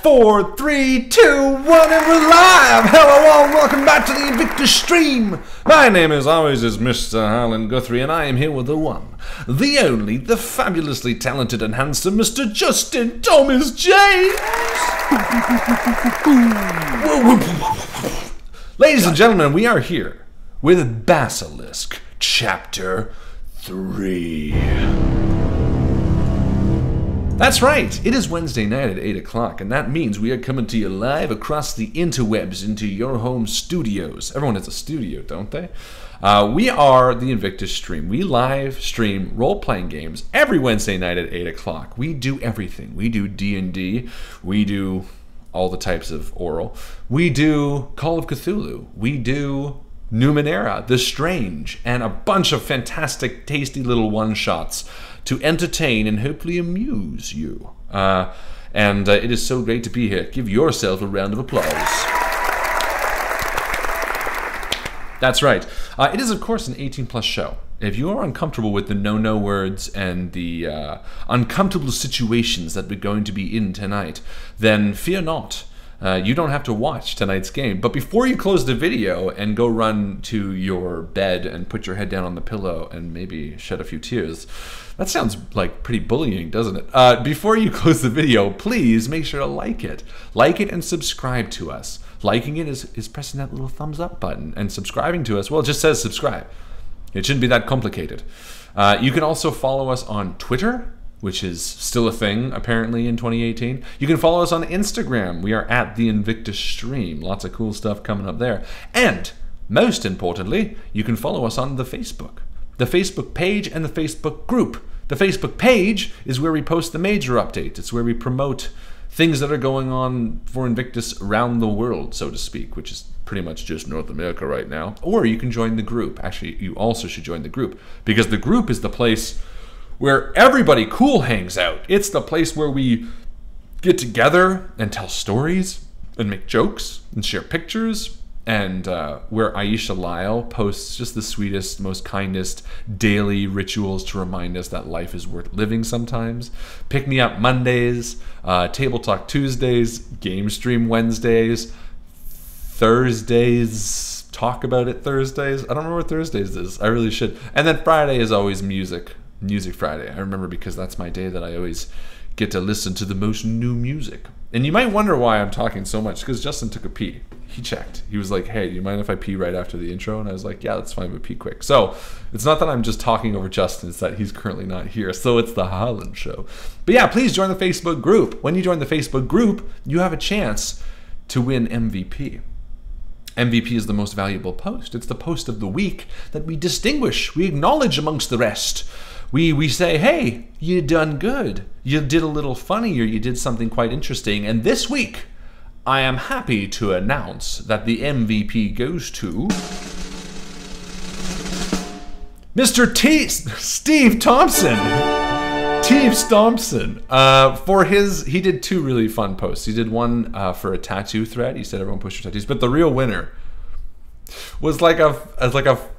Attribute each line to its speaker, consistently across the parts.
Speaker 1: 4, 3, 2, 1, and we're live! Hello all, welcome back to the Invictus stream! My name as always is Mr. Harlan Guthrie, and I am here with the one, the only, the fabulously talented and handsome Mr. Justin Thomas James! Ladies and gentlemen, we are here with Basilisk, Chapter 3. That's right, it is Wednesday night at 8 o'clock, and that means we are coming to you live across the interwebs into your home studios. Everyone has a studio, don't they? We are the Invictus stream. We live stream role-playing games every Wednesday night at 8 o'clock. We do everything. We do D&D. We do all the types of oral. We do Call of Cthulhu. We do Numenera, The Strange, and a bunch of fantastic, tasty little one-shots to entertain and hopefully amuse you. It is so great to be here. Give yourself a round of applause. That's right. It is, of course, an 18-plus show. If you are uncomfortable with the no-no words and the uncomfortable situations that we're going to be in tonight, then fear not. You don't have to watch tonight's game. But before you close the video and go run to your bed and put your head down on the pillow and maybe shed a few tears, that sounds like pretty bullying, doesn't it? Before you close the video, please make sure to like it. Like it and subscribe to us. Liking it is pressing that little thumbs up button, and subscribing to us, well, it just says subscribe. It shouldn't be that complicated. You can also follow us on Twitter, which is still a thing, apparently, in 2018. You can follow us on Instagram. We are at the Invictus stream. Lots of cool stuff coming up there. And, most importantly, you can follow us on the Facebook page and the Facebook group. The Facebook page is where we post the major updates. It's where we promote things that are going on for Invictus around the world, so to speak, which is pretty much just North America right now. Or you can join the group. Actually, you also should join the group, because the group is the place where everybody cool hangs out. It's the place where we get together and tell stories and make jokes and share pictures, and where Aisha Lyle posts just the sweetest, most kindest daily rituals to remind us that life is worth living sometimes. Pick Me Up Mondays, Table Talk Tuesdays, Game Stream Wednesdays, Thursdays, Talk About It Thursdays. I don't remember what Thursdays is. I really should. And then Friday is always Music Friday. I remember because that's my day that I always get to listen to the most new music. And you might wonder why I'm talking so much, because Justin took a pee. He checked. He was like, hey, do you mind if I pee right after the intro? And I was like, yeah, that's fine, but pee quick. So it's not that I'm just talking over Justin, it's that he's currently not here. So it's the Harlan Show. But yeah, please join the Facebook group. When you join the Facebook group, you have a chance to win MVP. MVP is the most valuable post. It's the post of the week that we distinguish, we acknowledge amongst the rest. We say, hey, you done good. You did a little funny, or you did something quite interesting. And this week, I am happy to announce that the MVP goes to Mr. Steve Thompson. For he did two really fun posts. He did one for a tattoo thread. He said everyone push your tattoos, but the real winner was like a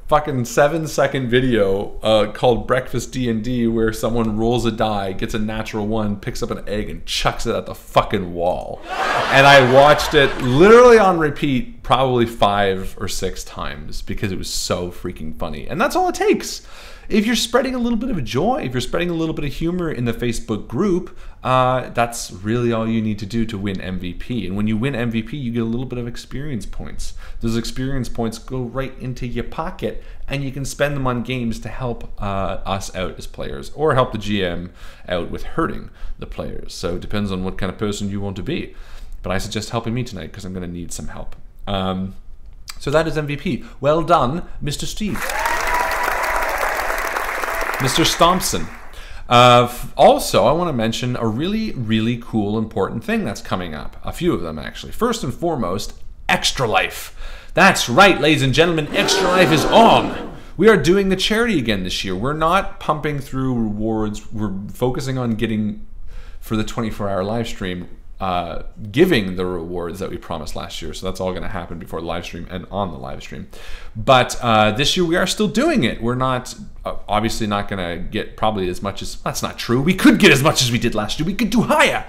Speaker 1: fucking 7-second video called Breakfast D&D, where someone rolls a die, gets a natural one, picks up an egg, and chucks it at the fucking wall. And I watched it literally on repeat probably 5 or 6 times because it was so freaking funny. And that's all it takes. If you're spreading a little bit of joy, if you're spreading a little bit of humor in the Facebook group, that's really all you need to do to win MVP. And when you win MVP, you get a little bit of experience points. Those experience points go right into your pocket, and you can spend them on games to help us out as players, or help the GM out with hurting the players. So it depends on what kind of person you want to be. But I suggest helping me tonight, because I'm going to need some help. So that is MVP. Well done, Mr. Steve. Mr. Stompson. Also, I want to mention a really, really cool, important thing that's coming up. A few of them, actually. First and foremost, Extra Life. That's right, ladies and gentlemen, Extra Life is on. We are doing the charity again this year. We're not pumping through rewards. We're focusing on getting, for the 24-hour live stream, giving the rewards that we promised last year. So that's all going to happen before the live stream and on the live stream. But this year we are still doing it. We're not obviously not going to get probably as much as, that's not true. We could get as much as we did last year. We could do higher.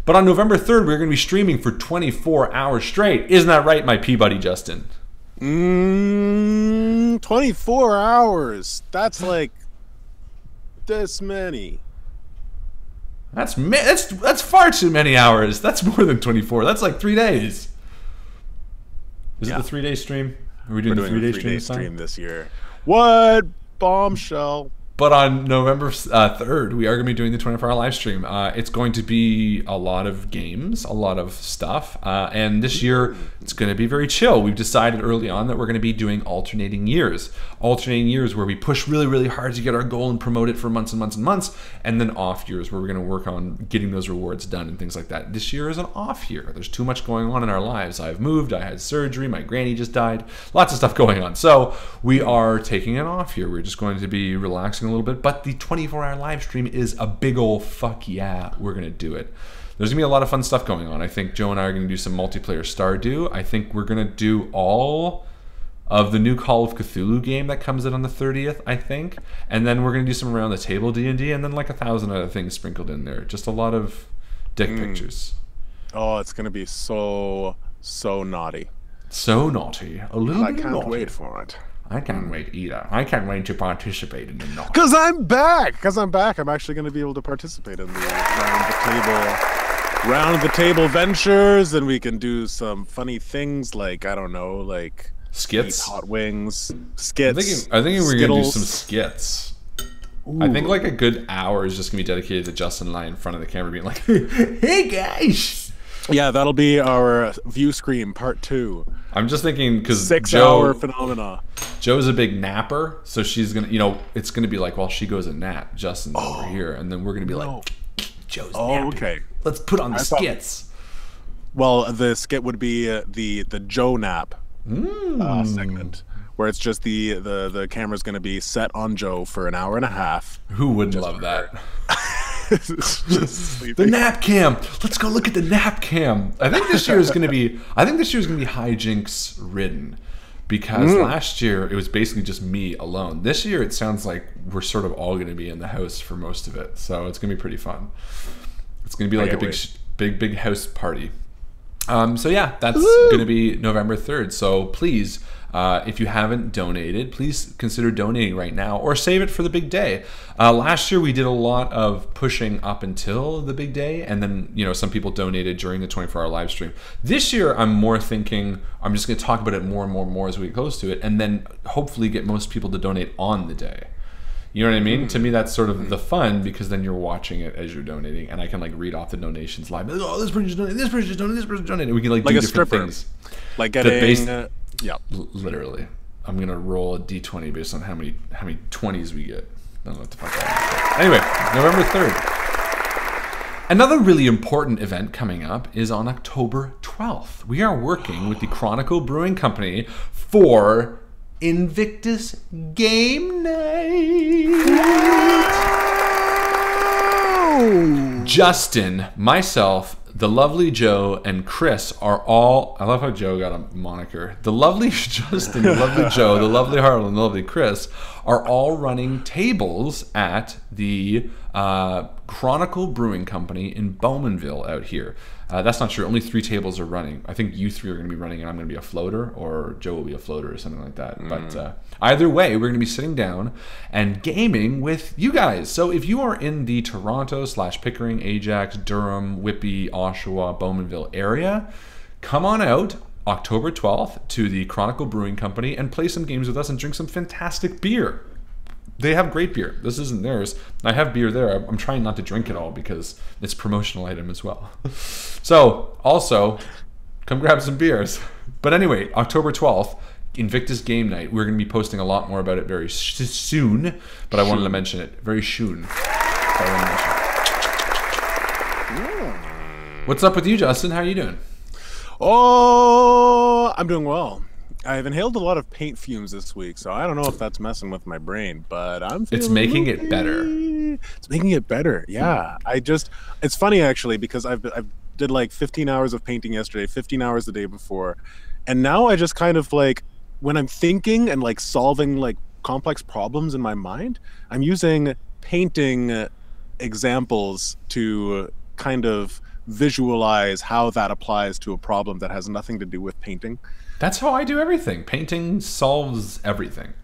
Speaker 1: But on November 3rd, we're going to be streaming for 24 hours straight. Isn't that right, my Peabody Justin?
Speaker 2: 24 hours. That's like this many.
Speaker 1: That's far too many hours. That's more than 24. That's like 3 days. Is it the 3-day stream? Are we doing the 3-day stream
Speaker 2: this year? What bombshell?
Speaker 1: But on November 3rd, we are going to be doing the 24-hour live stream. It's going to be a lot of games, a lot of stuff. And this year, it's going to be very chill. We've decided early on that we're going to be doing alternating years. Alternating years where we push really, really hard to get our goal and promote it for months and months and months. And then off years where we're going to work on getting those rewards done and things like that. This year is an off year. There's too much going on in our lives. I've moved. I had surgery. My granny just died. Lots of stuff going on. So we are taking an off year. We're just going to be relaxing a little bit, but the 24-hour live stream is a big old fuck yeah, we're gonna do it. There's gonna be a lot of fun stuff going on. I think Joe and I are gonna do some multiplayer Stardew. I think we're gonna do all of the new Call of Cthulhu game that comes in on the 30th, I think, and then we're gonna do some around the table D&D, and then like 1,000 other things sprinkled in there. Just a lot of dick pictures.
Speaker 2: Oh, it's gonna be so naughty.
Speaker 1: So naughty. A little bit naughty.
Speaker 2: I can't wait for it.
Speaker 1: I can't wait either. I can't wait to participate in the naughty.
Speaker 2: Because I'm back. I'm actually going to be able to participate in the round the table ventures, and we can do some funny things like, I don't know, like
Speaker 1: skits,
Speaker 2: hot wings, skits.
Speaker 1: I think we're
Speaker 2: going
Speaker 1: to do some skits. Ooh. I think like a good hour is just going to be dedicated to Justin and I in front of the camera being like, hey guys.
Speaker 2: Yeah, that'll be our View Scream Part 2.
Speaker 1: I'm just thinking because
Speaker 2: 6-hour phenomena.
Speaker 1: Joe's a big napper, so she's gonna, it's gonna be like, while she goes a nap, Justin's over here, and then we're gonna be like, Joe's napping.
Speaker 2: Okay.
Speaker 1: Let's put on the skits.
Speaker 2: Well, the skit would be the Joe nap segment, where it's just the camera's gonna be set on Joe for an hour and a half.
Speaker 1: Who wouldn't love that? The nap cam. Let's go look at the nap cam. I think this year is going to be hijinks ridden, because last year it was basically just me alone. This year it sounds like we're sort of all going to be in the house for most of it, so it's going to be pretty fun. It's going to be like a big house party. So yeah, that's going to be November 3rd. So please, if you haven't donated, please consider donating right now or save it for the big day. Last year we did a lot of pushing up until the big day, and then some people donated during the 24-hour live stream. This year I'm more thinking I'm just going to talk about it more and more as we get close to it, and then hopefully get most people to donate on the day. You know what I mean? To me, that's sort of the fun, because then you're watching it as you're donating, and I can like read off the donations live. Oh, this person just donated, this person just donated, this person just donated. We can like do different things.
Speaker 2: Like getting, yeah.
Speaker 1: Literally, I'm gonna roll a d20 based on how many 20s we get. I don't know what the fuck that is. Anyway, November 3rd. Another really important event coming up is on October 12th. We are working with the Chronicle Brewing Company for Invictus Game Night. Justin, myself, the lovely Joe, and Chris are all... I love how Joe got a moniker. The lovely Justin, the lovely Joe, the lovely Harlan, the lovely Chris are all running tables at the Chronicle Brewing Company in Bowmanville out here. That's not true. Only 3 tables are running. I think you 3 are going to be running, and I'm going to be a floater, or Joe will be a floater, or something like that. But either way, we're going to be sitting down and gaming with you guys. So if you are in the Toronto/Pickering, Ajax, Durham, Whitby, Oshawa, Bowmanville area, come on out October 12th to the Chronicle Brewing Company and play some games with us and drink some fantastic beer. They have great beer. This isn't theirs. I have beer there. I'm trying not to drink it all because it's a promotional item as well. So, also, come grab some beers. But anyway, October 12th, Invictus Game Night. We're going to be posting a lot more about it very soon, but I wanted to mention it. Very soon. What's up with you, Justin? How are you doing?
Speaker 2: Oh, I'm doing well. I've inhaled a lot of paint fumes this week, so I don't know if that's messing with my brain, but I'm feeling
Speaker 1: It's making it better.
Speaker 2: It's making it better, yeah. It's funny, actually, because I did like 15 hours of painting yesterday, 15 hours the day before, and now I just kind of like, when I'm thinking and like solving like complex problems in my mind, I'm using painting examples to kind of visualize how that applies to a problem that has nothing to do with painting.
Speaker 1: That's how I do everything. Painting solves everything.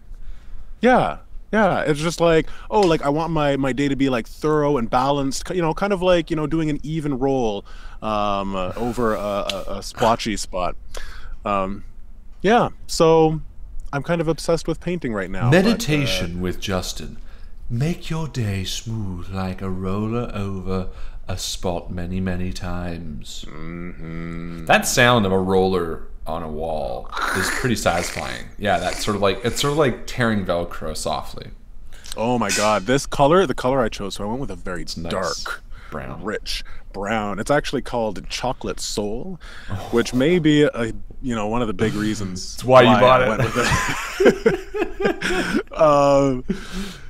Speaker 2: Yeah. Yeah, it's just like, oh, like I want my day to be like thorough and balanced, you know, kind of like, you know, doing an even roll over a splotchy spot. Yeah, so I'm kind of obsessed with painting right now.
Speaker 1: Meditation with Justin. Make your day smooth like a roller over a spot many, many times.
Speaker 2: Mm-hmm.
Speaker 1: That sound of a roller on a wall is pretty satisfying. Yeah, that's sort of like, it's sort of like tearing Velcro softly.
Speaker 2: Oh my God, this color, the color I chose, so I went with a very dark,
Speaker 1: nice. Brown,
Speaker 2: rich brown. It's actually called Chocolate Soul, which may be you know, one of the big reasons.
Speaker 1: That's why you bought
Speaker 2: it.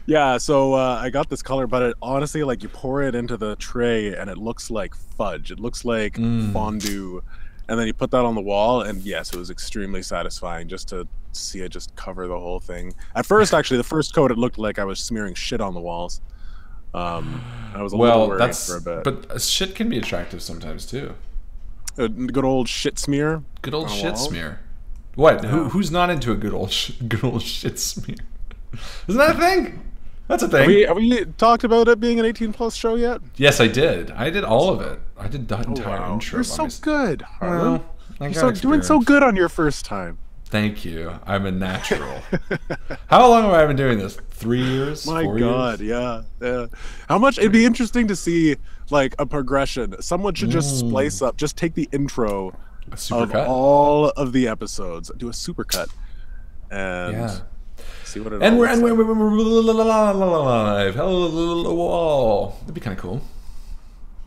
Speaker 2: Yeah, so I got this color, but it honestly, like, you pour it into the tray and it looks like fudge. It looks like fondue. And then you put that on the wall, and yes, it was extremely satisfying just to see it just cover the whole thing. At first, actually, the first coat, it looked like I was smearing shit on the walls. I was a little worried for a bit.
Speaker 1: But shit can be attractive sometimes too.
Speaker 2: A good old shit smear.
Speaker 1: Good old shit smear. What?
Speaker 2: Yeah.
Speaker 1: Who's not into a good old shit smear? Isn't that a thing? That's a thing.
Speaker 2: Have we talked about it being an 18+ show yet?
Speaker 1: Yes, I did. I did all of it. I did the entire intro.
Speaker 2: You're so good, Harlan.
Speaker 1: Well,
Speaker 2: You're doing so good on your first time.
Speaker 1: Thank you. I'm a natural. How long have I been doing this? 3 years?
Speaker 2: My
Speaker 1: 4
Speaker 2: God,
Speaker 1: years?
Speaker 2: yeah. How much? It'd be interesting to see like a progression. Someone should just splice up. Just take the intro of all of the episodes, do a supercut, and see what it.
Speaker 1: And we're live. Hello. That'd be kind of cool.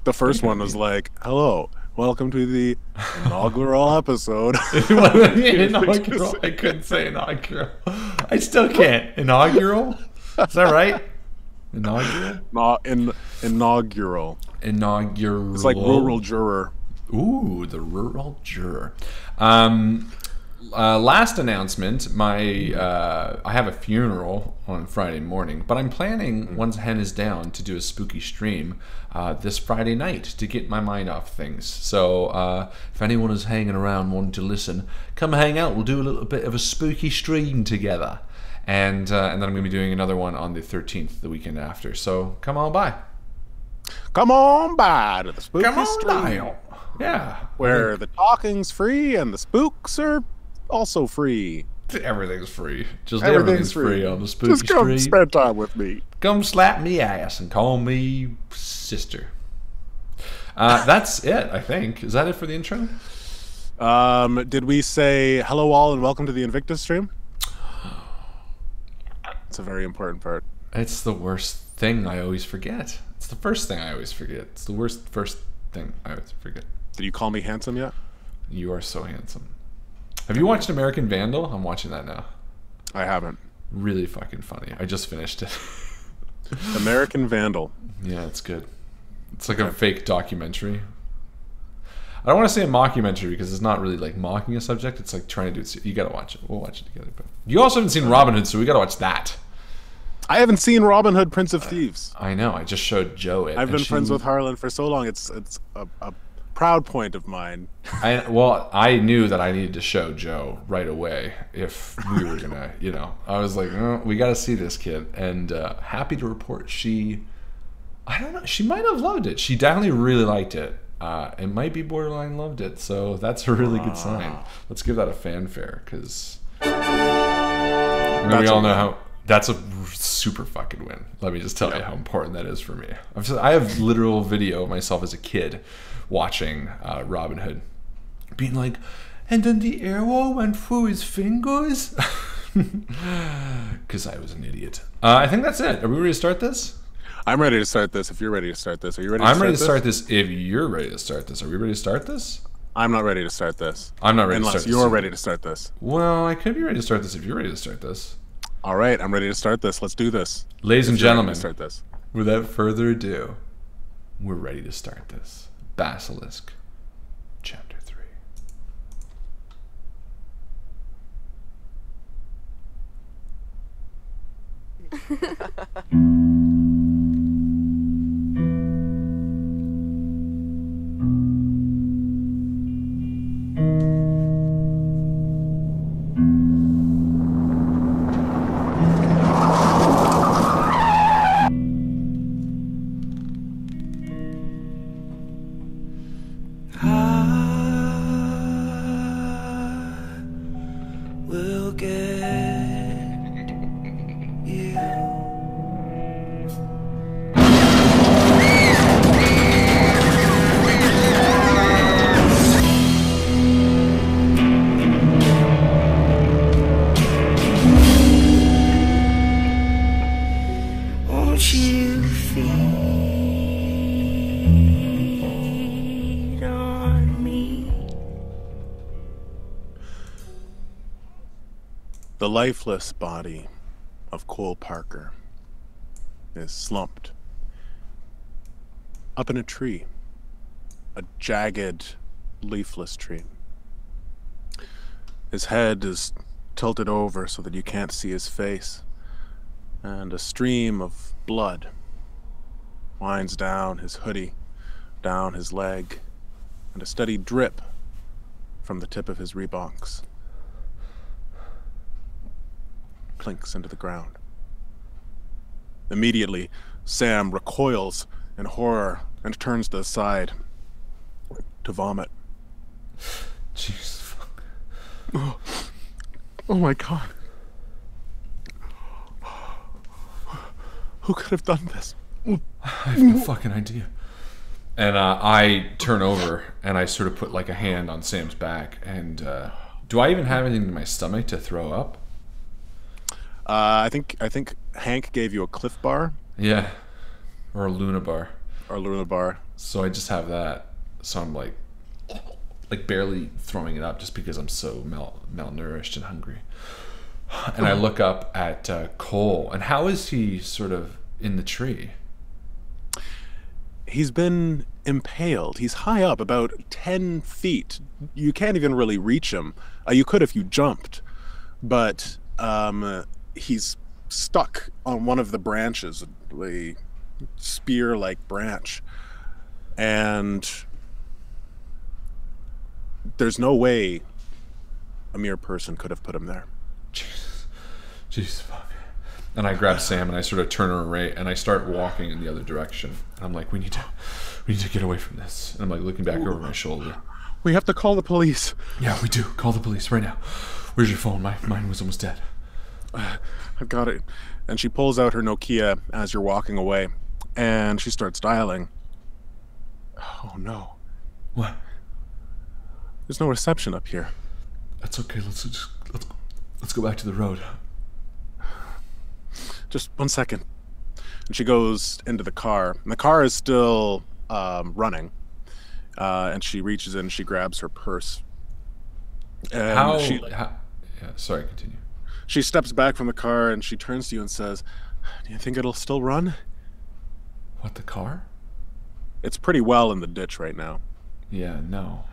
Speaker 2: The first one was like, "Hello, welcome to the inaugural episode."
Speaker 1: Inaugural. I couldn't say inaugural. I still can't. Inaugural? Is that right? Inaugural?
Speaker 2: Inaugural.
Speaker 1: Inaugural.
Speaker 2: It's like rural juror.
Speaker 1: Ooh, the rural juror. Last announcement, I have a funeral on Friday morning, but I'm planning, once Hen is down, to do a spooky stream this Friday night to get my mind off things. So if anyone is hanging around wanting to listen, come hang out. We'll do a little bit of a spooky stream together. And then I'm going to be doing another one on the 13th, the weekend after. So come on by.
Speaker 2: Come on by to the spooky stream.
Speaker 1: Yeah.
Speaker 2: Where the talking's free and the spooks are also free.
Speaker 1: Everything's free. Just everything's free on the spooky street.
Speaker 2: Just come spend time with me.
Speaker 1: Come slap me ass and call me sister. That's it, I think. Is that it for the intro?
Speaker 2: Did we say hello all and welcome to the Invictus stream? It's a very important part.
Speaker 1: It's the worst thing I always forget. It's the first thing I always forget. It's the worst first thing I always forget.
Speaker 2: Did you call me handsome yet?
Speaker 1: You are so handsome. Have you watched American Vandal? I'm watching that now.
Speaker 2: I haven't.
Speaker 1: Really fucking funny. I just finished it.
Speaker 2: American Vandal.
Speaker 1: Yeah, it's good. It's like a fake documentary. I don't want to say a mockumentary because it's not really like mocking a subject. It's like trying to do it. You gotta watch it. We'll watch it together. But you also haven't seen Robin Hood, so we gotta watch that.
Speaker 2: I haven't seen Robin Hood, Prince of Thieves.
Speaker 1: I know. I just showed Joe it.
Speaker 2: I've been friends with Harlan for so long. It's a proud point of mine.
Speaker 1: I knew that I needed to show Joe right away if we were gonna, I was like, oh, we got to see this kid, and happy to report I don't know, she might have loved it. She definitely really liked it. It might be borderline loved it, so that's a really good sign. Let's give that a fanfare because we all know how. That's a super fucking win. Let me just tell you how important that is for me. I have literal video of myself as a kid watching Robin Hood, being like, and then the arrow went through his fingers, because I was an idiot. I think that's it. Are we ready to start this?
Speaker 2: I'm ready to start this. If you're ready to start this, are you ready?
Speaker 1: I'm ready to start this. If you're ready to start this, are we ready to start this?
Speaker 2: I'm not ready to start this.
Speaker 1: I'm not ready to start this.
Speaker 2: Unless you're ready to start this.
Speaker 1: Well, I could be ready to start this if you're ready to start this.
Speaker 2: All right, I'm ready to start this. Let's do this.
Speaker 1: Ladies and gentlemen,
Speaker 2: start this.
Speaker 1: Without further ado, we're ready to start this. Basilisk, Chapter 3.
Speaker 2: The lifeless body of Cole Parker is slumped up in a tree, a jagged, leafless tree. His head is tilted over so that you can't see his face, and a stream of blood winds down his hoodie, down his leg, and a steady drip from the tip of his Reeboks clinks into the ground. Immediately, Sam recoils in horror and turns to the side to vomit.
Speaker 1: Jesus fuck.
Speaker 2: Oh my God. Who could have done this?
Speaker 1: I have no fucking idea. And I turn over and I sort of put like a hand on Sam's back. And do I even have anything in my stomach to throw up?
Speaker 2: I think Hank gave you a Cliff Bar.
Speaker 1: Yeah, or a Luna bar.
Speaker 2: Or a Luna Bar.
Speaker 1: So I just have that. So I'm like barely throwing it up just because I'm so malnourished and hungry. And I look up at Cole. And how is he sort of in the tree?
Speaker 2: He's been impaled. He's high up, about 10 feet. You can't even really reach him. You could if you jumped. But he's stuck on one of the branches, a spear-like branch. And there's no way a mere person could have put him there.
Speaker 1: Jesus fuck. And I grab Sam and I sort of turn her away and I start walking in the other direction. And I'm like, we need to get away from this. And I'm like looking back over my shoulder.
Speaker 2: We have to call the police.
Speaker 1: Yeah, we do. Call the police right now. Where's your phone? Mine was almost dead.
Speaker 2: I've got it. And she pulls out her Nokia as you're walking away. And she starts dialing. Oh no.
Speaker 1: What?
Speaker 2: There's no reception up here.
Speaker 1: That's okay. Let's go back to the road.
Speaker 2: Just 1 second. And she goes into the car. And the car is still running. And she reaches in and she grabs her purse. And
Speaker 1: yeah, sorry, continue.
Speaker 2: She steps back from the car and she turns to you and says, "Do you think it'll still run?"
Speaker 1: What, the car?
Speaker 2: It's pretty well in the ditch right now.
Speaker 1: Yeah, no.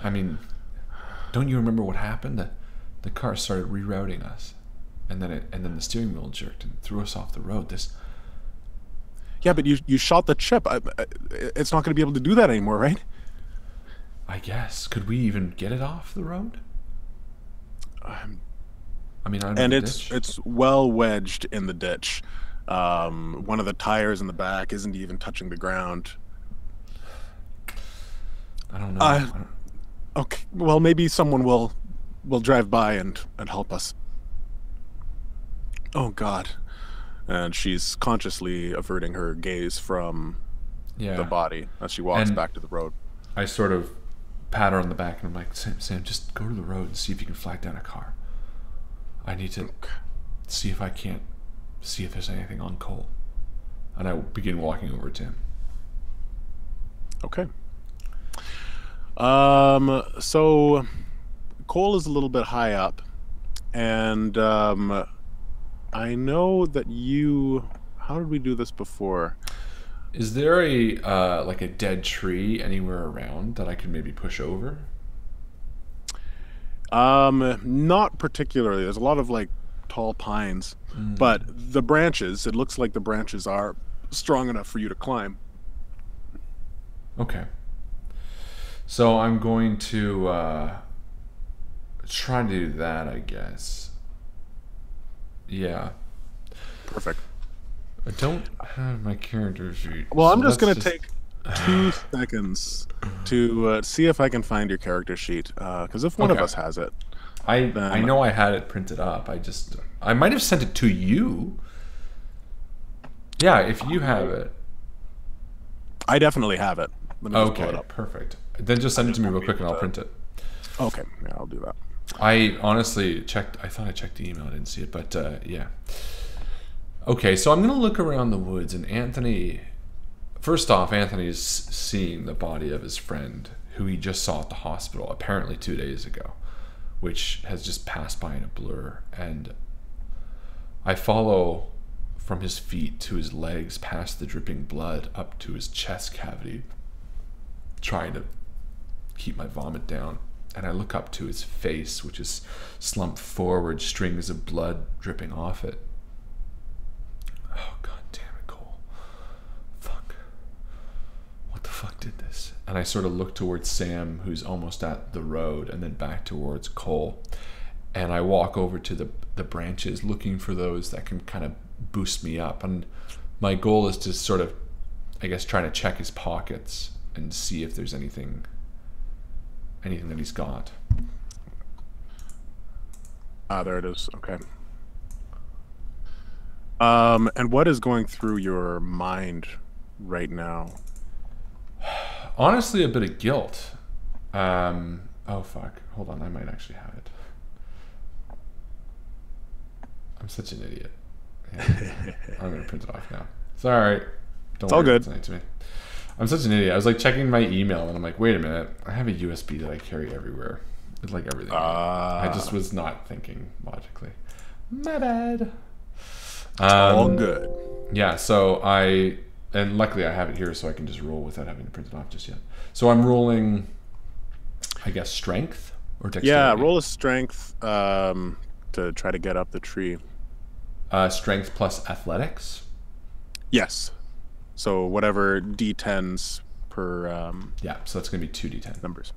Speaker 1: I mean, don't you remember what happened? The car started rerouting us. And then the steering wheel jerked and threw us off the road.
Speaker 2: Yeah, but you shot the chip. It's not going to be able to do that anymore, right?
Speaker 1: I guess. Could we even get it off the road? I mean,
Speaker 2: and it's well wedged in the ditch. One of the tires in the back isn't even touching the ground.
Speaker 1: I don't know.
Speaker 2: Okay, well, maybe someone will drive by and help us. Oh God. And she's consciously averting her gaze from the body as she walks back to the road.
Speaker 1: I sort of pat her on the back and I'm like, Sam, just go to the road and see if you can flag down a car. I need to see if I can't see if there's anything on Cole. And I begin walking over to him.
Speaker 2: Okay. So Cole is a little bit high up, and I know that how did we do this before?
Speaker 1: Is there a like a dead tree anywhere around that I could maybe push over?
Speaker 2: Not particularly. There's a lot of like tall pines, but the branches, it looks like the branches are strong enough for you to climb.
Speaker 1: Okay. So I'm going to try to do that, I guess. Yeah.
Speaker 2: Perfect.
Speaker 1: I don't have my character sheet.
Speaker 2: Well, I'm just going to take 2 seconds to see if I can find your character sheet. Because if one of us has it.
Speaker 1: I know I had it printed up. I might have sent it to you. Yeah, if you have it.
Speaker 2: I definitely have it. Let me just pull it up.
Speaker 1: Perfect. Then just send it to me real quick and I'll print it.
Speaker 2: Okay, yeah, I'll do that.
Speaker 1: I honestly checked. I thought I checked the email. I didn't see it, but yeah. Okay, so I'm going to look around the woods, and Anthony... First off, Anthony's seeing the body of his friend, who he just saw at the hospital, apparently 2 days ago, which has just passed by in a blur. And I follow from his feet to his legs, past the dripping blood, up to his chest cavity, trying to keep my vomit down. And I look up to his face, which is slumped forward, strings of blood dripping off it. Oh, god damn it, Cole. Fuck. What the fuck did this? And I sort of look towards Sam, who's almost at the road, and then back towards Cole. And I walk over to the branches, looking for those that can kind of boost me up. And my goal is to sort of, I guess, try to check his pockets and see if there's anything that he's got.
Speaker 2: Ah, there it is. Okay. And what is going through your mind right now?
Speaker 1: Honestly, a bit of guilt. Oh fuck. Hold on, I might actually have it. I'm such an idiot. Yeah. I'm gonna print it off now. Sorry. Don't
Speaker 2: all good.
Speaker 1: To me. I'm such an idiot. I was like checking my email and I'm like, wait a minute. I have a USB that I carry everywhere. It's like everything. I just was not thinking logically. My bad.
Speaker 2: All good.
Speaker 1: Yeah, so and luckily I have it here so I can just roll without having to print it off just yet. So I'm rolling, I guess, strength or dexterity?
Speaker 2: Yeah, roll a strength to try to get up the tree.
Speaker 1: Strength plus athletics?
Speaker 2: Yes. So whatever d10s per...
Speaker 1: yeah, so that's going to be 2d10.
Speaker 2: Numbers.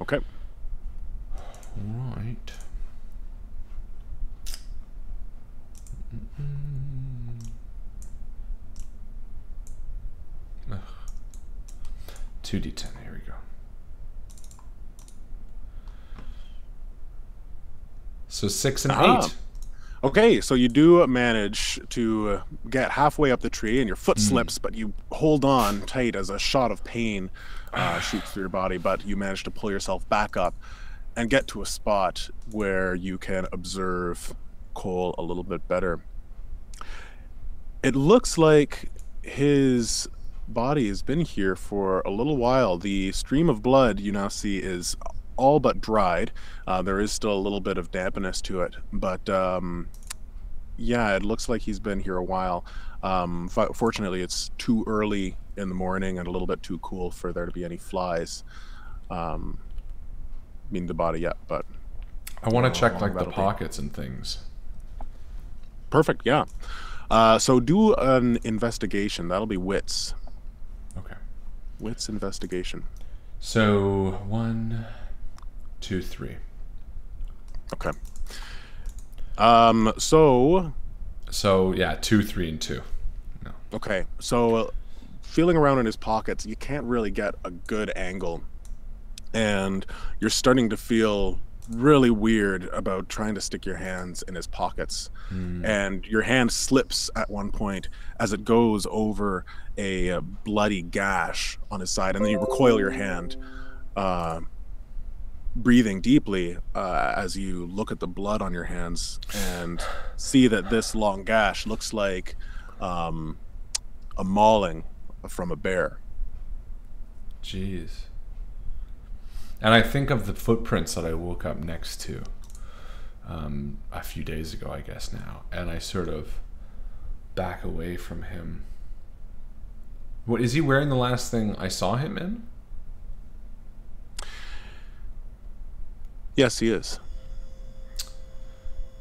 Speaker 2: Okay.
Speaker 1: All right. 2d10, here we go. So 6 and 8.
Speaker 2: Okay, so you do manage to get halfway up the tree and your foot slips, but you hold on tight as a shot of pain shoots through your body, but you manage to pull yourself back up and get to a spot where you can observe Cole a little bit better. It looks like his body has been here for a little while. The stream of blood you now see is all but dried. There is still a little bit of dampness to it, but yeah, it looks like he's been here a while. Fortunately, it's too early in the morning and a little bit too cool for there to be any flies. In the body yet, but
Speaker 1: I want to check like the pockets and things.
Speaker 2: Perfect, yeah. So do an investigation. That'll be wits.
Speaker 1: Okay.
Speaker 2: Wits investigation.
Speaker 1: So 1, 2, 3.
Speaker 2: Okay. So
Speaker 1: yeah, 2, 3, and 2. No.
Speaker 2: Okay. So feeling around in his pockets, you can't really get a good angle, and you're starting to feel really weird about trying to stick your hands in his pockets. And your hand slips at one point as it goes over a bloody gash on his side, and then you recoil your hand, breathing deeply as you look at the blood on your hands and see that this long gash looks like a mauling from a bear.
Speaker 1: Jeez. And I think of the footprints that I woke up next to a few days ago, I guess now, and I sort of back away from him. What is he wearing? The last thing I saw him in?
Speaker 2: Yes, he is.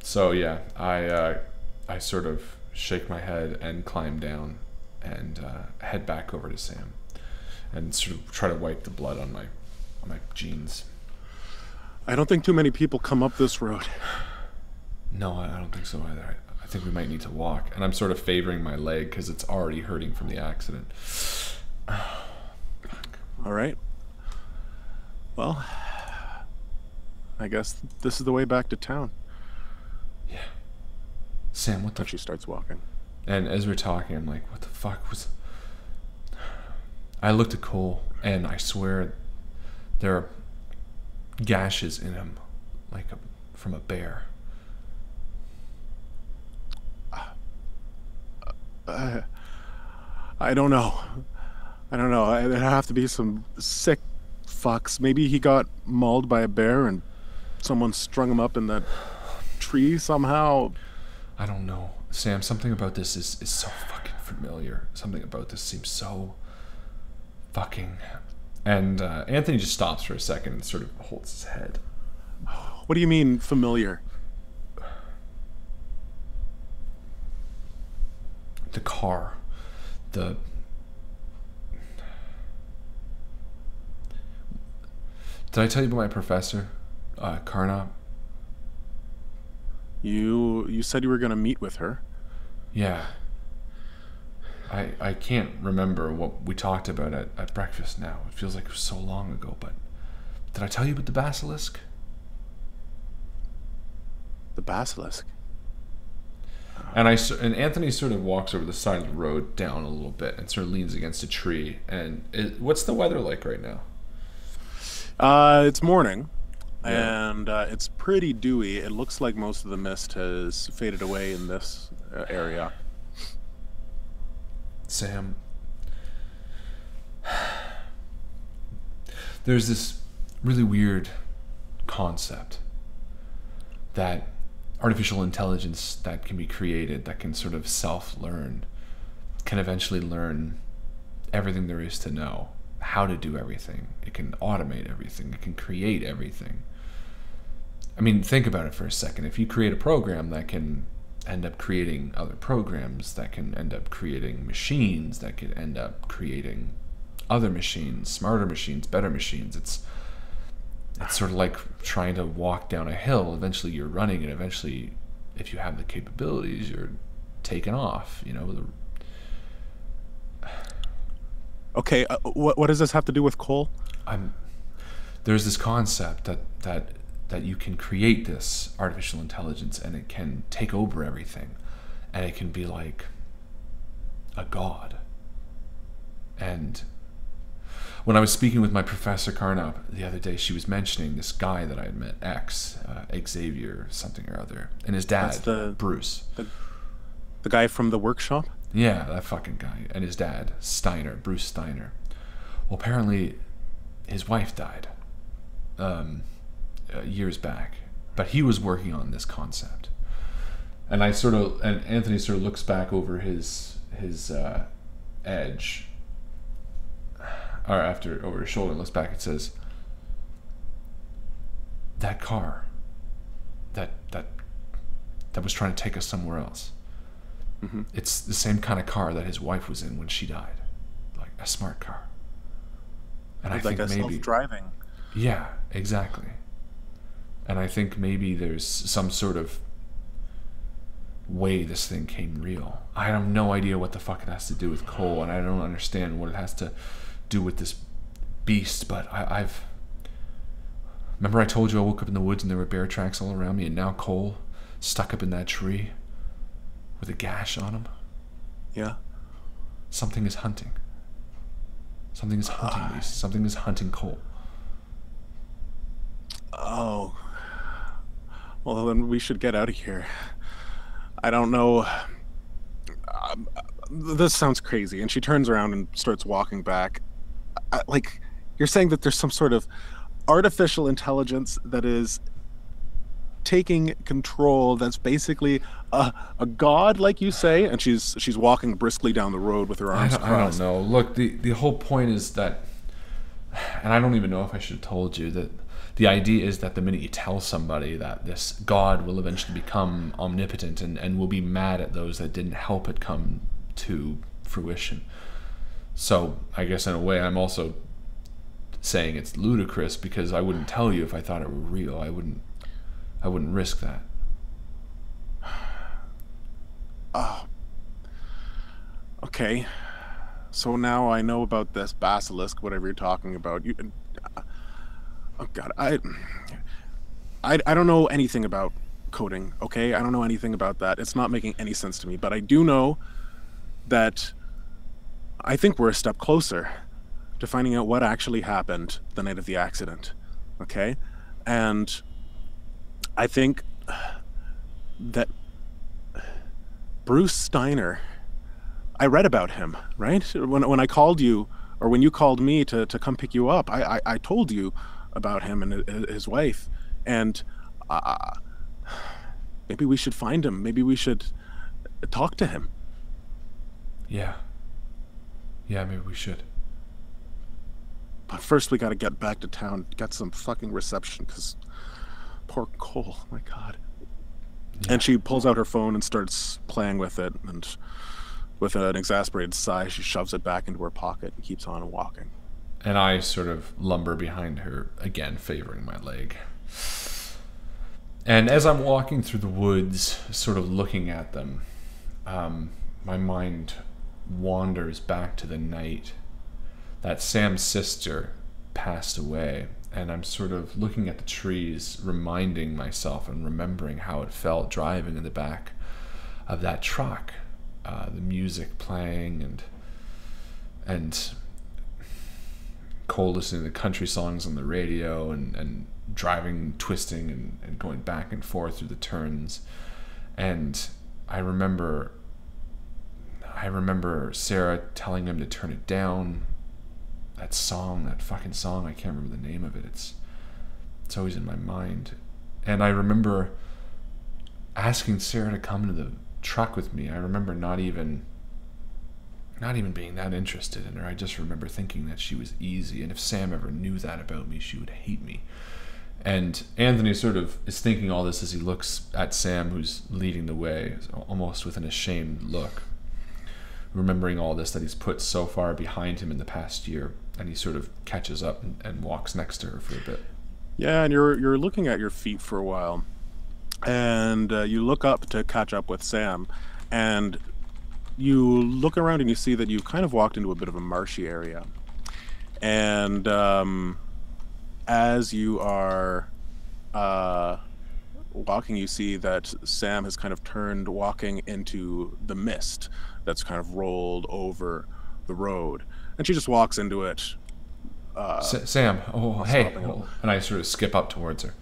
Speaker 1: So yeah, I sort of shake my head and climb down and head back over to Sam and sort of try to wipe the blood on my jeans.
Speaker 2: I don't think too many people come up this road.
Speaker 1: No, I don't think so either. I think we might need to walk. And I'm sort of favoring my leg because it's already hurting from the accident.
Speaker 2: All right. Well, I guess this is the way back to town.
Speaker 1: Yeah. Sam, what the...
Speaker 2: She starts walking.
Speaker 1: And as we're talking, I'm like, what the fuck was... I looked at Cole, and I swear there are gashes in him, like from a bear.
Speaker 2: I don't know. There'd have to be some sick fucks. Maybe he got mauled by a bear and Someone strung him up in that tree somehow.
Speaker 1: I don't know. Sam, something about this is so fucking familiar. Something about this seems so fucking... And Anthony just stops for a second and sort of holds his head.
Speaker 2: What do you mean, familiar?
Speaker 1: The car. Did I tell you about my professor, Karnap?
Speaker 2: You said you were going to meet with her.
Speaker 1: Yeah. I can't remember what we talked about at breakfast now. It feels like it was so long ago, but... Did I tell you about the Basilisk?
Speaker 2: The Basilisk?
Speaker 1: And Anthony sort of walks over the side of the road down a little bit and sort of leans against a tree. And what's the weather like right now?
Speaker 2: It's morning,
Speaker 1: Yeah.
Speaker 2: and it's pretty dewy. It looks like most of the mist has faded away in this area.
Speaker 1: Sam, there's this really weird concept that artificial intelligence that can be created, that can sort of self-learn, can eventually learn everything there is to know, how to do everything. It can automate everything. It can create everything. I mean, think about it for a second. If you create a program that can end up creating other programs, that can end up creating machines, that could end up creating other machines, smarter machines, better machines. It's sort of like trying to walk down a hill. Eventually you're running, and eventually, if you have the capabilities, you're taking off, you know.
Speaker 2: Okay, what does this have to do with coal?
Speaker 1: There's this concept that you can create this artificial intelligence, and it can take over everything, and it can be like a god. And when I was speaking with my professor Karnap the other day, she was mentioning this guy that I had met, Xavier something or other, and his dad, Bruce.
Speaker 2: The guy from the workshop?
Speaker 1: Yeah, that fucking guy. And his dad, Bruce Steiner. Well, apparently his wife died years back, but he was working on this concept. And Anthony sort of looks back over his edge, or over his shoulder, and looks back and says, that car that was trying to take us somewhere else.
Speaker 2: Mm-hmm.
Speaker 1: It's the same kind of car that his wife was in when she died, like a smart car. And I think
Speaker 2: like a
Speaker 1: maybe
Speaker 2: self-driving.
Speaker 1: Yeah, exactly. And I think maybe there's some sort of way this thing came real. I have no idea what the fuck it has to do with coal, and I don't understand what it has to do with this beast, but I've... Remember I told you I woke up in the woods and there were bear tracks all around me, and now coal stuck up in that tree with a gash on him?
Speaker 2: Yeah.
Speaker 1: Something is hunting. Something is hunting these. Something is hunting coal.
Speaker 2: Oh. Well, then we should get out of here. I don't know. This sounds crazy. And she turns around and starts walking back. Like, you're saying that there's some sort of artificial intelligence that is taking control, that's basically a god, like you say, and she's walking briskly down the road with her arms crossed.
Speaker 1: I don't know. Look, the whole point is that, and I don't even know if I should have told you, that the idea is that the minute you tell somebody that this god will eventually become omnipotent and will be mad at those that didn't help it come to fruition. So I guess in a way I'm also saying it's ludicrous, because I wouldn't tell you if I thought it were real. I wouldn't risk that.
Speaker 2: Oh. Okay. So now I know about this basilisk, whatever you're talking about. Oh God, I don't know anything about coding, okay? I don't know anything about that. It's not making any sense to me, but I do know that I think we're a step closer to finding out what actually happened the night of the accident, okay? And I think that Bruce Steiner, I read about him, right? When I called you, or when you called me to come pick you up, I told you about him and his wife. And uh, maybe we should find him. Maybe we should talk to him.
Speaker 1: Yeah. Yeah, maybe we should.
Speaker 2: But first, we got to get back to town, get some fucking reception, because poor Cole, my God.
Speaker 1: Yeah.
Speaker 2: And she pulls out her phone and starts playing with it, and with an exasperated sigh, she shoves it back into her pocket and keeps on walking.
Speaker 1: And I sort of lumber behind her, again favoring my leg. And as I'm walking through the woods, sort of looking at them, my mind wanders back to the night that Sam's sister passed away. And I'm sort of looking at the trees, reminding myself and remembering how it felt driving in the back of that truck, the music playing and Cole listening to country songs on the radio and driving, twisting and going back and forth through the turns. And I remember Sarah telling him to turn it down. That song, that fucking song, I can't remember the name of it. It's always in my mind. And I remember asking Sarah to come into the truck with me. I remember not even being that interested in her. I just remember thinking that she was easy, and if Sam ever knew that about me, she would hate me. And Anthony sort of is thinking all this as he looks at Sam, who's leading the way, almost with an ashamed look, remembering all this that he's put so far behind him in the past year. And he sort of catches up and walks next to her for a bit.
Speaker 2: Yeah, and you're looking at your feet for a while, and you look up to catch up with Sam, and you look around and you see that you've kind of walked into a bit of a marshy area. And as you are walking, you see that Sam has kind of turned, walking into the mist that's kind of rolled over the road. And she just walks into it.
Speaker 1: Sam, oh, hey. And I sort of skip up towards her.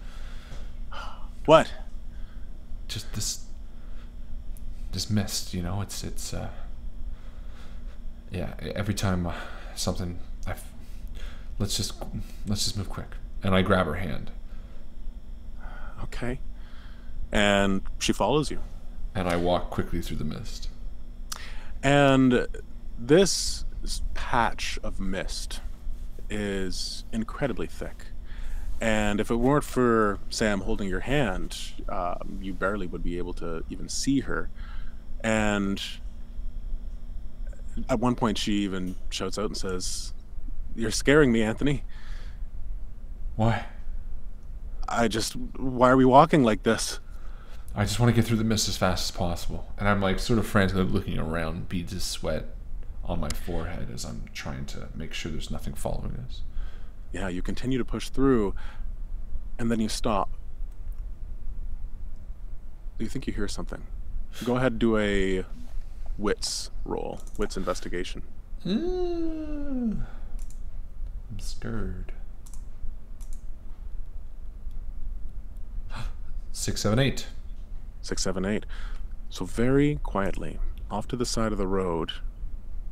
Speaker 2: What?
Speaker 1: Just this mist, you know, it's yeah, every time something, let's just move quick. And I grab her hand.
Speaker 2: Okay. And she follows you.
Speaker 1: And I walk quickly through the mist.
Speaker 2: And this patch of mist is incredibly thick. And if it weren't for Sam holding your hand, you barely would be able to even see her. And at one point she even shouts out and says, "You're scaring me, Anthony."
Speaker 1: Why?
Speaker 2: Why are we walking like this?
Speaker 1: I just want to get through the mist as fast as possible. And I'm like sort of frantically looking around, beads of sweat on my forehead as I'm trying to make sure there's nothing following us.
Speaker 2: Yeah, you continue to push through, and then you stop. Do you think you hear something? Go ahead and do a wits roll, wits investigation.
Speaker 1: I'm scared. 6, 7, 8.
Speaker 2: 6, 7, 8. So very quietly, off to the side of the road,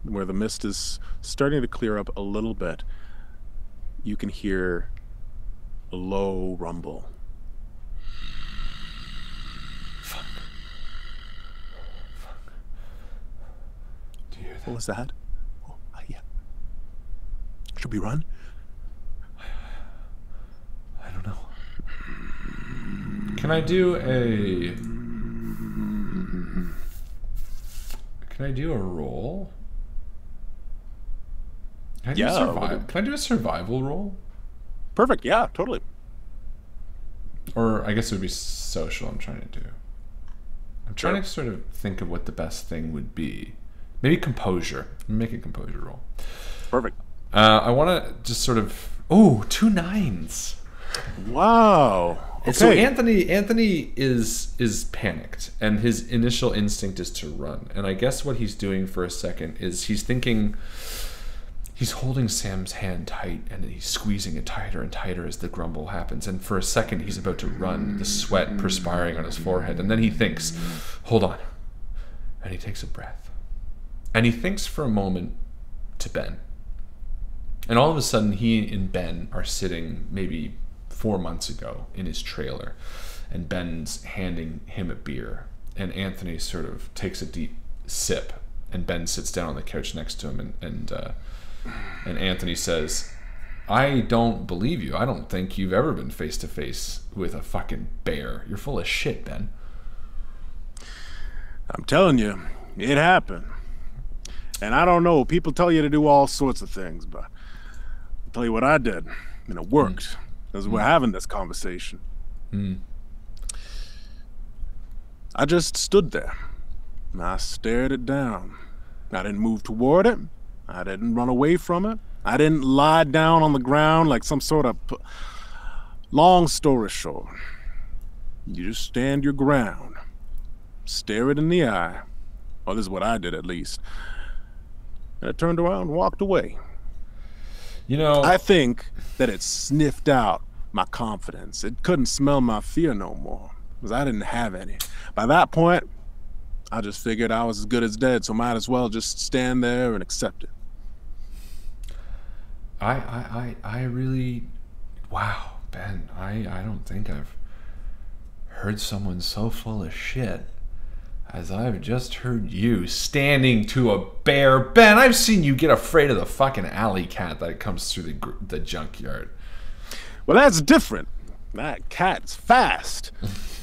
Speaker 2: where the mist is starting to clear up a little bit, you can hear a low rumble.
Speaker 1: Fuck. Do you hear that?
Speaker 2: What was that? Oh, yeah. Should we run?
Speaker 1: I don't know. Can I do a roll? Can I do a survival roll?
Speaker 2: Perfect, yeah, totally.
Speaker 1: Or I guess it would be social I'm trying to do. I'm trying to sort of think of what the best thing would be. Maybe composure. Make a composure roll.
Speaker 2: Perfect.
Speaker 1: I want to just sort of... Oh, 2 9s.
Speaker 2: Wow. Okay.
Speaker 1: So Anthony is panicked, and his initial instinct is to run. And I guess what he's doing for a second is he's thinking... He's holding Sam's hand tight, and he's squeezing it tighter and tighter as the grumble happens. And for a second, he's about to run, the sweat perspiring on his forehead. And then he thinks, hold on. And he takes a breath. And he thinks for a moment to Ben. And all of a sudden, he and Ben are sitting maybe 4 months ago in his trailer, and Ben's handing him a beer, and Anthony sort of takes a deep sip, and Ben sits down on the couch next to him, and Anthony says, I don't believe you. I don't think you've ever been face to face with a fucking bear. You're full of shit, Ben.
Speaker 2: I'm telling you, it happened. And I don't know, people tell you to do all sorts of things, but I'll tell you what I did, and it worked. Because we're having this conversation. I just stood there, and I stared it down. I didn't move toward it. I didn't run away from it. I didn't lie down on the ground like some sort of... Long story short, you just stand your ground, stare it in the eye. Well, this is what I did, at least. And I turned around and walked away.
Speaker 1: You know,
Speaker 2: I think that it sniffed out my confidence. It couldn't smell my fear no more, because I didn't have any. By that point, I just figured I was as good as dead, so might as well just stand there and accept it.
Speaker 1: I really, wow, Ben, I don't think I've heard someone so full of shit as I've just heard you standing to a bear. Ben, I've seen you get afraid of the fucking alley cat that comes through the junkyard.
Speaker 2: Well, that's different. That cat's fast.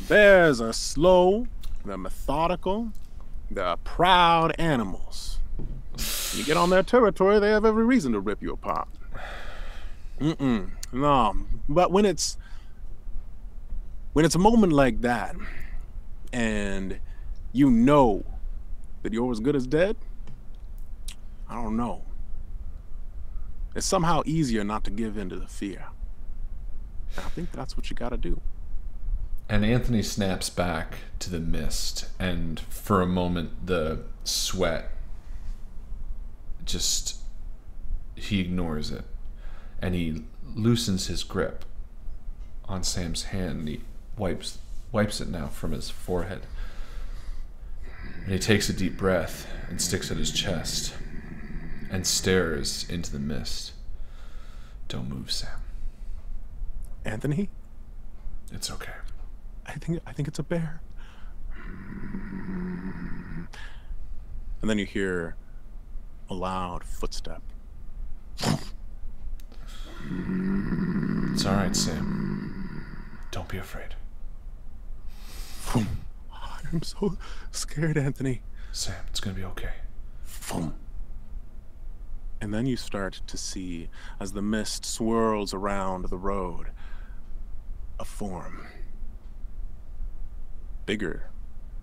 Speaker 2: Bears are slow, they're methodical, they're proud animals. You get on their territory, they have every reason to rip you apart. No, but when it's a moment like that, and you know that you're as good as dead, I don't know. It's somehow easier not to give in to the fear. And I think that's what you gotta do.
Speaker 1: And Anthony snaps back to the mist, and for a moment the sweat just, he ignores it, and he loosens his grip on Sam's hand, and he wipes it now from his forehead. And he takes a deep breath and sticks at his chest and stares into the mist. Don't move, Sam.
Speaker 2: Anthony?
Speaker 1: It's okay.
Speaker 2: I think it's a bear. And then you hear a loud footstep.
Speaker 1: It's all right, Sam. Don't be afraid.
Speaker 2: I'm so scared, Anthony.
Speaker 1: Sam, it's gonna be okay.
Speaker 2: And then you start to see, as the mist swirls around the road, a form. Bigger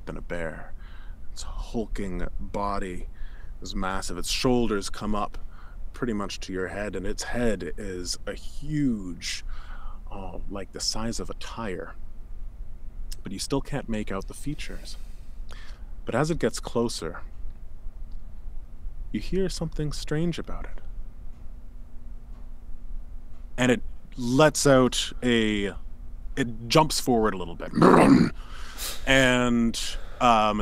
Speaker 2: than a bear. Its hulking body is massive. Its shoulders come up pretty much to your head, and its head is a huge, like the size of a tire. But you still can't make out the features. But as it gets closer, you hear something strange about it. And it lets out it jumps forward a little bit. And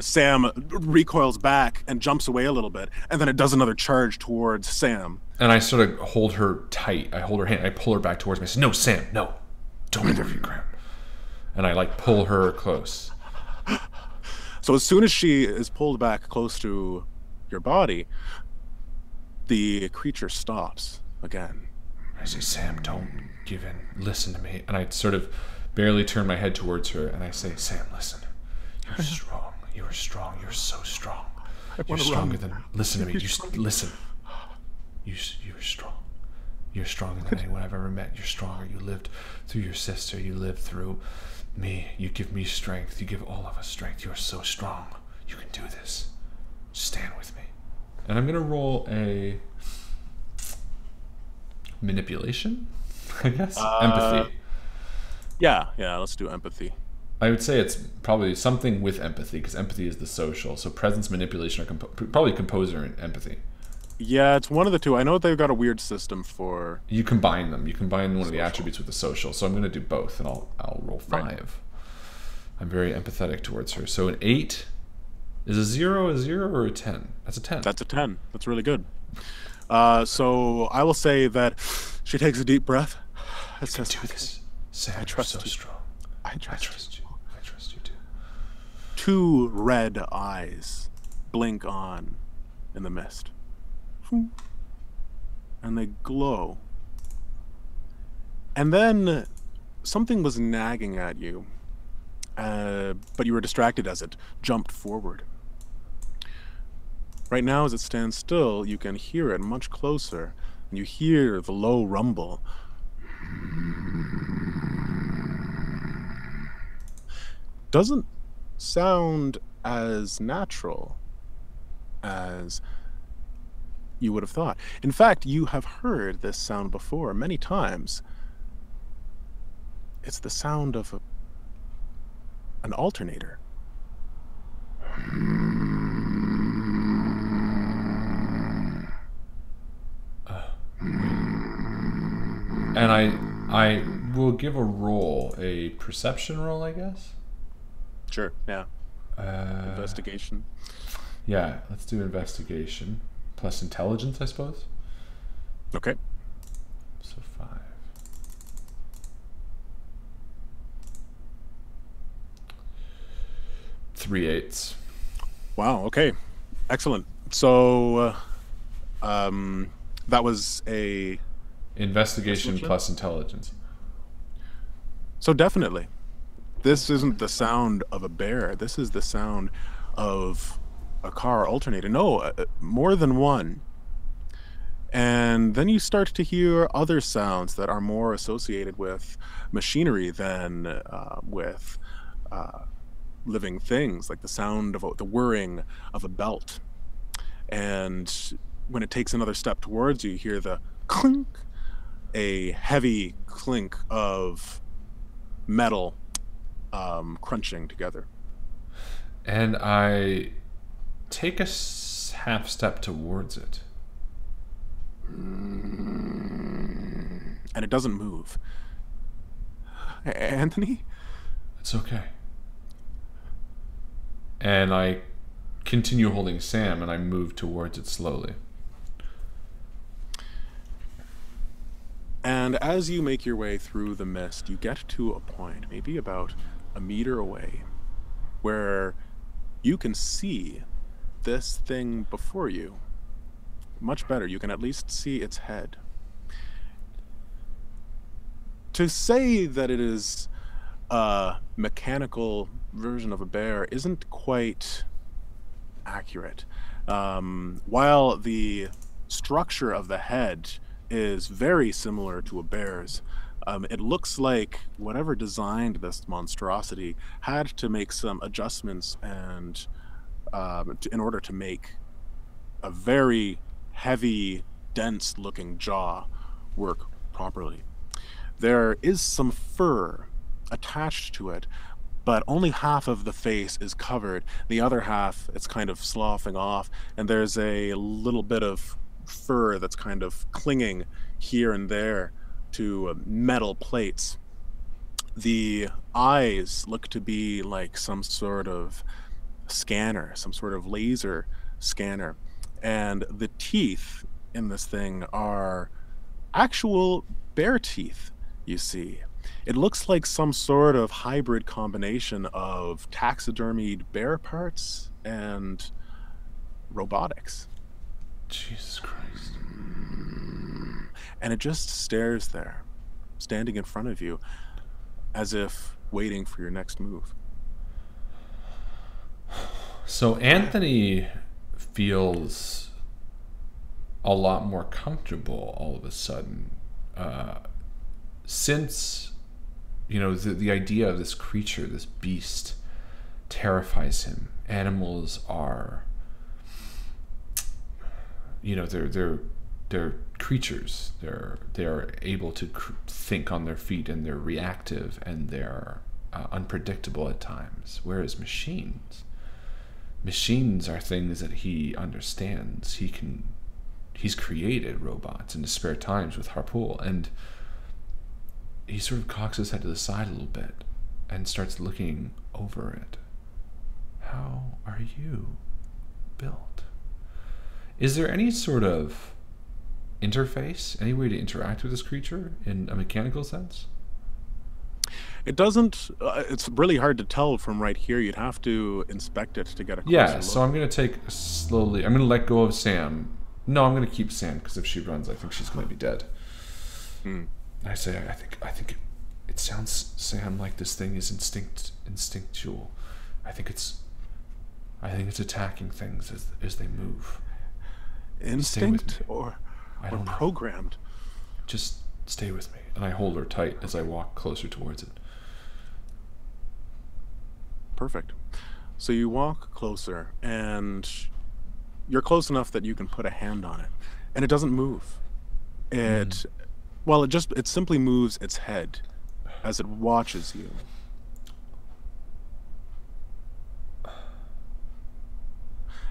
Speaker 2: Sam recoils back and jumps away a little bit, and then it does another charge towards Sam.
Speaker 1: And I sort of hold her tight. I hold her hand. I pull her back towards me. I say, "No, Sam, no. Don't get off your ground." And I like pull her close.
Speaker 2: So as soon as she is pulled back close to your body, the creature stops again.
Speaker 1: I say, "Sam, don't give in. Listen to me." And I sort of barely turn my head towards her, and I say, "Sam, listen. You're strong. You are strong. You're so strong. You're stronger than... Listen to me. You listen. You're strong. You're stronger than anyone I've ever met. You're stronger. You lived through your sister. You lived through me. You give me strength. You give all of us strength. You're so strong. You can do this. Stand with me." And I'm going to roll a manipulation, I guess? Empathy.
Speaker 2: Yeah, let's do empathy.
Speaker 1: I would say it's probably something with empathy, because empathy is the social. So presence, manipulation, or probably composer and empathy.
Speaker 2: Yeah, it's one of the two. I know they've got a weird system for...
Speaker 1: You combine them. You combine one of the attributes with the social. So I'm going to do both, and I'll roll 5. Right. I'm very empathetic towards her. So an 8 is a 0 or a 10? That's a 10.
Speaker 2: That's a 10. That's really good. So I will say that she takes a deep breath.
Speaker 1: You can do this. Sam,
Speaker 2: I
Speaker 1: you're
Speaker 2: trust
Speaker 1: so
Speaker 2: you.
Speaker 1: strong.
Speaker 2: I trust you.
Speaker 1: I trust you too.
Speaker 2: Two red eyes blink on in the mist. And they glow. And then something was nagging at you, but you were distracted as it jumped forward. Right now, as it stands still, you can hear it much closer, and you hear the low rumble. Doesn't sound as natural as you would have thought. In fact, you have heard this sound before many times. It's the sound of an alternator.
Speaker 1: And I will give a roll, a perception roll, I guess.
Speaker 2: Sure, yeah. Investigation.
Speaker 1: Yeah, let's do investigation. Plus intelligence, I suppose.
Speaker 2: Okay.
Speaker 1: So 5. Three eights.
Speaker 2: Wow, okay. Excellent. So, that was a...
Speaker 1: Investigation plus intelligence.
Speaker 2: So definitely. This isn't the sound of a bear. This is the sound of a car alternator. No, more than one. And then you start to hear other sounds that are more associated with machinery than with living things, like the sound of the whirring of a belt. And when it takes another step towards you, you hear the clink, a heavy clink of metal crunching together.
Speaker 1: And I take a half step towards it.
Speaker 2: And it doesn't move. Anthony?
Speaker 1: It's okay. And I continue holding Sam, and I move towards it slowly.
Speaker 2: And as you make your way through the mist, you get to a point, maybe about a meter away, where you can see this thing before you. Much better. You can at least see its head. To say that it is a mechanical version of a bear isn't quite accurate. While the structure of the head is very similar to a bear's, it looks like whatever designed this monstrosity had to make some adjustments and in order to make a very heavy, dense-looking jaw work properly. There is some fur attached to it, but only half of the face is covered. The other half, it's kind of sloughing off, and there's a little bit of fur that's kind of clinging here and there to metal plates. The eyes look to be like some sort of scanner, some sort of laser scanner. And the teeth in this thing are actual bear teeth, you see. It looks like some sort of hybrid combination of taxidermied bear parts and robotics.
Speaker 1: Jesus Christ.
Speaker 2: And it just stares there, standing in front of you, as if waiting for your next move.
Speaker 1: So Anthony feels a lot more comfortable all of a sudden, since the idea of this creature, this beast, terrifies him. Animals are, they're creatures. They are able to think on their feet, and they're reactive, and they're unpredictable at times. Whereas machines are things that he understands. He's created robots in his spare times with Harpool, and he sort of cocks his head to the side a little bit and starts looking over it. How are you built? Is there any sort of interface, any way to interact with this creature in a mechanical sense?
Speaker 2: It doesn't. It's really hard to tell from right here. You'd have to inspect it to get a closer
Speaker 1: Yeah,
Speaker 2: look.
Speaker 1: so I'm going to take slowly. I'm going to let go of Sam. No, I'm going to keep Sam because if she runs, I think she's going to be dead. I say, I think it sounds, Sam, like this thing is instinctual. I think it's attacking things as they move.
Speaker 2: Instinct or programmed?
Speaker 1: Just stay with me. And I hold her tight as I walk closer towards it.
Speaker 2: Perfect. So you walk closer, and you're close enough that you can put a hand on it, and it doesn't move. It simply moves its head as it watches you.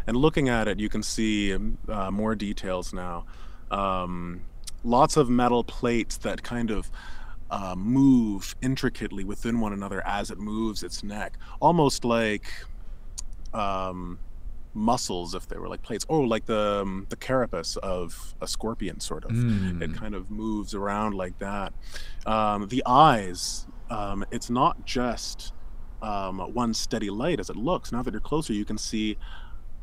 Speaker 2: And looking at it, you can see more details now. Lots of metal plates that kind of move intricately within one another as it moves its neck, almost like muscles if they were like plates. Oh, like the carapace of a scorpion, sort of. It kind of moves around like that. The eyes, it's not just one steady light as it looks. Now that you're closer, you can see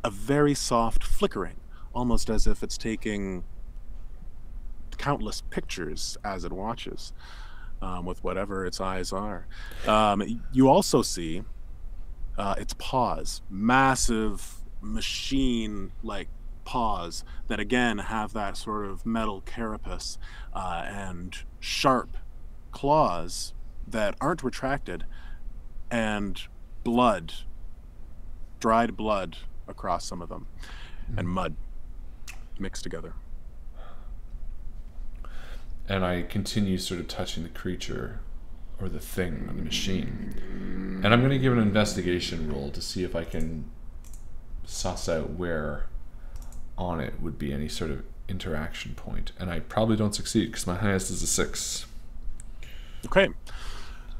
Speaker 2: a very soft flickering, almost as if it's taking countless pictures as it watches with whatever its eyes are. You also see its paws, massive machine-like paws that again have that sort of metal carapace and sharp claws that aren't retracted, and blood, dried blood across some of them, and mud mixed together.
Speaker 1: And I continue sort of touching the creature or the thing on the machine. And I'm going to give an investigation roll to see if I can suss out where on it would be any sort of interaction point. And I probably don't succeed because my highest is a 6.
Speaker 2: Okay.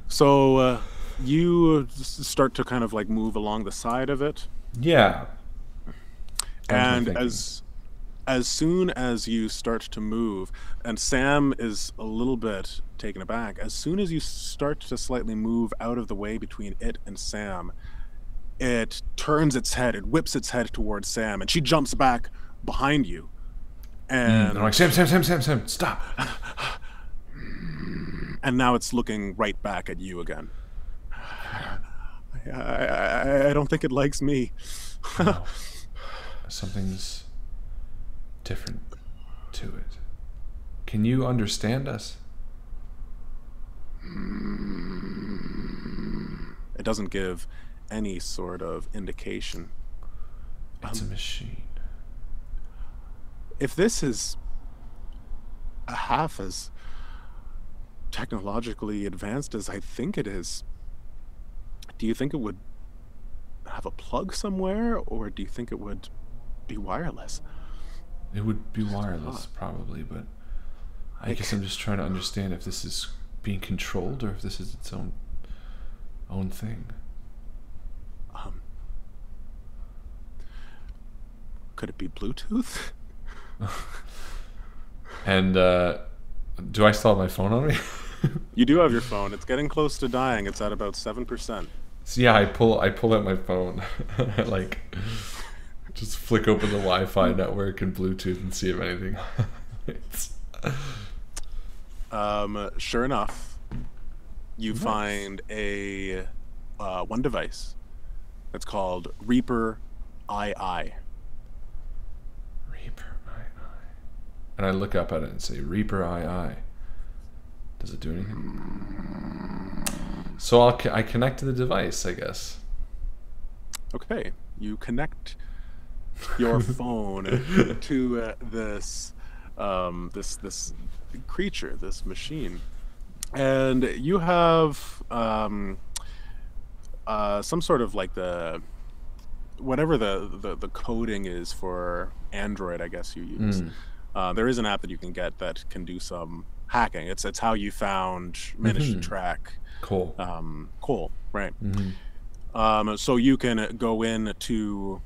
Speaker 2: So you start to kind of like move along the side of it.
Speaker 1: Yeah.
Speaker 2: And as soon as you start to move, and Sam is a little bit taken aback, as soon as you start to slightly move out of the way between it and Sam, it turns its head, it whips its head towards Sam, and she jumps back behind you. And
Speaker 1: I'm like, Sam, stop.
Speaker 2: And now it's looking right back at you again. I don't think it likes me.
Speaker 1: No. Something's different to it. Can you understand us?
Speaker 2: It doesn't give any sort of indication.
Speaker 1: It's a machine.
Speaker 2: If this is a half as technologically advanced as I think it is, do you think it would have a plug somewhere, or do you think it would be wireless?
Speaker 1: It would be wireless, probably, but I guess I'm just trying to understand if this is being controlled or if this is its own thing.
Speaker 2: Could it be Bluetooth?
Speaker 1: And do I still have my phone on me?
Speaker 2: You do have your phone. It's getting close to dying. It's at about 7%.
Speaker 1: So yeah, I pull out my phone. I like just flick open the Wi-Fi network and Bluetooth and see if anything.
Speaker 2: Sure enough, you find a one device that's called Reaper II.
Speaker 1: Reaper II. And I look up at it and say, Reaper II. Does it do anything? So I connect to the device, I guess.
Speaker 2: Okay, you connect your phone to this creature, this machine, and you have some sort of like whatever the coding is for Android, I guess you use. There is an app that you can get that can do some hacking. It's how you managed to track
Speaker 1: Cole,
Speaker 2: right? So you can go in to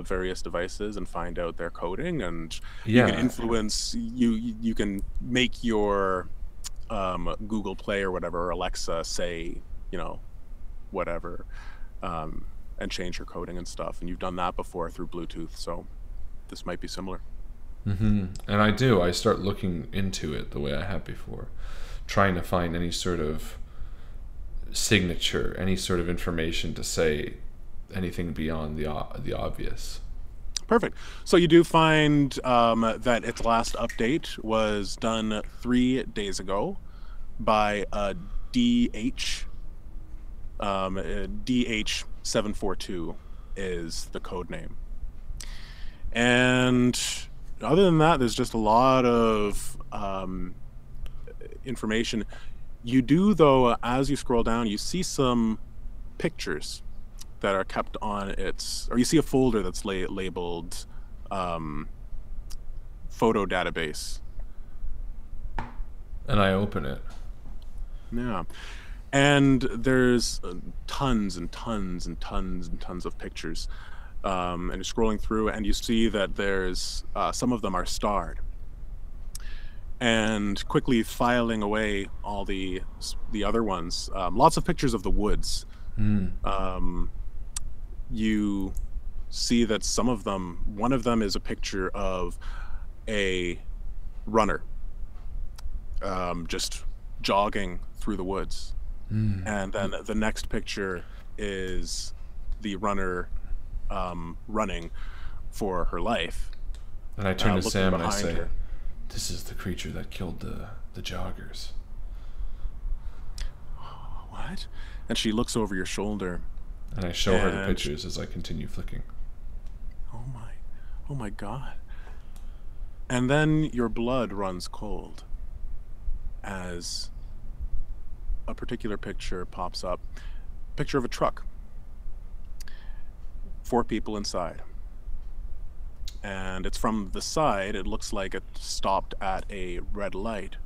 Speaker 2: various devices and find out their coding, and you can influence. You can make your Google Play or whatever, or Alexa say, you know, whatever, and change your coding and stuff. And you've done that before through Bluetooth, so this might be similar.
Speaker 1: And I start looking into it the way I have before, trying to find any sort of signature, any sort of information to say anything beyond the obvious. Perfect.
Speaker 2: So you do find that its last update was done 3 days ago by DH. DH742 is the code name. And other than that, there's just a lot of information. You do, though, as you scroll down, you see some pictures that are kept on its, or you see a folder that's labeled photo database.
Speaker 1: And I open it.
Speaker 2: Yeah. And there's tons and tons and tons and tons of pictures. And you're scrolling through, and you see that there's some of them are starred. And quickly filing away all the other ones, lots of pictures of the woods. You see that some of them, one of them is a picture of a runner just jogging through the woods. And then the next picture is the runner running for her life.
Speaker 1: And I turn to Sam and I say,
Speaker 2: her.
Speaker 1: "This is the creature that killed the joggers."
Speaker 2: What? And she looks over your shoulder.
Speaker 1: And I show her the pictures as I continue flicking.
Speaker 2: Oh my God. And then your blood runs cold as a particular picture pops up. Picture of a truck. 4 people inside. And it's from the side. It looks like it stopped at a red light.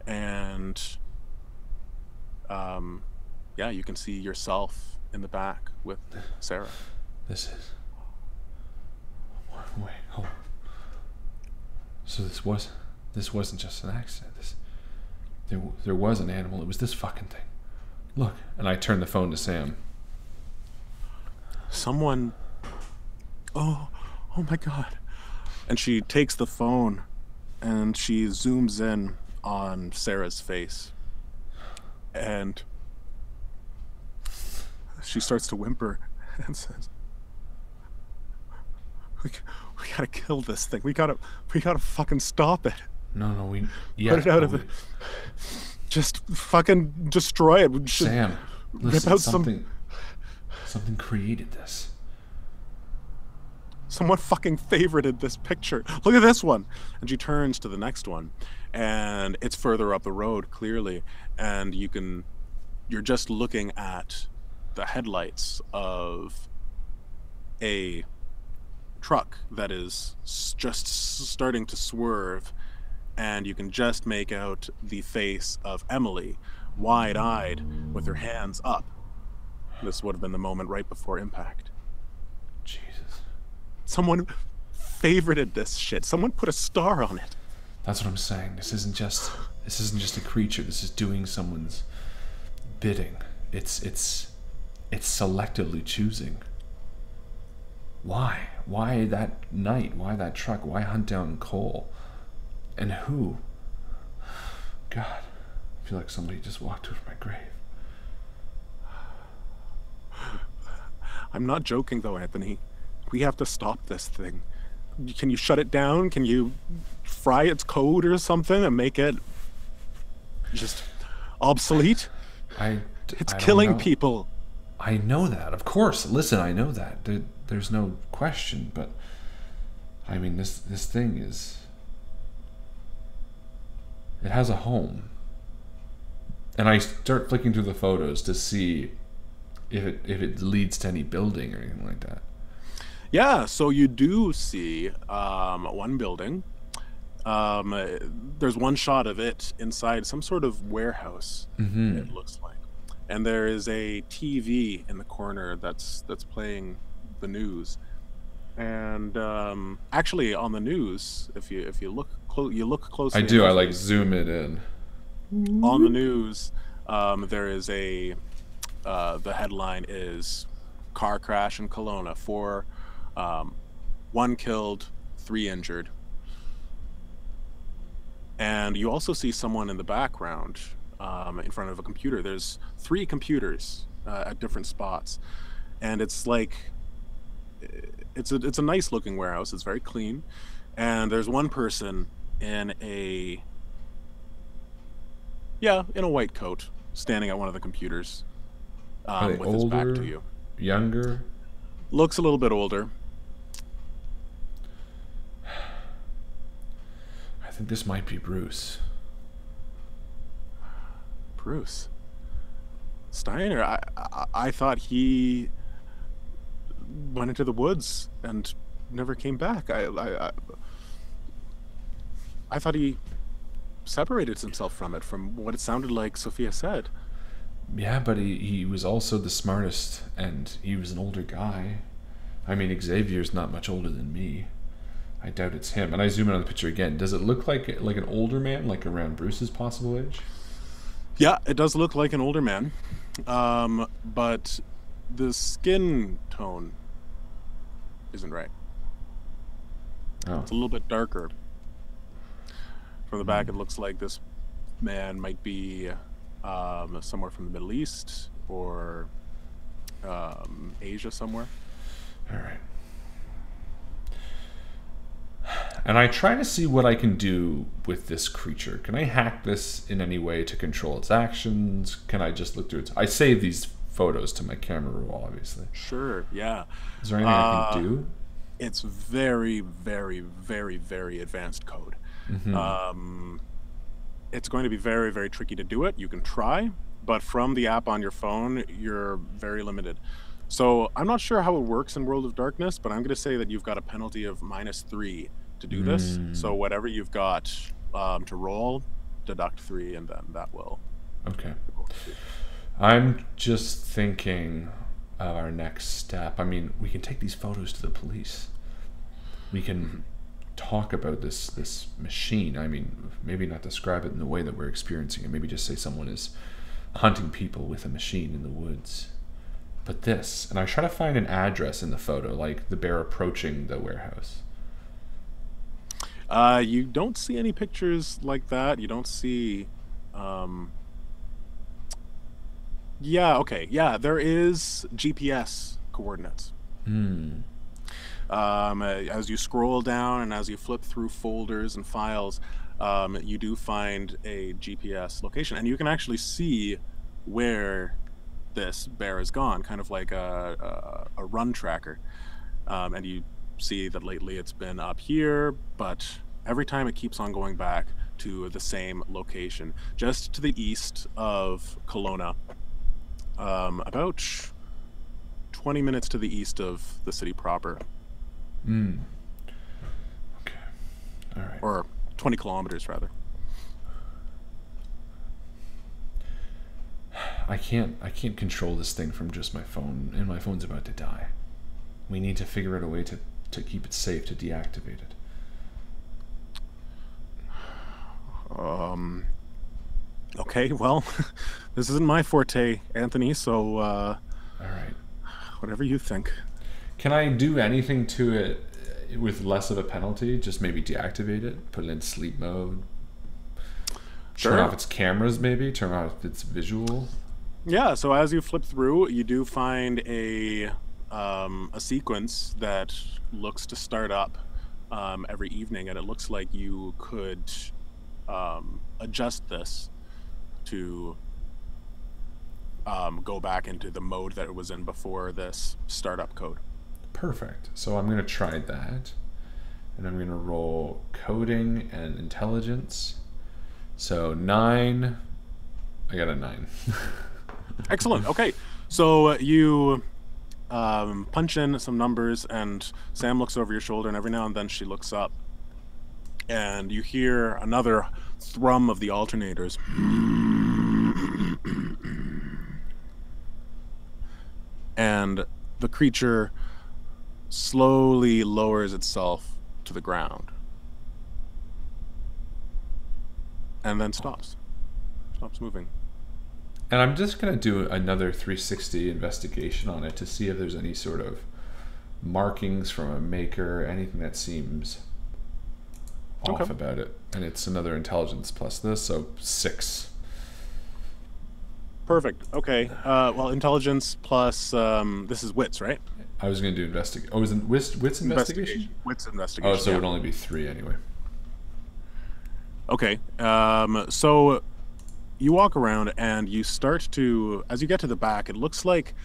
Speaker 2: And yeah, you can see yourself in the back with Sarah.
Speaker 1: This is... Wait, hold on. So this wasn't just an accident. There was an animal. It was this fucking thing. Look. And I turn the phone to Sam.
Speaker 2: Someone... Oh my God. And she takes the phone and she zooms in on Sarah's face. And she starts to whimper and says, we gotta kill this thing. We gotta fucking stop it.
Speaker 1: No,
Speaker 2: put it out of it. Just fucking destroy it.
Speaker 1: Sam, listen,
Speaker 2: rip out
Speaker 1: something created this.
Speaker 2: Someone fucking favorited this picture. Look at this one. And she turns to the next one, and it's further up the road, clearly, and you're just looking at the headlights of a truck that is just starting to swerve, and you can just make out the face of Emily, wide-eyed, with her hands up. This would have been the moment right before impact.
Speaker 1: Jesus.
Speaker 2: Someone favorited this shit. Someone put a star on it.
Speaker 1: That's what I'm saying. This isn't just a creature. This is doing someone's bidding. It's selectively choosing. Why? Why that night? Why that truck? Why hunt down Cole? And who? God, I feel like somebody just walked over my grave.
Speaker 2: I'm not joking though, Anthony. We have to stop this thing. Can you shut it down? Can you fry its code or something and make it just obsolete? It's killing people.
Speaker 1: I know that, of course. Listen, I know that. There's no question, but I mean, this thing is... It has a home. And I start flicking through the photos to see if it leads to any building or anything like that.
Speaker 2: Yeah, so you do see one building. There's one shot of it inside some sort of warehouse, it looks like. And there is a TV in the corner that's playing the news. And actually, on the news, if you look closely,
Speaker 1: I do. I like zoom it in.
Speaker 2: On the news, there is the headline is car crash in Kelowna, um, 1 killed, 3 injured. And you also see someone in the background in front of a computer. There's 3 computers at different spots. And it's like, it's a nice looking warehouse. It's very clean. And there's one person in a white coat standing at one of the computers
Speaker 1: Are they
Speaker 2: with his back to
Speaker 1: older,
Speaker 2: you.
Speaker 1: younger?
Speaker 2: Looks a little bit older.
Speaker 1: I think this might be Bruce.
Speaker 2: Bruce Steiner. I thought he went into the woods and never came back. I thought he separated himself from it, from what it sounded like Sophia said.
Speaker 1: Yeah, but he was also the smartest, and he was an older guy. I mean, Xavier's not much older than me. I doubt it's him. And I zoom in on the picture again. Does it look like an older man, like around Bruce's possible age?
Speaker 2: Yeah, it does look like an older man. But the skin tone isn't right.
Speaker 1: Oh.
Speaker 2: It's a little bit darker. From the back, it looks like this man might be somewhere from the Middle East or Asia somewhere.
Speaker 1: All right. And I try to see what I can do with this creature. Can I hack this in any way to control its actions? Can I just look through its... I save these photos to my camera roll, obviously.
Speaker 2: Sure, yeah.
Speaker 1: Is there anything I can do?
Speaker 2: It's very, very, very, very advanced code.
Speaker 1: Mm-hmm.
Speaker 2: It's going to be very, very tricky to do it. You can try, but from the app on your phone, you're very limited. So I'm not sure how it works in World of Darkness, but I'm going to say that you've got a penalty of -3 to do this. So whatever you've got to roll, deduct 3, and then that will...
Speaker 1: Okay. I'm just thinking of our next step. I mean, we can take these photos to the police. We can talk about this machine. I mean, maybe not describe it in the way that we're experiencing it. Maybe just say someone is hunting people with a machine in the woods. But this, and I try to find an address in the photo, like the bear approaching the warehouse.
Speaker 2: You don't see any pictures like that. You don't see... Yeah, okay. Yeah, there is GPS coordinates. As you scroll down and as you flip through folders and files, you do find a GPS location. And you can actually see where this bear is gone, kind of like a run tracker. And you see that lately it's been up here, but every time it keeps on going back to the same location, just to the east of Kelowna, about 20 minutes to the east of the city proper.
Speaker 1: Okay. All right.
Speaker 2: Or 20 kilometers, rather.
Speaker 1: I can't control this thing from just my phone, and my phone's about to die. We need to figure out a way to keep it safe, to deactivate it.
Speaker 2: Okay, well, this isn't my forte, Anthony, so,
Speaker 1: all right.
Speaker 2: Whatever you think.
Speaker 1: Can I do anything to it with less of a penalty? Just maybe deactivate it, put it in sleep mode,
Speaker 2: Sure.
Speaker 1: turn off its cameras, maybe turn off its visual.
Speaker 2: Yeah, so as you flip through, you do find a sequence that looks to start up every evening, and it looks like you could adjust this to go back into the mode that it was in before this startup code.
Speaker 1: Perfect. So I'm going to try that, and I'm going to roll coding and intelligence. So 9. I got a 9.
Speaker 2: Excellent. Okay, so you punch in some numbers, and Sam looks over your shoulder, and every now and then she looks up, and you hear another thrum of the alternators. And the creature slowly lowers itself to the ground and then stops. stops moving.
Speaker 1: And I'm just going to do another 360 investigation on it to see if there's any sort of markings from a maker, anything that seems off about it. And it's another intelligence plus this, so 6.
Speaker 2: Perfect. Okay. Well, intelligence plus this is wits, right?
Speaker 1: I was going to do investigate. Oh, was it wits investigation?
Speaker 2: Wits investigation.
Speaker 1: Oh, so it would only be 3 anyway.
Speaker 2: Okay. So you walk around and you start to, as you get to the back, it looks like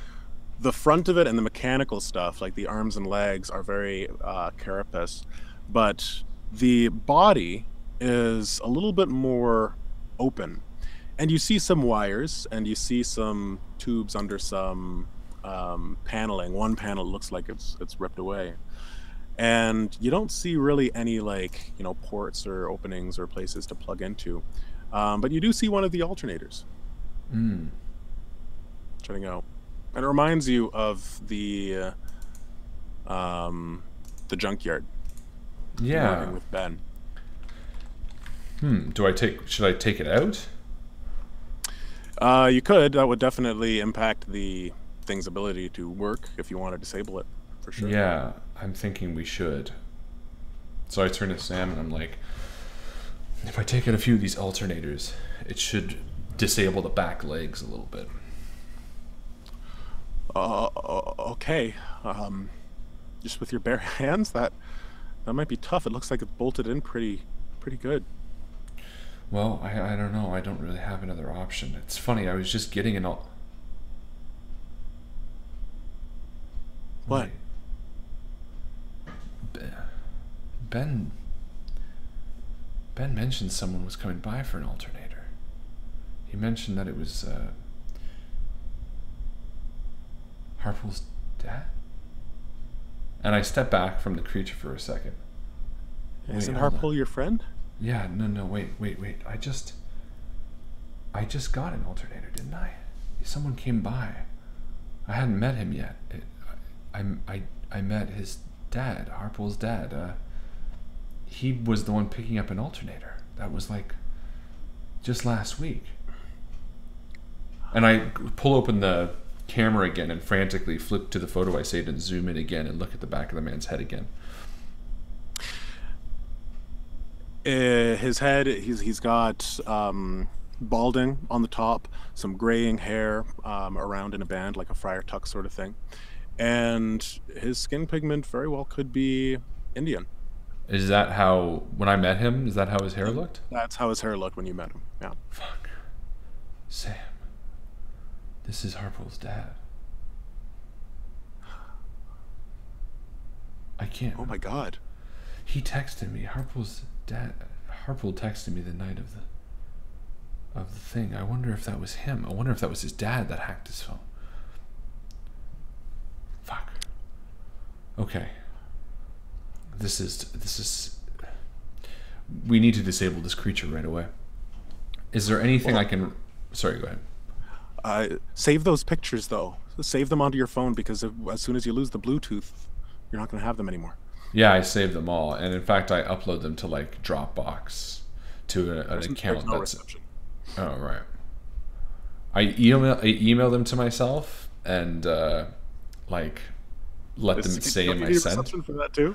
Speaker 2: the front of it and the mechanical stuff, like the arms and legs, are very carapace, but the body is a little bit more open. And you see some wires and you see some tubes under some paneling. One panel looks like it's ripped away. And you don't see really any, like, you know, ports or openings or places to plug into. But you do see one of the alternators. Shutting out. And it reminds you of the junkyard.
Speaker 1: Yeah.
Speaker 2: Working with Ben.
Speaker 1: Should I take it out?
Speaker 2: You could. That would definitely impact the thing's ability to work if you want to disable it, for sure.
Speaker 1: Yeah, I'm thinking we should. So I turn to Sam and I'm like, if I take out a few of these alternators, it should disable the back legs a little bit.
Speaker 2: Okay. Just with your bare hands, that might be tough. It looks like it's bolted in pretty good.
Speaker 1: Well, I don't know. I don't really have another option. It's funny. I was just getting an
Speaker 2: What?
Speaker 1: Ben mentioned someone was coming by for an alternator. He mentioned that it was Harple's dad. And I step back from the creature for a second.
Speaker 2: Isn't Harple your friend?
Speaker 1: Yeah, no, wait. I just got an alternator, didn't I? Someone came by. I hadn't met him yet. I met his dad, Harple's dad. He was the one picking up an alternator. That was like just last week. And I pull open the camera again and frantically flip to the photo I saved and zoom in again and look at the back of the man's head again.
Speaker 2: His head, he's got balding on the top, some graying hair around in a band, like a Friar Tuck sort of thing. And his skin pigment very well could be Indian.
Speaker 1: Is that how, when I met him, is that how his hair looked?
Speaker 2: That's how his hair looked when you met him, yeah.
Speaker 1: Fuck. Sam. This is Harple's dad. I can't.
Speaker 2: Oh my God.
Speaker 1: He texted me. Harple's dad. Harple texted me the night of the thing. I wonder if that was him. I wonder if that was his dad that hacked his phone. Fuck. Okay. This is. We need to disable this creature right away. Is there anything I can? Sorry, go ahead.
Speaker 2: Save those pictures though. Save them onto your phone, because as soon as you lose the Bluetooth, you're not going to have them anymore.
Speaker 1: Yeah, I saved them all, and in fact, I upload them to like Dropbox to an account
Speaker 2: no
Speaker 1: that's.
Speaker 2: reception.
Speaker 1: Oh right. I email them to myself and like let them say in my send.
Speaker 2: Reception for that too.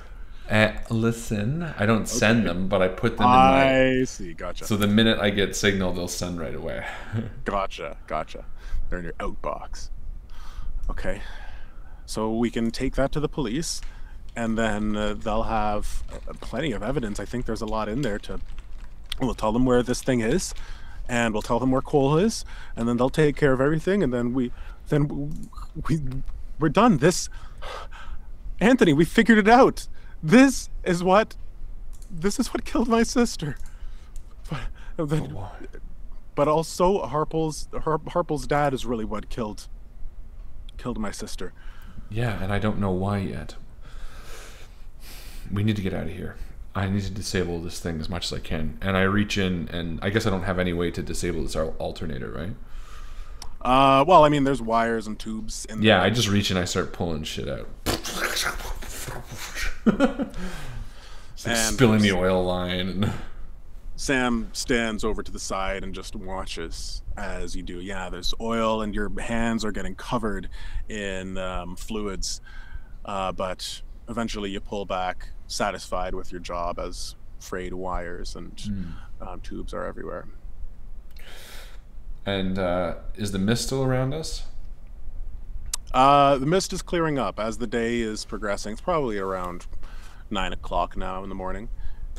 Speaker 1: Listen, I don't send them, but I put them in
Speaker 2: my.
Speaker 1: I
Speaker 2: see, gotcha.
Speaker 1: So the minute I get signal, they'll send right away.
Speaker 2: Gotcha. They're in your outbox. Okay, so we can take that to the police, and then they'll have plenty of evidence. I think there's a lot in there to. We'll tell them where this thing is, and we'll tell them where Cole is, and then they'll take care of everything, and then we're done. This, Anthony, we figured it out. This is what killed my sister. But also Harple's dad is really what killed my sister.
Speaker 1: Yeah, and I don't know why yet. We need to get out of here. I need to disable this thing as much as I can. And I reach in, and I guess I don't have any way to disable this alternator, right?
Speaker 2: Well, I mean, there's wires and tubes in there.
Speaker 1: Yeah, I just reach in, I start pulling shit out. It's like spilling the oil line.
Speaker 2: Sam stands over to the side and just watches as you do. Yeah, there's oil and your hands are getting covered in fluids, but eventually you pull back, satisfied with your job, as frayed wires and tubes are everywhere.
Speaker 1: And is the mist still around us?
Speaker 2: The mist is clearing up as the day is progressing. It's probably around 9 o'clock now in the morning.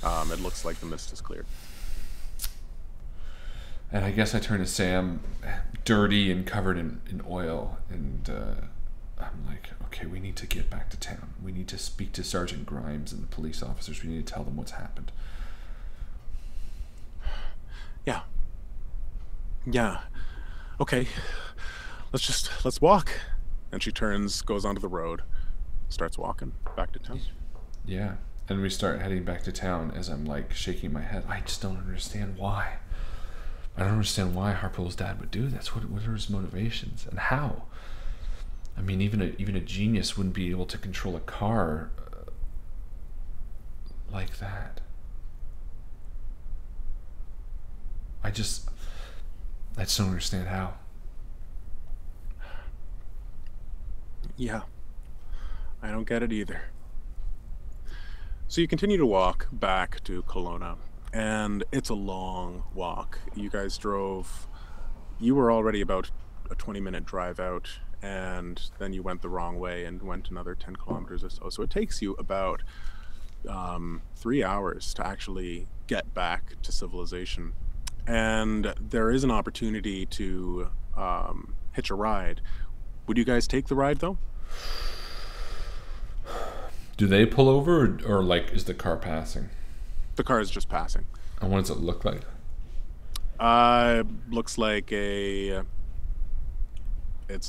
Speaker 2: It looks like the mist is cleared.
Speaker 1: And I guess I turn to Sam, dirty and covered in oil, and I'm like, okay, we need to get back to town. We need to speak to Sergeant Grimes and the police officers. We need to tell them what's happened.
Speaker 2: Yeah. Okay. Let's walk. And she goes onto the road, starts walking back to town.
Speaker 1: Yeah. And we start heading back to town as I'm like shaking my head. I just don't understand why. I don't understand why Harpo's dad would do this. What are his motivations and how? I mean, even a genius wouldn't be able to control a car like that. I just don't understand how.
Speaker 2: Yeah, I don't get it either. So you continue to walk back to Kelowna, and it's a long walk. You guys you were already about a 20-minute drive out, and then you went the wrong way and went another 10 kilometers or so. So it takes you about 3 hours to actually get back to civilization. And there is an opportunity to hitch a ride. Would you guys take the ride, though?
Speaker 1: Do they pull over, or like, is the car passing?
Speaker 2: The car is just passing.
Speaker 1: And what does it look like?
Speaker 2: Looks like it's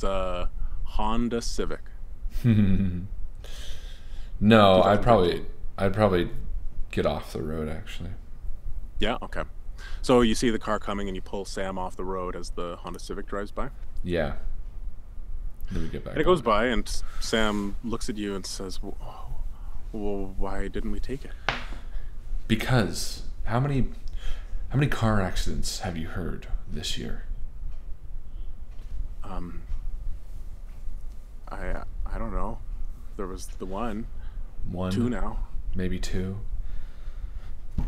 Speaker 2: a Honda Civic.
Speaker 1: No, I'd probably get off the road, actually.
Speaker 2: Yeah, okay. So you see the car coming and you pull Sam off the road as the Honda Civic drives by?
Speaker 1: Yeah. Then we get back.
Speaker 2: And it goes by and Sam looks at you and says, well, why didn't we take it?
Speaker 1: Because how many car accidents have you heard this year?
Speaker 2: I don't know. There was the one.
Speaker 1: One.
Speaker 2: Two now.
Speaker 1: Maybe two.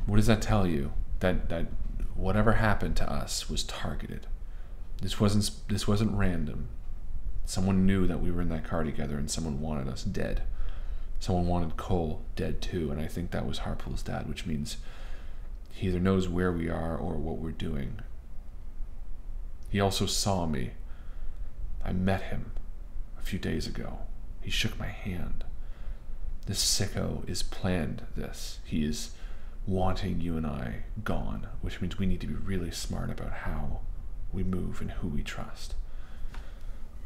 Speaker 1: What does that tell you? That whatever happened to us was targeted. This wasn't random. Someone knew that we were in that car together, and someone wanted us dead. Someone wanted Cole dead too, and I think that was Harpo's dad, which means he either knows where we are or what we're doing. He also saw me. I met him a few days ago. He shook my hand. This sicko is planned this. He is wanting you and I gone, which means we need to be really smart about how we move and who we trust.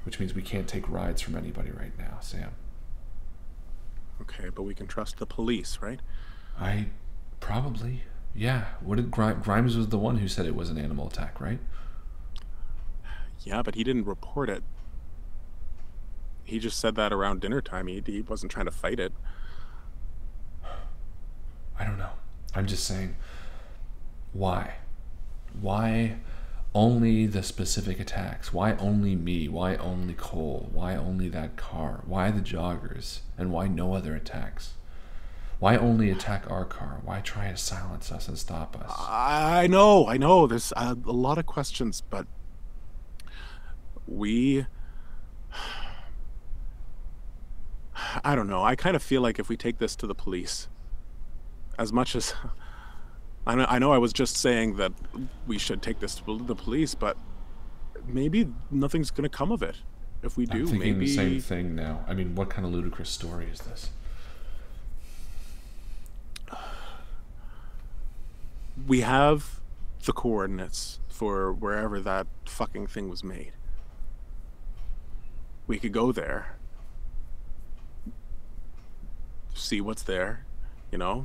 Speaker 1: Which means we can't take rides from anybody right now, Sam.
Speaker 2: Okay, but we can trust the police, right?
Speaker 1: Probably. Yeah. What did Grimes was the one who said it was an animal attack, right?
Speaker 2: Yeah, but he didn't report it. He just said that around dinner time. He wasn't trying to fight it.
Speaker 1: I don't know. I'm just saying, why? Why only the specific attacks? Why only me? Why only Cole? Why only that car? Why the joggers? And why no other attacks? Why only attack our car? Why try to silence us and stop us?
Speaker 2: I know. There's a lot of questions, but I don't know. I kind of feel like if we take this to the police, as much as I know I was just saying that we should take this to the police, but maybe nothing's going to come of it. If we do,
Speaker 1: I'm thinking
Speaker 2: maybe
Speaker 1: the same thing now. I mean, what kind of ludicrous story is this?
Speaker 2: We have the coordinates for wherever that fucking thing was made. We could go there, see what's there,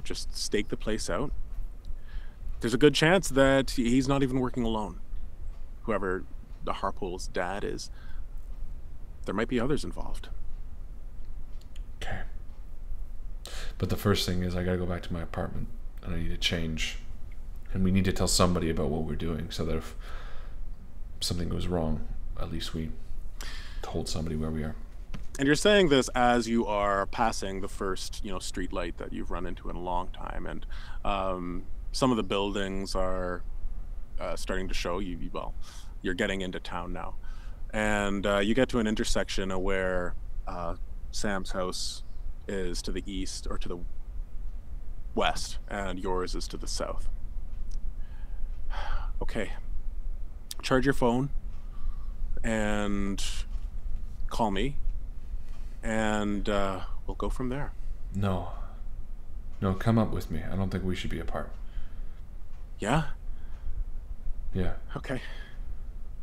Speaker 2: just stake the place out. There's a good chance that he's not even working alone. Whoever the Harpo's dad is, there might be others involved.
Speaker 1: Okay. But the first thing is I gotta go back to my apartment and I need to change And we need to tell somebody about what we're doing so that if something goes wrong, at least we told somebody where we are.
Speaker 2: And you're saying this as you are passing the first, street light that you've run into in a long time, and some of the buildings are starting to show you. Well, you're getting into town now, and you get to an intersection where Sam's house is to the east or to the west, and yours is to the south. Okay, charge your phone and call me, and we'll go from there.
Speaker 1: No, come up with me. I don't think we should be apart.
Speaker 2: Yeah?
Speaker 1: Yeah.
Speaker 2: Okay.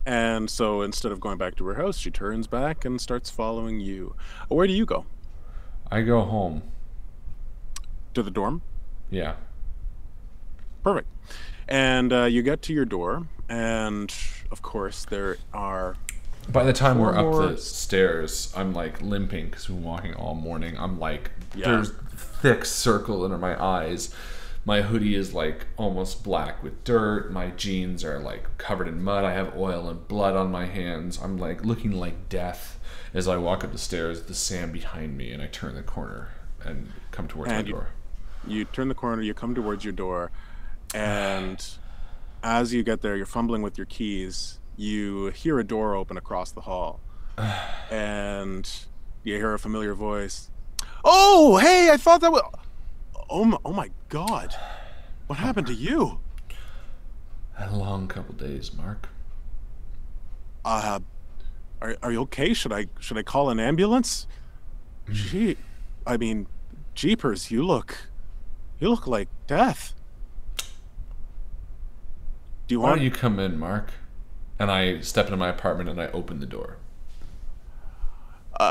Speaker 2: And so instead of going back to her house, she turns back and starts following you. Where do you go?
Speaker 1: I go home.
Speaker 2: To the dorm?
Speaker 1: Yeah.
Speaker 2: Perfect. And you get to your door, and of course there are...
Speaker 1: By the time we're up the stairs, I'm like limping because we've been walking all morning. I'm like, there's thick circle under my eyes. My hoodie is like almost black with dirt. My jeans are like covered in mud. I have oil and blood on my hands. I'm like looking like death as I walk up the stairs, the Sam behind me, and I turn the corner and come towards my door.
Speaker 2: You turn the corner, you come towards your door, and as you get there, you're fumbling with your keys. You hear a door open across the hall, and you hear a familiar voice. Oh, hey, I thought that was... Oh my God. What happened to you?
Speaker 1: Had a long couple days, Mark.
Speaker 2: Are you okay? Should I call an ambulance? Gee, I mean, jeepers, you look like death.
Speaker 1: Why don't you come in, Mark? And I step into my apartment and I open the door.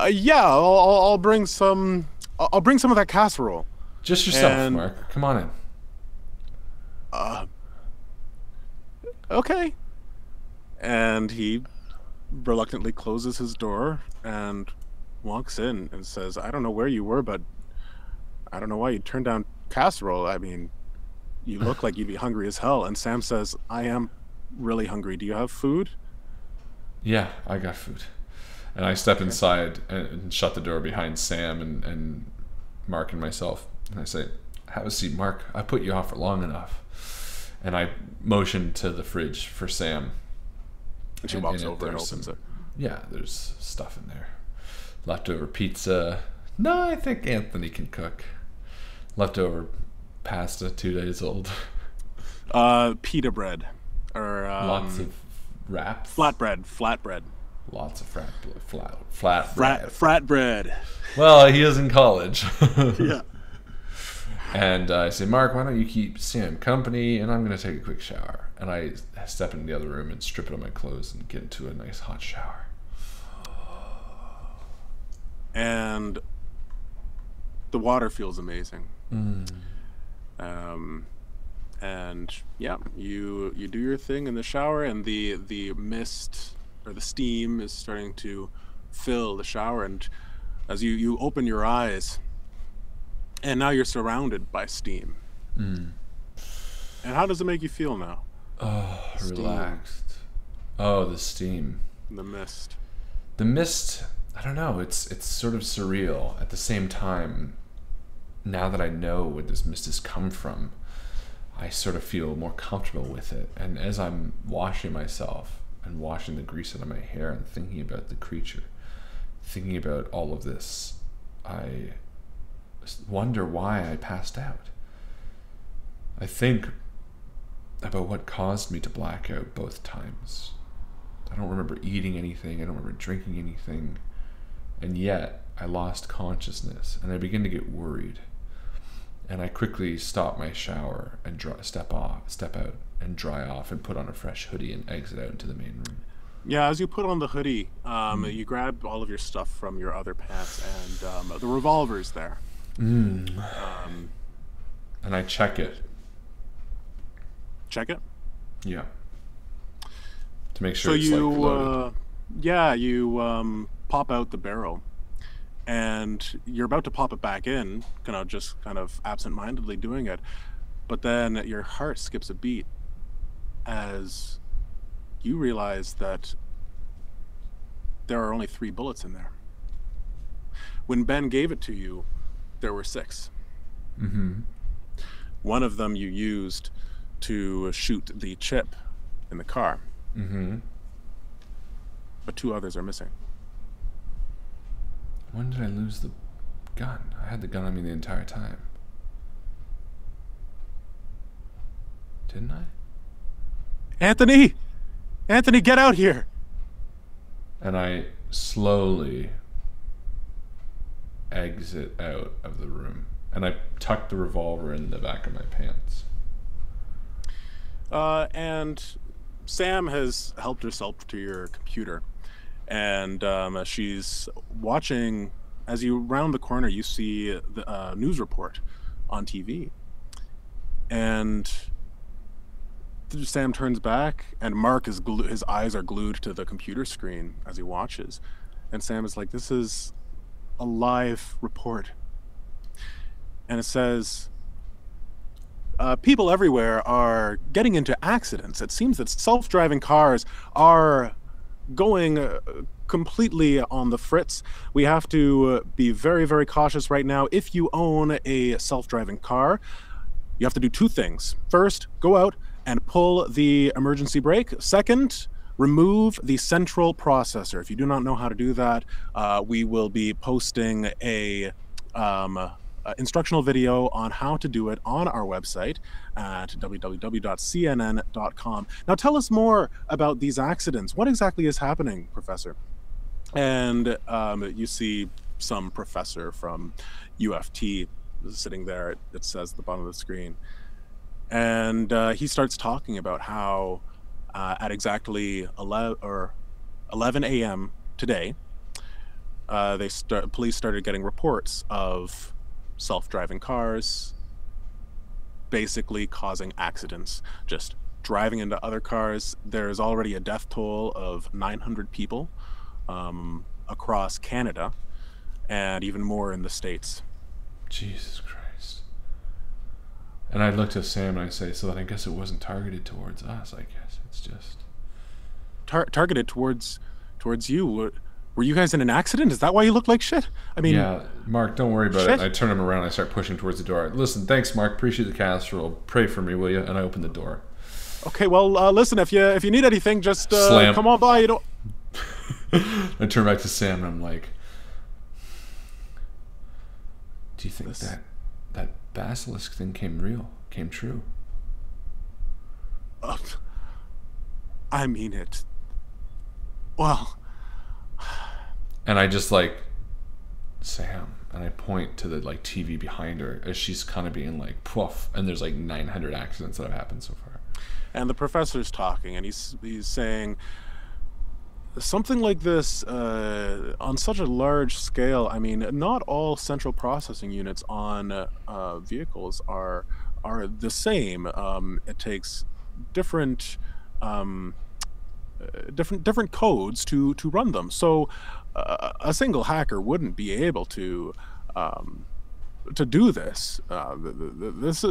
Speaker 2: Yeah, I'll bring some. I'll bring some of that casserole.
Speaker 1: Just yourself, Mark. Come on in.
Speaker 2: Okay. And he reluctantly closes his door and walks in and says, I don't know where you were, but I don't know why you turned down casserole. I mean, you look like you'd be hungry as hell. And Sam says, I am really hungry. Do you have food?
Speaker 1: Yeah, I got food. And I step inside and shut the door behind Sam and Mark and myself. And I say, have a seat, Mark. I put you off for long enough. And I motion to the fridge for Sam.
Speaker 2: And she walks over and opens it.
Speaker 1: Yeah, there's stuff in there. Leftover pizza. No, I think Anthony can cook. Leftover pasta, 2 days old.
Speaker 2: Pita bread. Or
Speaker 1: lots of wraps.
Speaker 2: Flatbread.
Speaker 1: Lots of
Speaker 2: frat bread.
Speaker 1: Well, he is in college.
Speaker 2: Yeah.
Speaker 1: And I say, Mark, why don't you keep Sam company, and I'm going to take a quick shower. And I step into the other room and strip it of my clothes and get into a nice hot shower.
Speaker 2: And the water feels amazing. And yeah, you do your thing in the shower, and the mist or the steam is starting to fill the shower, and as you open your eyes, and now you're surrounded by steam. And how does it make you feel now?
Speaker 1: Oh, relaxed. Oh, the steam.
Speaker 2: The mist.
Speaker 1: The mist, I don't know, it's sort of surreal. At the same time, now that I know where this mist has come from, I sort of feel more comfortable with it. And as I'm washing myself and washing the grease out of my hair and thinking about the creature, thinking about all of this, I wonder why I passed out. I think about what caused me to black out both times. I don't remember eating anything. I don't remember drinking anything. And yet, I lost consciousness, and I begin to get worried. And I quickly stop my shower and step out and dry off and put on a fresh hoodie and exit out into the main room.
Speaker 2: Yeah, as you put on the hoodie, you grab all of your stuff from your other pants, and the revolver's there.
Speaker 1: And I check it.
Speaker 2: Check it?
Speaker 1: Yeah. To make sure
Speaker 2: so
Speaker 1: it's
Speaker 2: you,
Speaker 1: like loaded.
Speaker 2: You pop out the barrel, and you're about to pop it back in, kind of absent-mindedly doing it, But then your heart skips a beat as you realize that there are only 3 bullets in there. When Ben gave it to you, there were 6.
Speaker 1: Mm-hmm.
Speaker 2: One of them you used to shoot the chip in the car.
Speaker 1: Mm-hmm.
Speaker 2: But 2 others are missing.
Speaker 1: When did I lose the gun? I had the gun on me the entire time. Didn't I?
Speaker 2: Anthony! Anthony, get out here!
Speaker 1: And I slowly exit out of the room. And I tuck the revolver in the back of my pants.
Speaker 2: And Sam has helped herself to your computer. And she's watching. As you round the corner, you see the news report on TV. And Sam turns back, and Mark is his eyes are glued to the computer screen as he watches. And Sam is like, "This is a live report." And it says, people everywhere are getting into accidents. It seems that self-driving cars are going completely on the fritz. We have to be very, very cautious right now. If you own a self-driving car, you have to do 2 things. First, go out and pull the emergency brake. Second, remove the central processor. If you do not know how to do that, we will be posting a instructional video on how to do it on our website at www.cnn.com. Now tell us more about these accidents. What exactly is happening, Professor? And you see some professor from UFT sitting there. It says at the bottom of the screen. And he starts talking about how at exactly 11 a.m. today, police started getting reports of self-driving cars basically causing accidents, just driving into other cars. There's already a death toll of 900 people across Canada, and even more in the States.
Speaker 1: Jesus Christ. And I looked at Sam and I say, so then I guess it wasn't targeted towards us. I guess it's just
Speaker 2: targeted towards you. Were you guys in an accident? Is that why you look like shit? I mean,
Speaker 1: yeah, Mark, don't worry about it. I turn him around and I start pushing towards the door. Listen, thanks, Mark. Appreciate the casserole. Pray for me, will you? And I open the door.
Speaker 2: Okay, well, listen, if you need anything, just come on by. You don't.
Speaker 1: I turn back to Sam and I'm like, do you think that Basilisk thing came true?
Speaker 2: I mean it. Well.
Speaker 1: And I just like, Sam, and I point to the like TV behind her as she's kind of being like, poof, and there's like 900 accidents that have happened so far.
Speaker 2: And the professor's talking, and he's saying something like this on such a large scale. I mean, not all central processing units on vehicles are the same. It takes different codes to run them. So a single hacker wouldn't be able to do this. This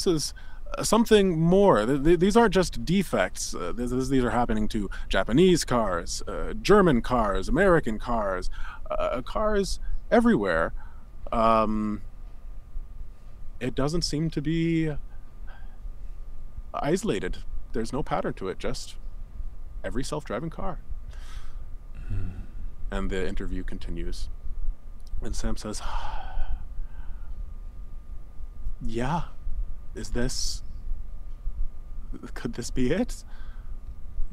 Speaker 2: is something more. These aren't just defects. These are happening to Japanese cars, German cars, American cars, cars everywhere. It doesn't seem to be isolated. There's no pattern to it, just every self-driving car. And the interview continues. And Sam says, yeah, could this be it?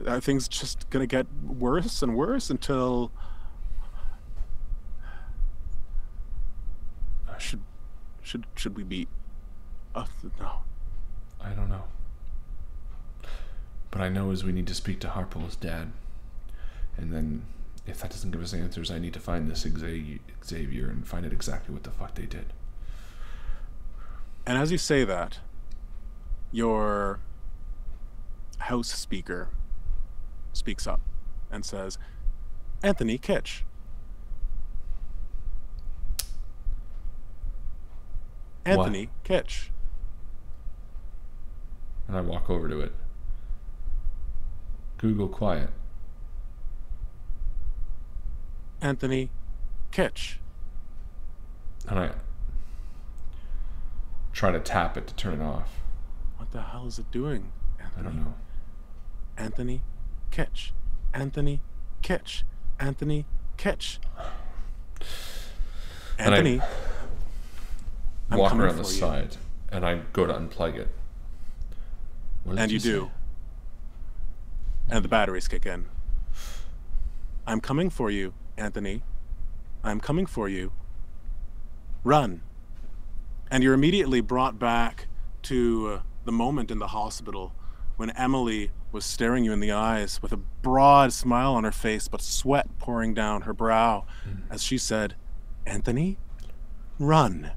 Speaker 2: Are things just gonna get worse and worse until should we be no.
Speaker 1: I don't know. But I know is we need to speak to Harple's dad. And then if that doesn't give us answers, I need to find this Xavier and find out exactly what the fuck they did.
Speaker 2: And as you say that, your house speaker speaks up and says, Anthony Kitch. Anthony Kitch.
Speaker 1: And I walk over to it. Google quiet.
Speaker 2: Anthony Kitsch.
Speaker 1: And I try to tap it to turn it off.
Speaker 2: What the hell is it doing, Anthony?
Speaker 1: I don't know.
Speaker 2: Anthony Kitsch. Anthony Kitsch. Anthony Kitsch. Anthony.
Speaker 1: I walk around the side and I go to unplug it.
Speaker 2: And you do. And the batteries kick in. I'm coming for you, Anthony. I'm coming for you. Run. And you're immediately brought back to the moment in the hospital when Emily was staring you in the eyes with a broad smile on her face, but sweat pouring down her brow as she said, Anthony, run.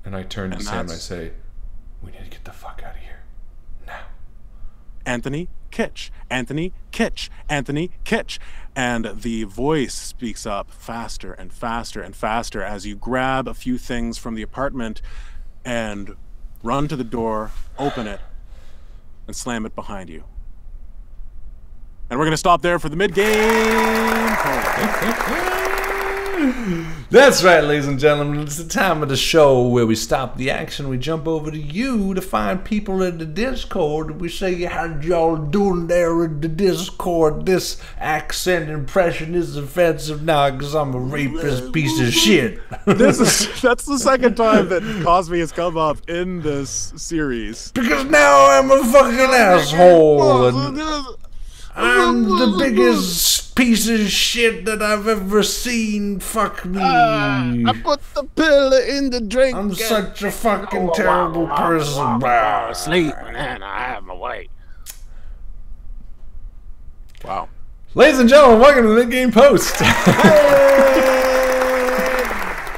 Speaker 1: And I turn to Sam and I say, we need to get the fuck out of here. Now.
Speaker 2: Anthony Kitsch. Anthony Kitsch. Anthony Kitsch. And the voice speaks up faster and faster and faster as you grab a few things from the apartment and run to the door, open it, and slam it behind you. And we're going to stop there for the mid-game.
Speaker 1: That's right, ladies and gentlemen. It's the time of the show where we stop the action. We jump over to you to find people in the Discord. We say, how y'all doing there in the Discord? This accent impression is offensive now because I'm a rapist piece of shit.
Speaker 2: That's the second time that Cosby has come up in this series.
Speaker 1: Because now I'm a fucking asshole. And I'm the biggest piece of shit that I've ever seen. Fuck me.
Speaker 3: I put the pill in the drink.
Speaker 1: I'm such a fucking terrible person.
Speaker 3: Sleep, and I have my way.
Speaker 2: Wow.
Speaker 1: Ladies and gentlemen, welcome to the Mid-Game Post.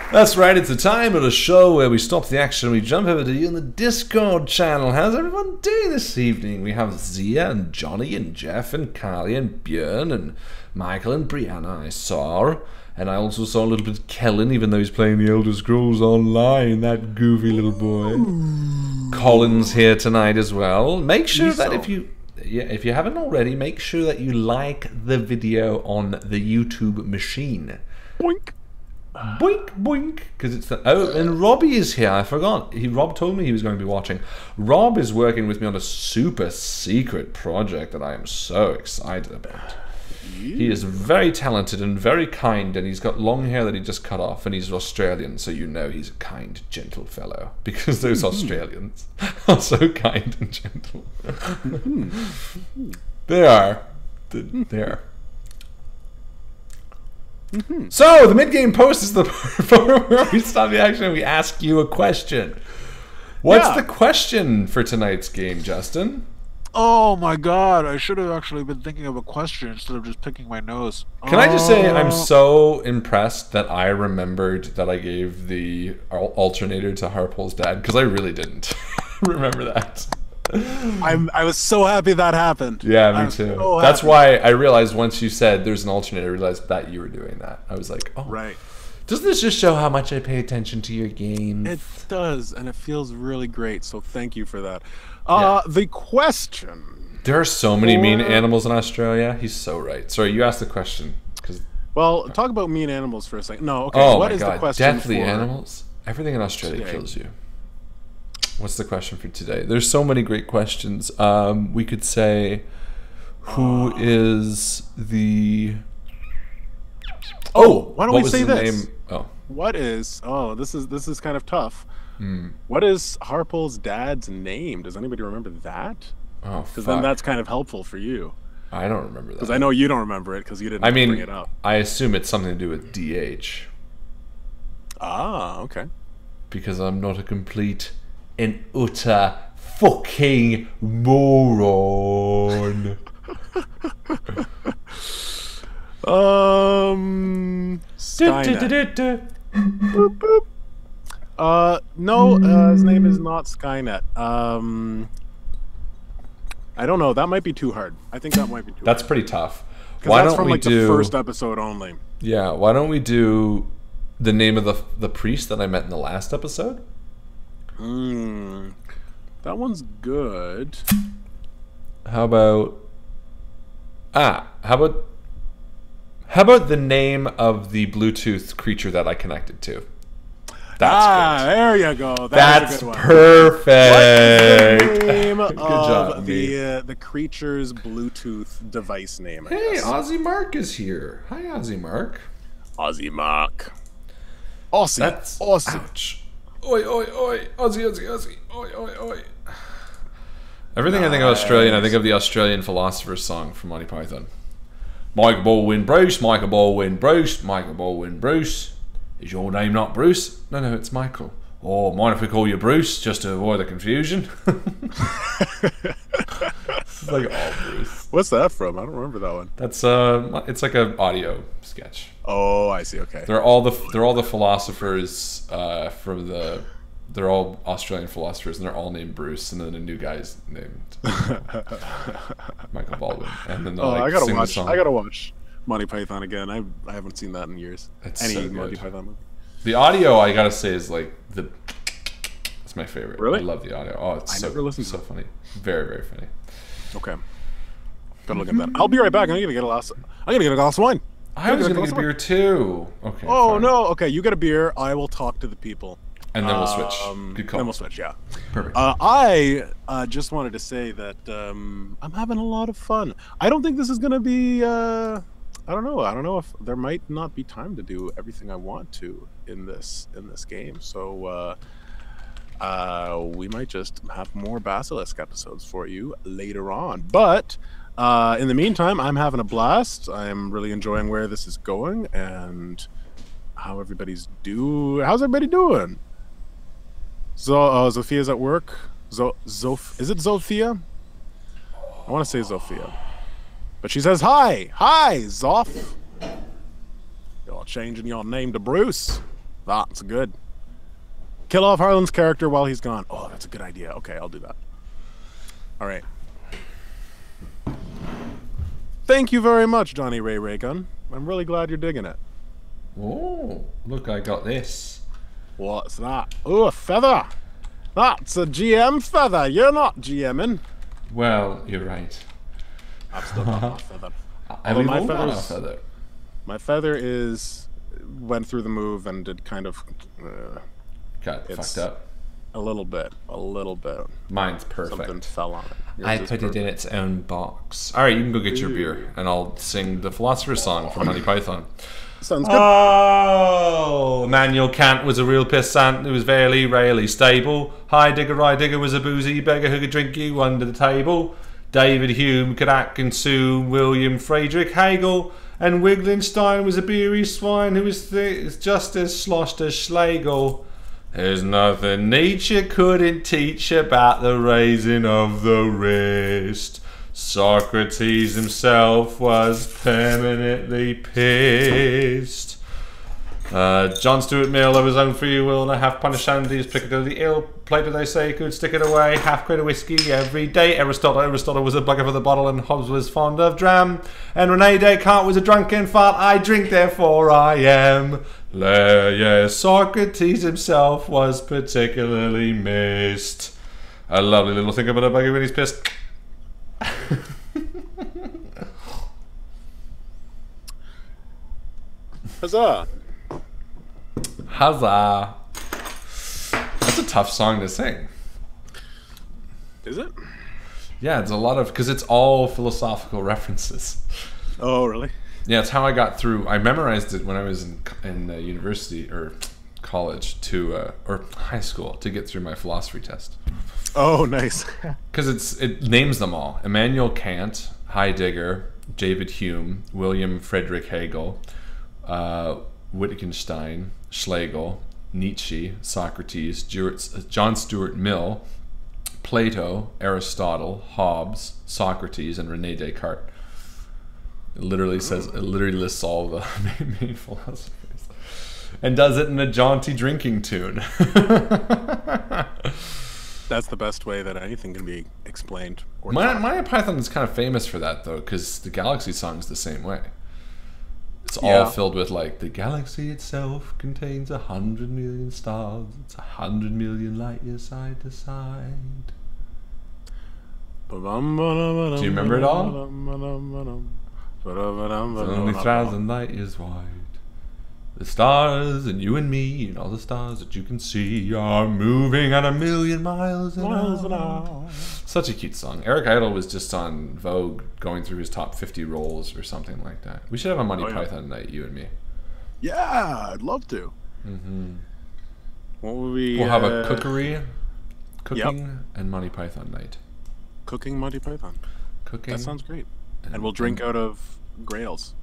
Speaker 1: That's right, it's the time of the show where we stop the action and we jump over to you in the Discord channel. How's everyone doing this evening? We have Zia and Johnny and Jeff and Carly and Björn and Michael and Brianna I saw. And I also saw a little bit of Kellen, even though he's playing the Elder Scrolls Online, that goofy little boy. Colin's here tonight as well. Make sure that if you haven't already, make sure that you like the video on the YouTube machine.
Speaker 2: Boink.
Speaker 1: Boink, boink, because it's the... Oh, and Robbie is here. I forgot. Rob told me he was going to be watching. Rob is working with me on a super secret project that I am so excited about. He is very talented and very kind, and he's got long hair that he just cut off, and he's Australian, so you know he's a kind, gentle fellow, because those Australians are so kind and gentle. They are. They are. So, the mid-game post is the part where we stop the action and we ask you a question. What's the question for tonight's game, Justin?
Speaker 3: Oh my god, I should have actually been thinking of a question instead of just picking my nose.
Speaker 1: Can I just say I'm so impressed that I remembered that I gave the alternator to Harpol's dad, because I really didn't remember that.
Speaker 2: I was so happy that happened.
Speaker 1: Yeah, me too. So that's why I realized once you said there's an alternator, I realized that you were doing that. I was like, oh.
Speaker 2: Right.
Speaker 1: Doesn't this just show how much I pay attention to your games?
Speaker 2: It does, and it feels really great, so thank you for that. The question.
Speaker 1: There are so many mean animals in Australia. He's so right. Sorry, you asked the question.
Speaker 2: Well, talk about mean animals for a second. No, okay.
Speaker 1: Oh
Speaker 2: what
Speaker 1: my
Speaker 2: is
Speaker 1: God,
Speaker 2: the question
Speaker 1: deathly animals? Everything in Australia kills you. What's the question for today? There's so many great questions. We could say, who is the...
Speaker 2: Oh, why don't we say this?
Speaker 1: Name? Oh.
Speaker 2: What is... Oh, this is kind of tough. What is Harpol's dad's name? Does anybody remember that?
Speaker 1: Oh,
Speaker 2: because then that's kind of helpful for you.
Speaker 1: I don't remember that.
Speaker 2: Because I know you don't remember it because you didn't bring it up.
Speaker 1: I assume it's something to do with DH.
Speaker 2: Ah, okay.
Speaker 1: Because I'm not a complete and utter fucking moron.
Speaker 2: Skynet. Boop, boop. No, his name is not Skynet. I don't know. That might be too hard. I think that might be too hard.
Speaker 1: That's pretty tough.
Speaker 2: Why that's don't from we like do the first episode only?
Speaker 1: Yeah. Why don't we do the name of the priest that I met in the last episode?
Speaker 2: That That one's good.
Speaker 1: How about how about the name of the Bluetooth creature that I connected to? That's good.
Speaker 2: There you go.
Speaker 1: That's
Speaker 2: a good one.
Speaker 1: Perfect.
Speaker 2: What is the name
Speaker 1: Good
Speaker 2: of
Speaker 1: job,
Speaker 2: the creature's Bluetooth device name? I
Speaker 1: Hey,
Speaker 2: guess.
Speaker 1: Ozzy Mark is here. Hi, Ozzy Mark.
Speaker 2: Ozzy Mark. Aussie.
Speaker 1: That's
Speaker 2: Aussie.
Speaker 1: ouch. Oi, oi, oi. Ozzy, Ozzy, Ozzy. Oi, oi, oi. Everything I think of Australian, I think of the Australian Philosopher's Song from Monty Python. Michael Baldwin Bruce, Michael Baldwin Bruce, Michael Baldwin Bruce. Is your name not Bruce? No, no, it's Michael. Oh, mind if we call you Bruce, just to avoid the confusion? It's like, oh, Bruce.
Speaker 2: What's that from? I don't remember that one.
Speaker 1: That's it's like an audio sketch.
Speaker 2: Oh, I see. Okay.
Speaker 1: They're all the philosophers from the. They're all Australian philosophers, and they're all named Bruce, and then a new guy's named Michael Baldwin. And then they'll,
Speaker 2: I
Speaker 1: sing the song.
Speaker 2: I gotta watch Monty Python again. I haven't seen that in years.
Speaker 1: It's
Speaker 2: Any
Speaker 1: so good.
Speaker 2: Monty Python movie.
Speaker 1: The audio, I gotta say, is like the. It's my favorite.
Speaker 2: Really?
Speaker 1: I love the audio. Oh, it's
Speaker 2: never listened to
Speaker 1: so funny. Very, very funny.
Speaker 2: Okay. Gotta look at that. I'll be right back. I'm gonna get a glass of wine.
Speaker 1: I was gonna get a beer too. Okay.
Speaker 2: Oh
Speaker 1: fine.
Speaker 2: no. Okay, you get a beer. I will talk to the people.
Speaker 1: And then we'll switch. Good call.
Speaker 2: Then we'll switch. Yeah.
Speaker 1: Perfect.
Speaker 2: I just wanted to say that I'm having a lot of fun. I don't think this is gonna be. I don't know. I don't know if there might not be time to do everything I want to in this game. So we might just have more Basilisk episodes for you later on. But in the meantime, I'm having a blast. I'm really enjoying where this is going and how everybody's How's everybody doing? Zophia's at work. Is it Zophia? I want to say Zofia. But she says, hi, Zoff. You're changing your name to Bruce. That's good. Kill off Harlan's character while he's gone. Oh, that's a good idea. Okay, I'll do that. All right. Thank you very much, Johnny Ray Raygun. I'm really glad you're digging it.
Speaker 1: Oh, look, I got this.
Speaker 2: What's that? Oh, a feather. That's a GM feather. You're not GMing.
Speaker 1: Well, you're right.
Speaker 2: I've still got my feather. My feather went through the move and did kind of
Speaker 1: got fucked up.
Speaker 2: A little bit.
Speaker 1: Mine's perfect.
Speaker 2: Something fell on it.
Speaker 1: I put it in its own box. All right, you can go get your beer, and I'll sing the Philosopher's Song from Monty Python.
Speaker 2: Sounds good.
Speaker 1: Oh, Immanuel Kant was a real pissant who was very, rarely stable. Heidegger was a boozy beggar who could drink you under the table. David Hume could act consume William Friedrich Hegel. And Wittgenstein was a beery swine who was just as sloshed as Schlegel. There's nothing Nietzsche couldn't teach about the raising of the wrist. Socrates himself was permanently pissed. John Stuart Mill of his own free will and a half pint of shandy is particularly ill. Plato, they say, could stick it away. Half crate of whiskey every day. Aristotle was a bugger for the bottle and Hobbes was fond of dram. And Rene Descartes was a drunken fart. I drink, therefore I am. Yes, Socrates himself was particularly missed. A lovely little thing about a bugger when he's pissed.
Speaker 2: Huzzah!
Speaker 1: Huzzah! That's a tough song to sing.
Speaker 2: Is it?
Speaker 1: Yeah, it's a lot of because it's all philosophical references.
Speaker 2: Oh, really?
Speaker 1: Yeah, it's how I got through. I memorized it when I was in university or college or high school to get through my philosophy test.
Speaker 2: Oh, nice.
Speaker 1: Because it names them all: Immanuel Kant, Heidegger, David Hume, William Friedrich Hegel, Wittgenstein, Schlegel, Nietzsche, Socrates, John Stuart Mill, Plato, Aristotle, Hobbes, Socrates, and Rene Descartes. It literally lists all the main philosophers, and does it in a jaunty drinking tune.
Speaker 2: That's the best way that anything can be explained.
Speaker 1: Monty Python is kind of famous for that, though, because the Galaxy song's the same way. It's all filled with, like, the galaxy itself contains 100 million stars. It's 100 million light years side to side.
Speaker 2: Do
Speaker 1: you remember it all? Only 1,000 light years wide. The stars and you and me and all the stars that you can see are moving at 1,000,000 miles an hour. Such a cute song. Eric Idle was just on Vogue going through his top 50 roles or something like that. We should have a Monty Python night, you and me.
Speaker 2: Yeah, I'd love to. What would we?
Speaker 1: We'll have a cooking and Monty Python night.
Speaker 2: Cooking Monty Python.
Speaker 1: Cooking.
Speaker 2: That sounds great. And we'll drink out of grails.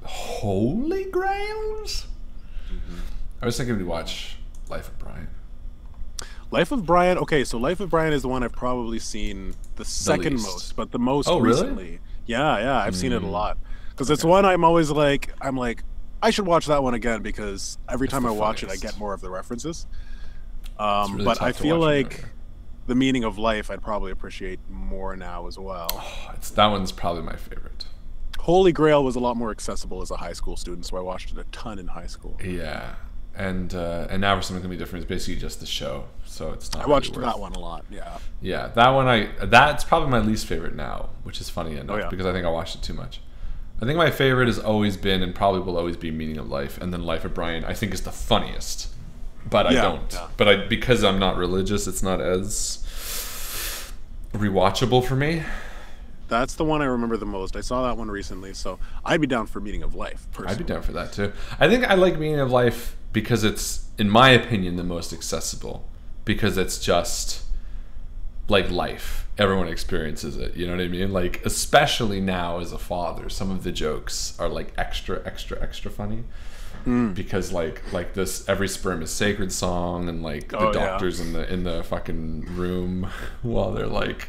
Speaker 1: Holy Grails? I was thinking we'd watch Life of Brian.
Speaker 2: Life of Brian. Okay, so Life of Brian is the one I've probably seen the second most, but the most recently. Really? Yeah, I've seen it a lot. Because it's one I'm always like, I should watch that one again because every time I watch it, I get more of the references. Really but I feel like the meaning of life I'd probably appreciate more now as well.
Speaker 1: That one's probably my favorite.
Speaker 2: Holy Grail was a lot more accessible as a high school student, so I watched it a ton in high school.
Speaker 1: Yeah, and now for something completely different, it's basically just the show, so it's not.
Speaker 2: I watched that one a lot.
Speaker 1: Yeah, that one that's probably my least favorite now, which is funny enough because I think I watched it too much. I think my favorite has always been and probably will always be Meaning of Life, and then Life of Brian I think is the funniest. But I don't. Yeah. But because I'm not religious, it's not as rewatchable for me.
Speaker 2: That's the one I remember the most. I saw that one recently, so I'd be down for Meaning of Life, personally.
Speaker 1: I'd be down for that, too. I think I like Meaning of Life because it's, in my opinion, the most accessible. Because it's just, like, life. Everyone experiences it, you know what I mean? Like, especially now as a father, some of the jokes are, like, extra funny. Because, like this Every Sperm is Sacred song and, like, the doctors in the fucking room while they're, like...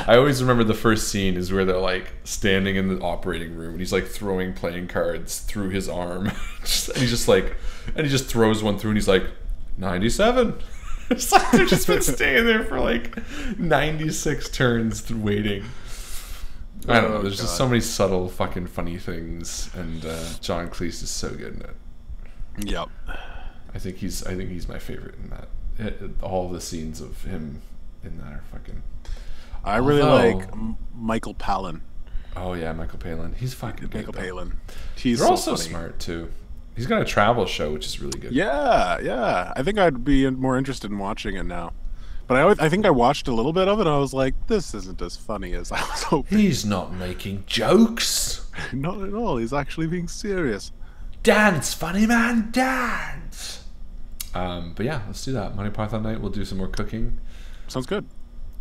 Speaker 1: I always remember the first scene is where they're like standing in the operating room and he's like throwing playing cards through his arm and he just throws one through and he's like 97. It's like they've just been staying there for like 96 turns waiting. I don't know, there's just so many subtle fucking funny things and John Cleese is so good in it.
Speaker 2: Yep.
Speaker 1: I think he's my favorite in that. All the scenes of him in that are fucking...
Speaker 2: I really like Michael Palin.
Speaker 1: Oh yeah, Michael Palin. He's fucking good.
Speaker 2: Michael Palin. He's
Speaker 1: They're also
Speaker 2: funny.
Speaker 1: Smart too. He's got a travel show, which is really good.
Speaker 2: Yeah. I think I'd be more interested in watching it now. But I think I watched a little bit of it and I was like, this isn't as funny as I was hoping.
Speaker 1: He's not making jokes.
Speaker 2: Not at all. He's actually being serious.
Speaker 1: Dance, funny man, dance. But yeah, let's do that. Monty Python night. We'll do some more cooking.
Speaker 2: Sounds good.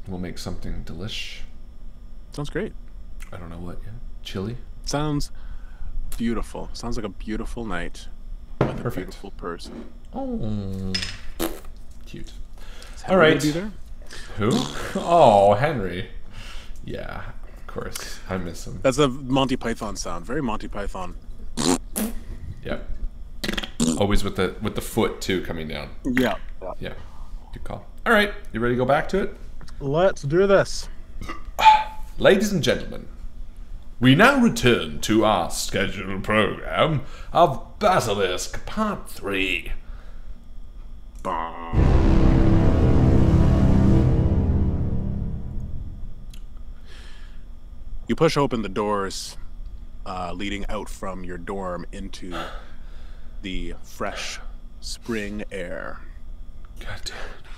Speaker 1: We'll make something delish.
Speaker 2: Sounds great.
Speaker 1: I don't know what yet. Chili?
Speaker 2: Sounds beautiful. Sounds like a beautiful night with a beautiful person.
Speaker 1: Oh, cute.
Speaker 2: All right. Be there?
Speaker 1: Who? Oh, Henry. Yeah, of course. I miss him.
Speaker 2: That's a Monty Python sound. Very Monty Python.
Speaker 1: Yep. Always with the foot too coming down.
Speaker 2: Yeah.
Speaker 1: Good call. All right, you ready to go back to it?
Speaker 2: Let's do this.
Speaker 1: Ladies and gentlemen, we now return to our scheduled program of Basilisk Part 3.
Speaker 2: You push open the doors leading out from your dorm into the fresh spring air.
Speaker 1: God damn it.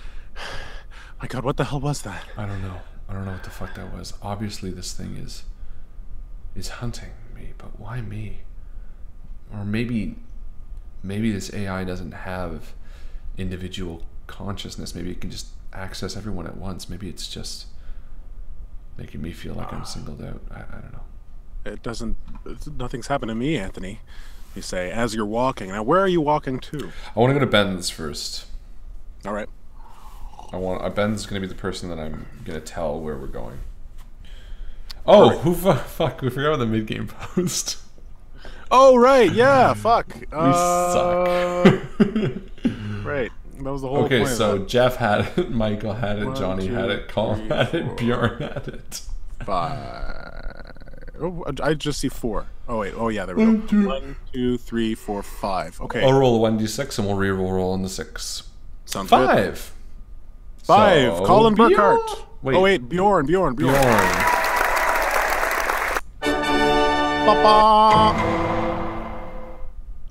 Speaker 2: My God, what the hell was that?
Speaker 1: I don't know what the fuck that was. Obviously this thing is hunting me, but why me? Or maybe this AI doesn't have individual consciousness. Maybe it can just access everyone at once. Maybe it's just making me feel like I'm singled out. I don't know.
Speaker 2: Nothing's happened to me, Anthony. You say, as you're walking. Now, where are you walking to?
Speaker 1: I want to go to Ben's first.
Speaker 2: All right.
Speaker 1: Ben's going to be the person that I'm going to tell where we're going. Oh, fuck, we forgot about the mid-game post.
Speaker 2: Oh, right, yeah, fuck. We
Speaker 1: suck.
Speaker 2: Right, that was the whole point.
Speaker 1: Okay, so Jeff had it, Michael had it, Johnny had it, Colin had it, Bjorn had it.
Speaker 2: 5. Oh, I just see 4. Oh, wait, oh yeah, there we go. 1, 2, 3, 4, 5. Okay.
Speaker 1: I'll roll a 1d6 and we'll re-roll on the 6.
Speaker 2: Sounds
Speaker 1: 5.
Speaker 2: Good. 5. So, Colin Burkhart.
Speaker 1: Wait.
Speaker 2: Oh wait, Bjorn.
Speaker 1: Bjorn.
Speaker 2: Ba-ba.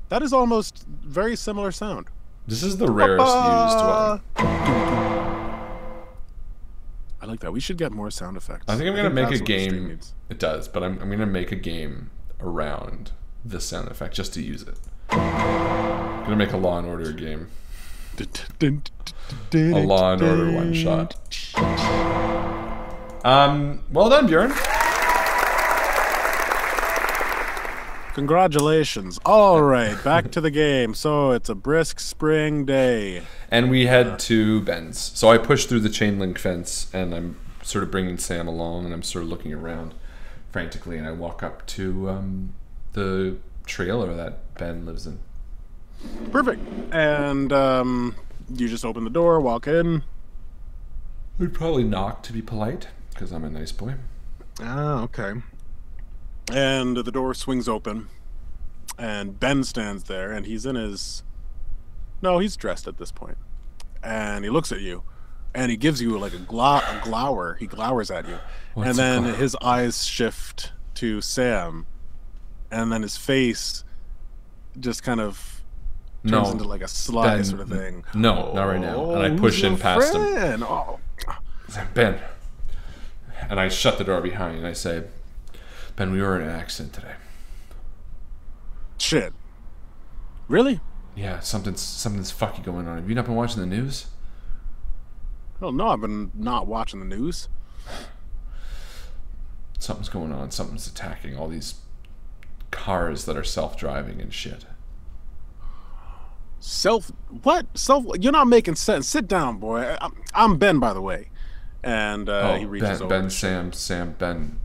Speaker 2: That is almost very similar sound.
Speaker 1: This is the rarest used one.
Speaker 2: I like that. We should get more sound effects.
Speaker 1: I think I'm gonna make a
Speaker 2: that's what the stream
Speaker 1: game.
Speaker 2: needs.
Speaker 1: It does, but I'm gonna make a game around this sound effect just to use it. I'm gonna make a Law and Order game. A Law and Order one shot. Well done, Bjorn.
Speaker 2: Congratulations. All right, back to the game. So it's a brisk spring day.
Speaker 1: And we head to Ben's. So I push through the chain link fence, and I'm sort of bringing Sam along, and I'm sort of looking around frantically, and I walk up to the trailer that Ben lives in.
Speaker 2: Perfect. And you just open the door, walk in.
Speaker 1: I'd probably knock to be polite, because I'm a nice boy.
Speaker 2: Ah, okay. And the door swings open, and Ben stands there, and he's in his... No, he's dressed at this point. And he looks at you, and he gives you like a glower. He glowers at you.
Speaker 1: What's
Speaker 2: and then
Speaker 1: glower?
Speaker 2: his eyes shift to Sam, and then his face just kind of turns into like a sly
Speaker 1: Ben,
Speaker 2: sort of thing.
Speaker 1: No, not right now. And I push
Speaker 2: who's
Speaker 1: in
Speaker 2: your
Speaker 1: past him.
Speaker 2: friend? Oh.
Speaker 1: Ben. And I shut the door behind, and I say, Ben, we were in an accident today.
Speaker 2: Shit. Really?
Speaker 1: Yeah, something's fucky going on. Have you not been watching the news?
Speaker 2: Oh no, I've been not watching the news.
Speaker 1: Something's going on. Something's attacking all these cars that are self-driving and shit.
Speaker 2: What? You're not making sense. Sit down, boy. I'm Ben, by the way. And he reaches over.
Speaker 1: Ben, Sam, Ben.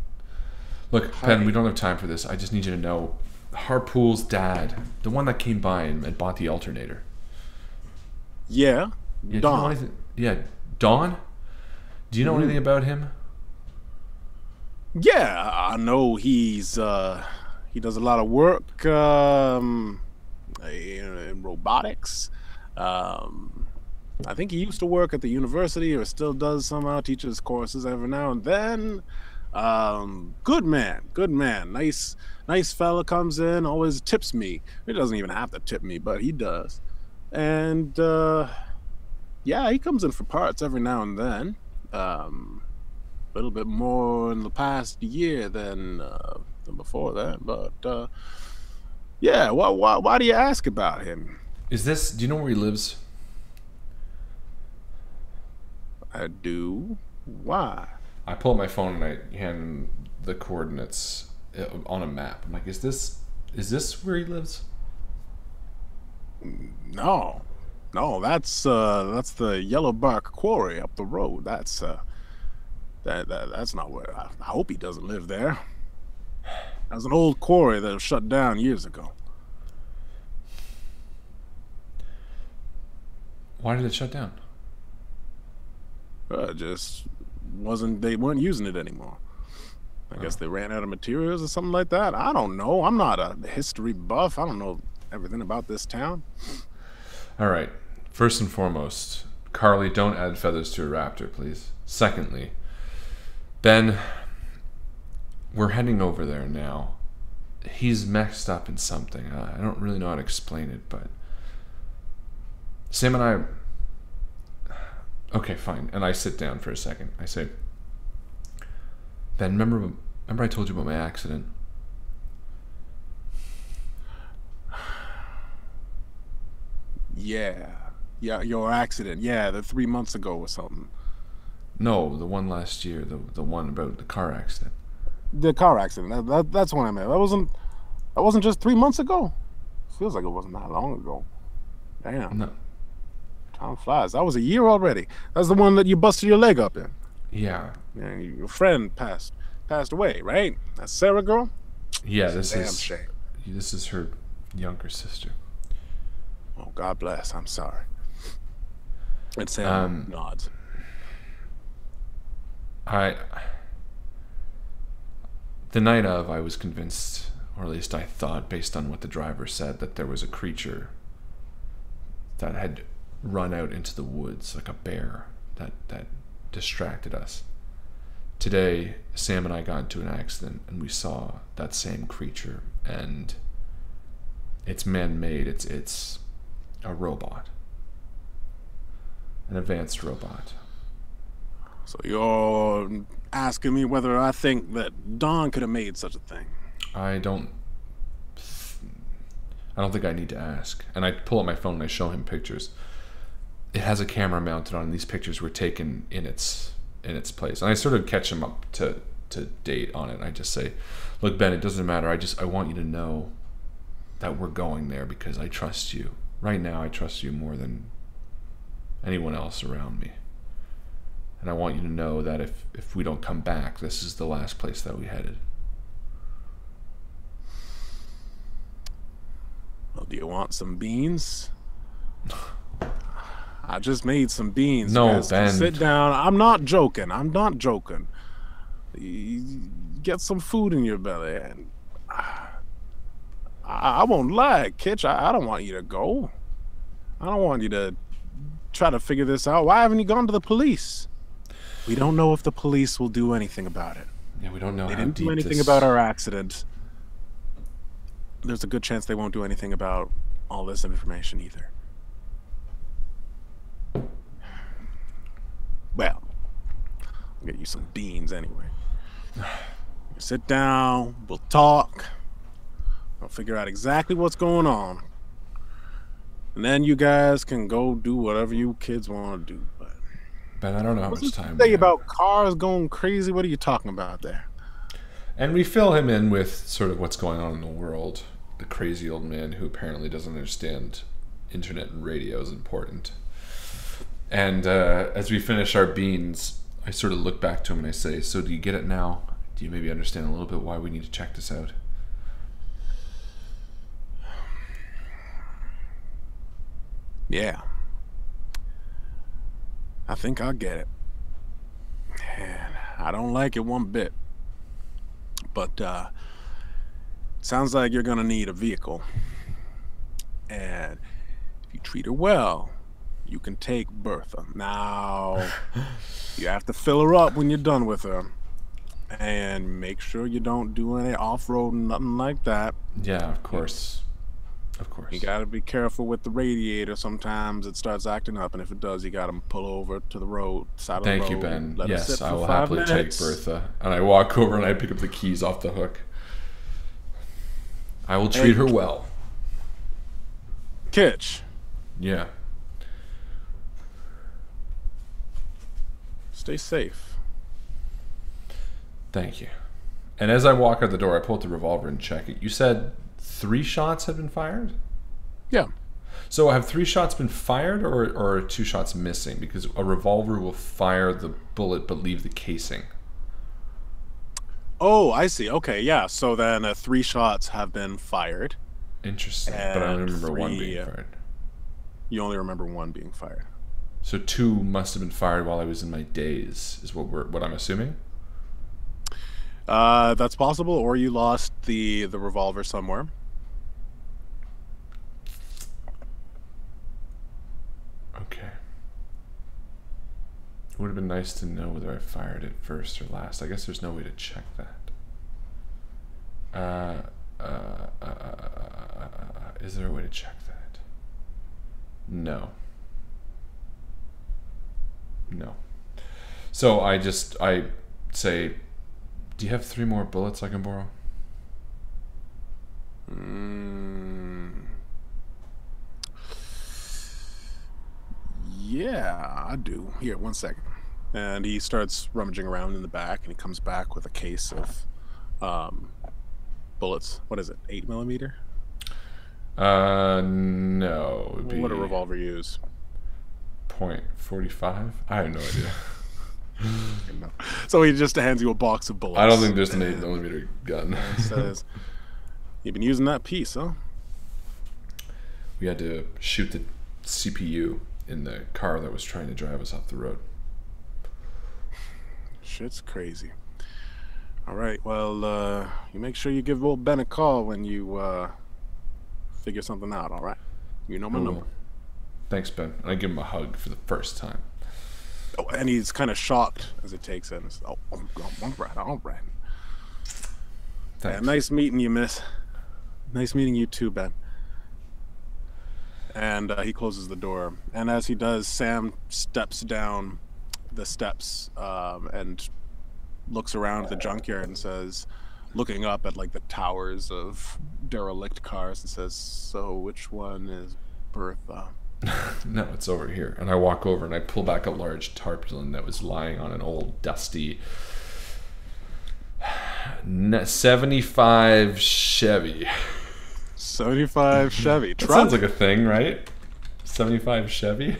Speaker 1: Look,
Speaker 2: Hi.
Speaker 1: Ben, we don't have time for this. I just need you to know, Harpool's dad, the one that came by and bought the alternator.
Speaker 2: Yeah,
Speaker 1: Yeah, do you know
Speaker 2: Don.
Speaker 1: anything? Yeah, Don? Do you know anything about him?
Speaker 2: Yeah, I know he does a lot of work in robotics. I think he used to work at the university, or still does somehow, teaches courses every now and then. Good man. Nice fella, comes in, always tips me. He doesn't even have to tip me, but he does. And yeah, he comes in for parts every now and then. A little bit more in the past year than before that, but yeah. Why do you ask about him?
Speaker 1: Do you know where he lives?
Speaker 2: I do. Why?
Speaker 1: I pull up my phone and I hand him the coordinates on a map. I'm like, is this where he lives?
Speaker 2: No, that's the Yellow Bark Quarry up the road. That's not where. I hope he doesn't live there. That's an old quarry that was shut down years ago.
Speaker 1: Why did it shut down?
Speaker 2: Just wasn't. They weren't using it anymore. I guess they ran out of materials or something like that. I don't know. I'm not a history buff. I don't know everything about this town.
Speaker 1: All right. First and foremost, Carly, don't add feathers to a raptor, please. Secondly, Ben, we're heading over there now. He's messed up in something. I don't really know how to explain it, but Sam and I... Okay, fine. And I sit down for a second. I say, Ben, remember I told you about my accident?
Speaker 2: Yeah, your accident. Yeah, the 3 months ago or something.
Speaker 1: No, the one last year. The one about the car accident.
Speaker 2: The car accident. That's what I meant. That wasn't just 3 months ago. Feels like it wasn't that long ago. Damn.
Speaker 1: No.
Speaker 2: Time flies. That was a year already. That's the one that you busted your leg up in.
Speaker 1: Yeah.
Speaker 2: Yeah, your friend passed away, right? That Sarah girl?
Speaker 1: Yeah,
Speaker 2: It's a damn
Speaker 1: this
Speaker 2: shame.
Speaker 1: is her younger sister.
Speaker 2: Oh, God bless. I'm sorry. And Sam nods.
Speaker 1: The night of, I was convinced, or at least I thought, based on what the driver said, that there was a creature that had run out into the woods, like a bear, that distracted us. today Sam and I got into an accident and we saw that same creature, and it's man-made. It's a robot, an advanced robot.
Speaker 2: So you're asking me whether I think that Don could have made such a thing?
Speaker 1: I don't think I need to ask. And I pull up my phone and I show him pictures. It has a camera mounted on, and these pictures were taken in its place. And I sort of catch him up to date on it. And I just say, look, Ben, it doesn't matter. I want you to know that we're going there because I trust you. Right now, I trust you more than anyone else around me. And I want you to know that if we don't come back, this is the last place that we headed.
Speaker 2: Well, do you want some beans? I just made some beans.
Speaker 1: No, Ben.
Speaker 2: Sit down. I'm not joking. I'm not joking. You get some food in your belly. And I won't lie, Kitch. I don't want you to go. I don't want you to try to figure this out. Why haven't you gone to the police? We don't know if the police will do anything about it.
Speaker 1: Yeah, we don't know.
Speaker 2: They didn't do anything about our accident. There's a good chance they won't do anything about all this information either. Well, I'll get you some beans anyway. You sit down, we'll talk. I'll figure out exactly what's going on. And then you guys can go do whatever you kids want to do. But
Speaker 1: Ben, I don't know how much time.
Speaker 2: Say about cars going crazy. What are you talking about there?
Speaker 1: And we fill him in with sort of what's going on in the world. The crazy old man who apparently doesn't understand internet and radio is important. And as we finish our beans, I sort of look back to him and I say, so do you get it now? Do you maybe understand a little bit why we need to check this out?
Speaker 2: Yeah. I think I'll get it. And I don't like it one bit. But sounds like you're gonna need a vehicle. And if you treat her well, you can take Bertha. Now, you have to fill her up when you're done with her. And make sure you don't do any off-road, nothing like that.
Speaker 1: Yeah, of course. Of course.
Speaker 2: You gotta be careful with the radiator. Sometimes it starts acting up, and if it does, you gotta pull over to the road, side of the road.
Speaker 1: Thank you, Ben.
Speaker 2: Let it sit
Speaker 1: Yes,
Speaker 2: for
Speaker 1: I will
Speaker 2: 5
Speaker 1: happily
Speaker 2: minutes.
Speaker 1: take Bertha. And I walk over and I pick up the keys off the hook. I will treat her well.
Speaker 2: Kitch,
Speaker 1: Yeah.
Speaker 2: stay safe.
Speaker 1: Thank you. And as I walk out the door, I pull out the revolver and check it. You said 3 shots had been fired?
Speaker 2: Yeah.
Speaker 1: So have 3 shots been fired or are 2 shots missing? Because a revolver will fire the bullet but leave the casing.
Speaker 2: Oh, I see. Okay, yeah. So then 3 shots have been fired.
Speaker 1: Interesting. But I only remember 1
Speaker 2: 3,
Speaker 1: being fired.
Speaker 2: You only remember 1 being fired.
Speaker 1: So 2 must have been fired while I was in my daze, is what I'm assuming?
Speaker 2: That's possible, or you lost the revolver somewhere.
Speaker 1: Okay. It would have been nice to know whether I fired it first or last. I guess there's no way to check that. Is there a way to check that? No. No. So I say, do you have 3 more bullets I can borrow?
Speaker 2: Yeah, I do. Here, 1 second. And he starts rummaging around in the back, and he comes back with a case of bullets. What is it? 8mm?
Speaker 1: No. It would be
Speaker 2: What a revolver use?
Speaker 1: .45? I have no idea.
Speaker 2: So he just hands you a box of bullets.
Speaker 1: I don't think there's an 8mm gun.
Speaker 2: And says, "You've been using that piece, huh?"
Speaker 1: We had to shoot the CPU in the car that was trying to drive us off the road.
Speaker 2: Shit's crazy. All right, well, you make sure you give old Ben a call when you figure something out, all right? You know my number.
Speaker 1: Thanks, Ben. And I give him a hug for the first time.
Speaker 2: Oh, and he's kind of shocked as it takes it. Says, oh, all right. Yeah, nice meeting you, miss. Nice meeting you too, Ben. And he closes the door. And as he does, Sam steps down the steps and looks around at the junkyard and says, looking up at like the towers of derelict cars, and says, "So which one is Bertha?"
Speaker 1: No, it's over here. And I walk over and I pull back a large tarpaulin that was lying on an old dusty 75 Chevy.
Speaker 2: 75 Chevy.
Speaker 1: That sounds like a thing, right? 75 Chevy?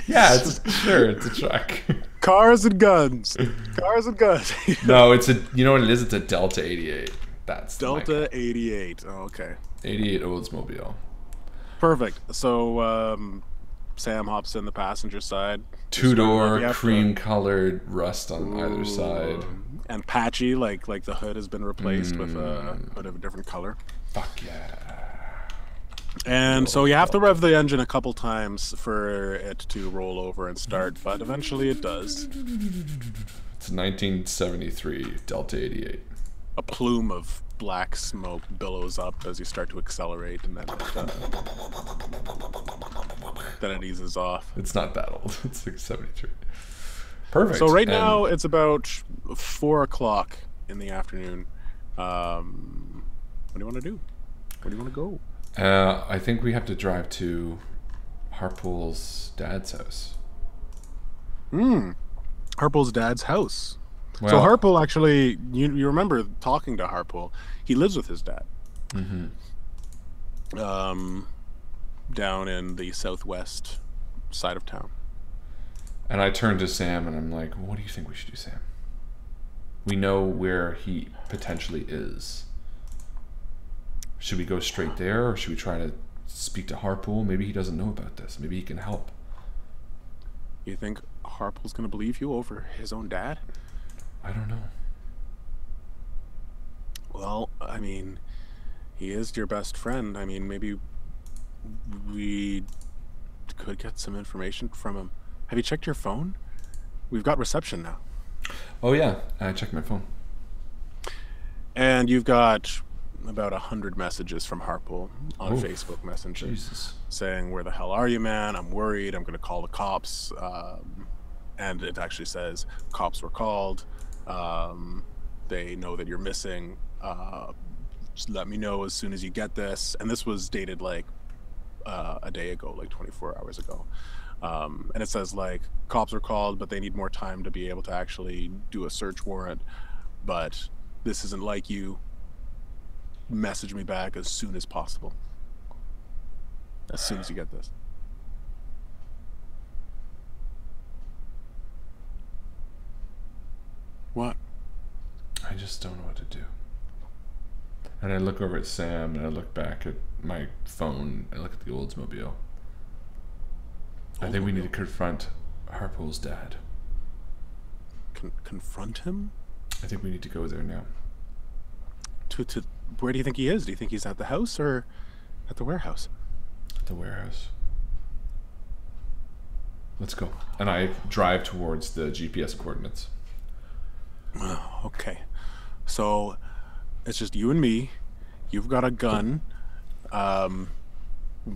Speaker 1: Yeah, it's a truck.
Speaker 2: Cars and guns. Cars and guns.
Speaker 1: No, you know what it is? It's a Delta 88. That's
Speaker 2: Delta 88. Oh, okay.
Speaker 1: 88 Oldsmobile.
Speaker 2: Perfect. So Sam hops in the passenger side.
Speaker 1: Two-door, cream-colored rust on either side.
Speaker 2: And patchy, like the hood has been replaced with a hood of a different color.
Speaker 1: Fuck yeah.
Speaker 2: And so you have to rev the engine a couple times for it to roll over and start, but eventually it does.
Speaker 1: It's a 1973 Delta 88.
Speaker 2: A plume of black smoke billows up as you start to accelerate, and then it eases off.
Speaker 1: It's not that old. It's like 73. Perfect.
Speaker 2: So right now it's about 4 o'clock in the afternoon. What do you want to do? Where do you want to go?
Speaker 1: I think we have to drive to Harpool's dad's house.
Speaker 2: Harpool's dad's house.
Speaker 1: Well,
Speaker 2: so Harpool actually, you remember talking to Harpool. He lives with his dad. Down in the southwest side of town.
Speaker 1: And I turn to Sam and I'm like, what do you think we should do, Sam? We know where he potentially is. Should we go straight there, or should we try to speak to Harpool? Maybe he doesn't know about this. Maybe he can help.
Speaker 2: You think Harpool's going to believe you over his own dad?
Speaker 1: I don't know.
Speaker 2: Well, I mean, he is your best friend. I mean, maybe we could get some information from him. Have you checked your phone? We've got reception now.
Speaker 1: Oh yeah, I checked my phone.
Speaker 2: And you've got about 100 messages from Harpool on Facebook Messenger.
Speaker 1: Jesus.
Speaker 2: Saying, "Where the hell are you, man? I'm worried. I'm going to call the cops." And it actually says, "Cops were called. They know that you're missing. Just let me know as soon as you get this." And this was dated like a day ago, like 24 hours ago. And it says like, "Cops were called, but they need more time to be able to actually do a search warrant. But this isn't like you. Message me back as soon as possible. As soon as you get this." What?
Speaker 1: I just don't know what to do. And I look over at Sam and I look back at my phone and I look at the Oldsmobile. I think we need to confront Harpool's dad.
Speaker 2: Confront him?
Speaker 1: I think we need to go there now.
Speaker 2: To where do you think he is? Do you think he's at the house or at the warehouse?
Speaker 1: At the warehouse. Let's go. And I drive towards the GPS coordinates.
Speaker 2: Oh, okay. So it's just you and me. You've got a gun.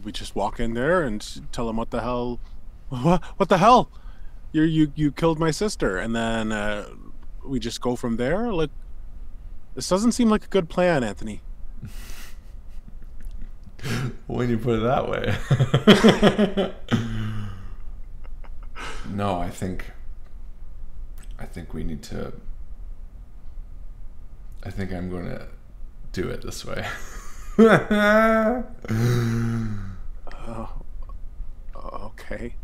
Speaker 2: We just walk in there and tell him what the hell. What the hell? You killed my sister, and then we just go from there. Like, this doesn't seem like a good plan, Anthony.
Speaker 1: When you put it that way. No, I think we need to. I think I'm going to do it this way.
Speaker 2: Oh, okay.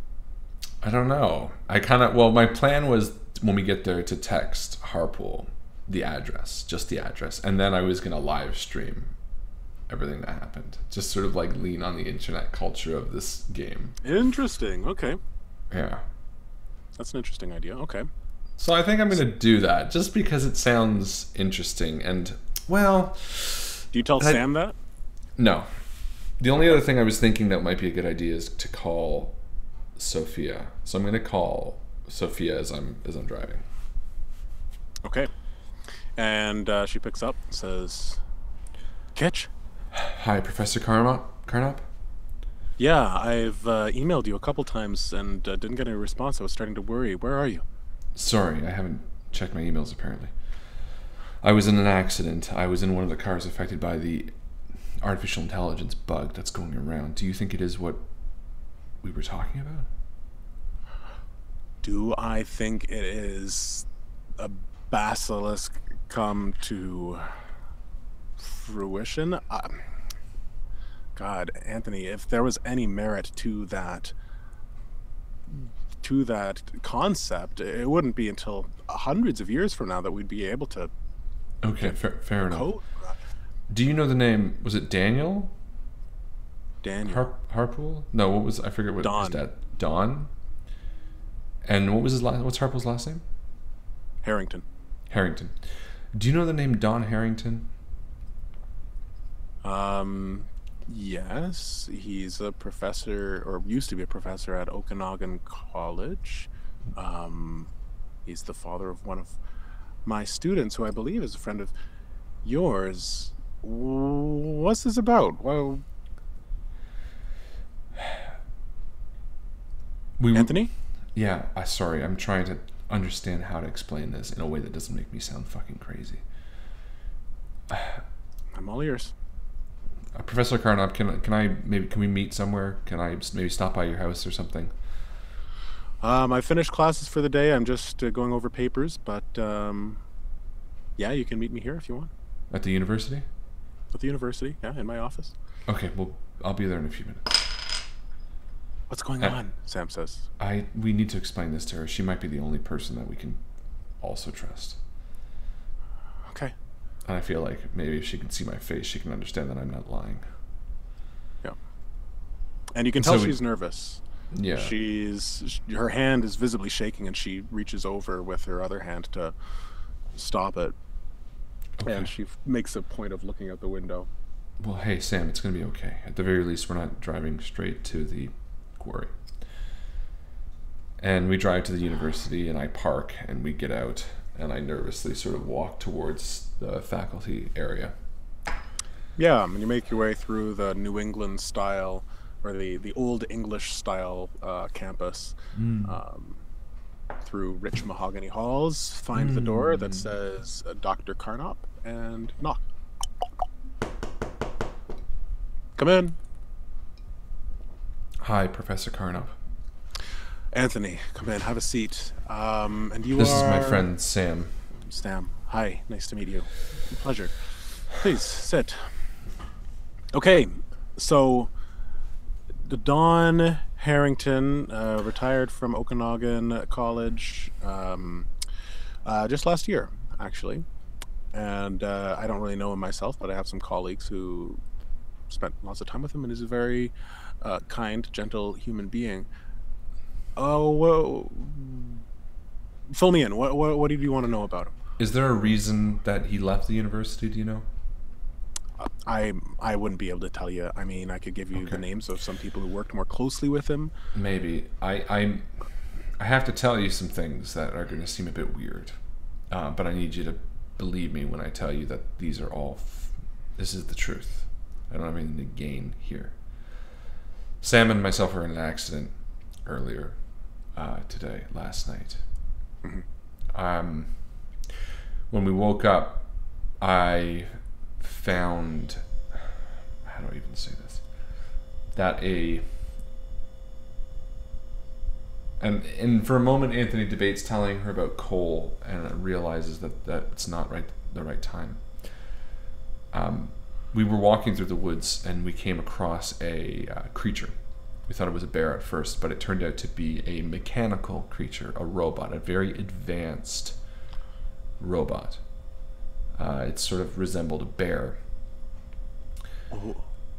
Speaker 1: I don't know. My plan was when we get there to text Harpool the address, just the address, and then I was going to live stream everything that happened. Just sort of like lean on the internet culture of this game.
Speaker 2: Interesting. Okay.
Speaker 1: Yeah.
Speaker 2: That's an interesting idea. Okay.
Speaker 1: So I think I'm going to do that just because it sounds interesting and, well...
Speaker 2: Do you tell Sam that?
Speaker 1: No. The only other thing I was thinking that might be a good idea is to call Sophia. So I'm going to call Sophia as I'm driving.
Speaker 2: Okay. And she picks up, says, Kitch?
Speaker 1: Hi, Professor Carnop?
Speaker 2: Yeah, I've emailed you a couple times and didn't get any response. I was starting to worry. Where are you?
Speaker 1: Sorry, I haven't checked my emails apparently. I was in an accident. I was in one of the cars affected by the artificial intelligence bug that's going around. Do you think it is what we were talking about?
Speaker 2: Do I think it is a basilisk come to fruition? God, Anthony, if there was any merit to that concept, it wouldn't be until hundreds of years from now that we'd be able to.
Speaker 1: Okay, fair enough.
Speaker 2: Code.
Speaker 1: Do you know the name? Was it Daniel?
Speaker 2: Daniel.
Speaker 1: Harpool? No, what was, I forget what
Speaker 2: Don.
Speaker 1: his dad. Don? And what was his last, what's Harpool's last name?
Speaker 2: Harrington.
Speaker 1: Harrington. Do you know the name Don Harrington?
Speaker 2: Yes, he's a professor, or used to be a professor at Okanagan College. He's the father of one of my students, who I believe is a friend of yours. What's this about? Well, Anthony?
Speaker 1: Yeah, sorry, I'm trying to understand how to explain this in a way that doesn't make me sound fucking crazy.
Speaker 2: I'm all ears.
Speaker 1: Professor Carnop, can we meet somewhere? Can I maybe stop by your house or something?
Speaker 2: I finished classes for the day. I'm just going over papers, but yeah, you can meet me here if you want.
Speaker 1: At the university?
Speaker 2: At the university, yeah, in my office.
Speaker 1: Okay, well, I'll be there in a few minutes.
Speaker 2: What's going on? Sam says.
Speaker 1: We need to explain this to her. She might be the only person that we can also trust.
Speaker 2: Okay.
Speaker 1: And I feel like maybe if she can see my face, she can understand that I'm not lying.
Speaker 2: Yeah. And you can tell she's nervous.
Speaker 1: Yeah.
Speaker 2: Her hand is visibly shaking, and she reaches over with her other hand to stop it. Okay. And she makes a point of looking out the window.
Speaker 1: Well, hey, Sam, it's going to be okay. At the very least, we're not driving straight to the quarry. And we drive to the university, and I park, and we get out, and I nervously sort of walk towards the faculty area.
Speaker 2: Yeah, and you make your way through the New England style, or the old English style campus, through rich mahogany halls, find the door that says Dr. Carnop, and knock. Come in.
Speaker 1: Hi, Professor Carnop.
Speaker 2: Anthony, come in, have a seat. And
Speaker 1: This is my friend Sam.
Speaker 2: Sam, hi, nice to meet you. Pleasure. Please, sit. Okay, so Don Harrington retired from Okanagan College just last year, actually. And I don't really know him myself, but I have some colleagues who spent lots of time with him, and is a very kind, gentle human being. Oh, well, fill me in. What do you want to know about him?
Speaker 1: Is there a reason that he left the university, do you know?
Speaker 2: I wouldn't be able to tell you. I mean, I could give you the names of some people who worked more closely with him.
Speaker 1: Maybe. I have to tell you some things that are going to seem a bit weird. But I need you to believe me when I tell you that these are all... this is the truth. I don't have anything to gain here. Sam and myself were in an accident earlier today, last night. Mm-hmm. When we woke up, I found... how do I even say this? That and for a moment, Anthony debates telling her about Cole, and realizes that it's not the right time. We were walking through the woods, and we came across a creature. We thought it was a bear at first, but it turned out to be a mechanical creature, a robot, a very advanced robot. It sort of resembled a bear.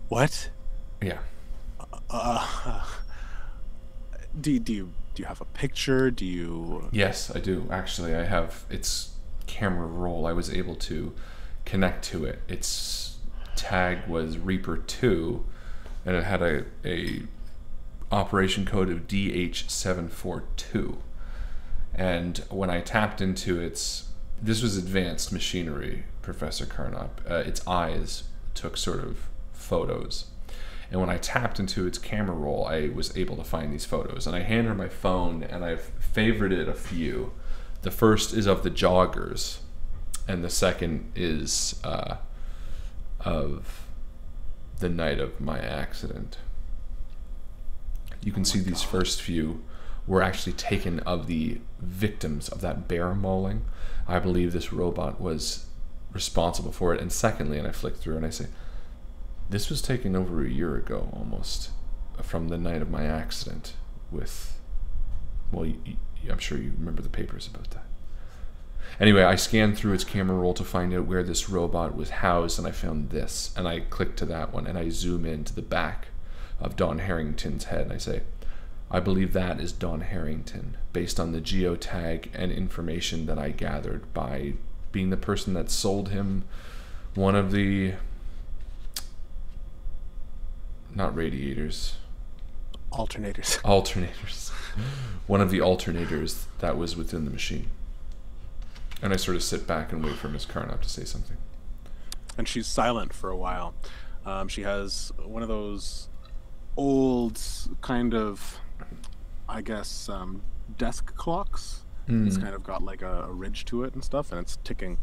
Speaker 2: What?
Speaker 1: Yeah.
Speaker 2: Do you have a picture? Do you...
Speaker 1: Yes, I do. Actually, I have its camera roll. I was able to connect to it. Its tag was Reaper 2, and it had a operation code of DH742. And when I tapped into this was advanced machinery, Professor Carnop. Its eyes took sort of photos. And when I tapped into its camera roll, I was able to find these photos. And I hand her my phone, and I've favorited a few. The first is of the joggers, and the second is of the night of my accident. You can see these first few were actually taken of the victims of that bear mauling. I believe this robot was responsible for it. And secondly, and I flick through and I say, this was taken over a year ago almost, from the night of my accident with, well, I'm sure you remember the papers about that. Anyway, I scanned through its camera roll to find out where this robot was housed, and I found this, and I click to that one, and I zoom into the back of Don Harrington's head, and I say, I believe that is Don Harrington, based on the geotag and information that I gathered by being the person that sold him one of the, not radiators,
Speaker 2: alternators.
Speaker 1: One of the alternators that was within the machine. And I sort of sit back and wait for Miss Carnop to say something.
Speaker 2: And she's silent for a while. She has one of those old kind of, I guess, desk clocks. It's kind of got like a ridge to it and stuff, and it's ticking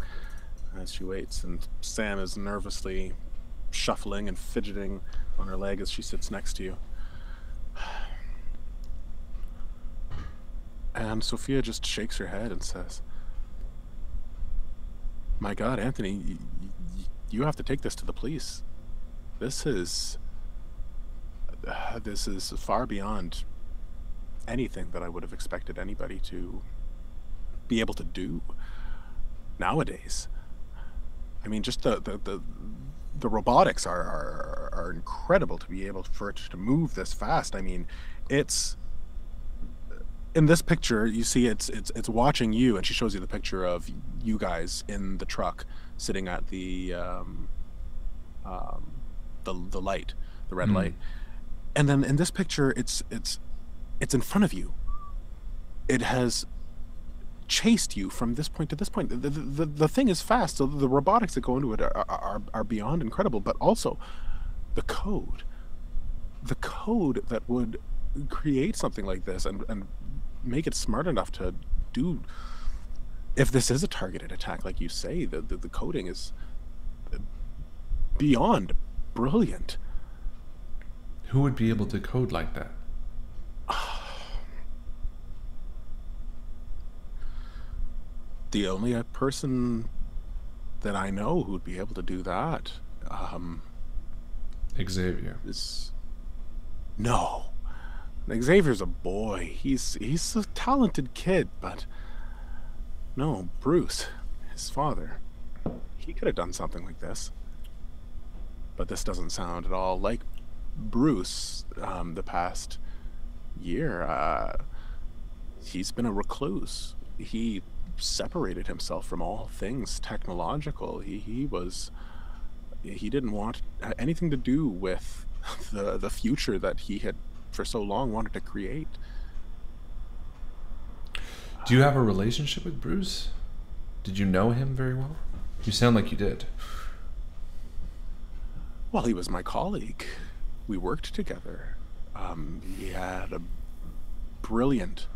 Speaker 2: as she waits. And Sam is nervously shuffling and fidgeting on her leg as she sits next to you. And Sophia just shakes her head and says, my God, Anthony, you have to take this to the police. This is far beyond anything that I would have expected anybody to be able to do nowadays. I mean, just the robotics are incredible to be able for it to move this fast. I mean, it's in this picture you see it's watching you, and she shows you the picture of you guys in the truck sitting at the light, the red light, and then in this picture it's in front of you. It has chased you from this point to this point. The thing is fast, so the robotics that go into it are beyond incredible, but also the code that would create something like this and make it smart enough to do, if this is a targeted attack like you say, the coding is beyond brilliant.
Speaker 1: Who would be able to code like that?
Speaker 2: The only person that I know who would be able to do that
Speaker 1: Xavier.
Speaker 2: No. Xavier's a boy. He's a talented kid, but no, Bruce, his father, he could have done something like this. But this doesn't sound at all like Bruce. The past year, he's been a recluse. He separated himself from all things technological. He didn't want anything to do with the future that he had for so long wanted to create.
Speaker 1: Do you have a relationship with Bruce? Did you know him very well? You sound like you did.
Speaker 2: Well, he was my colleague. We worked together. He had a brilliant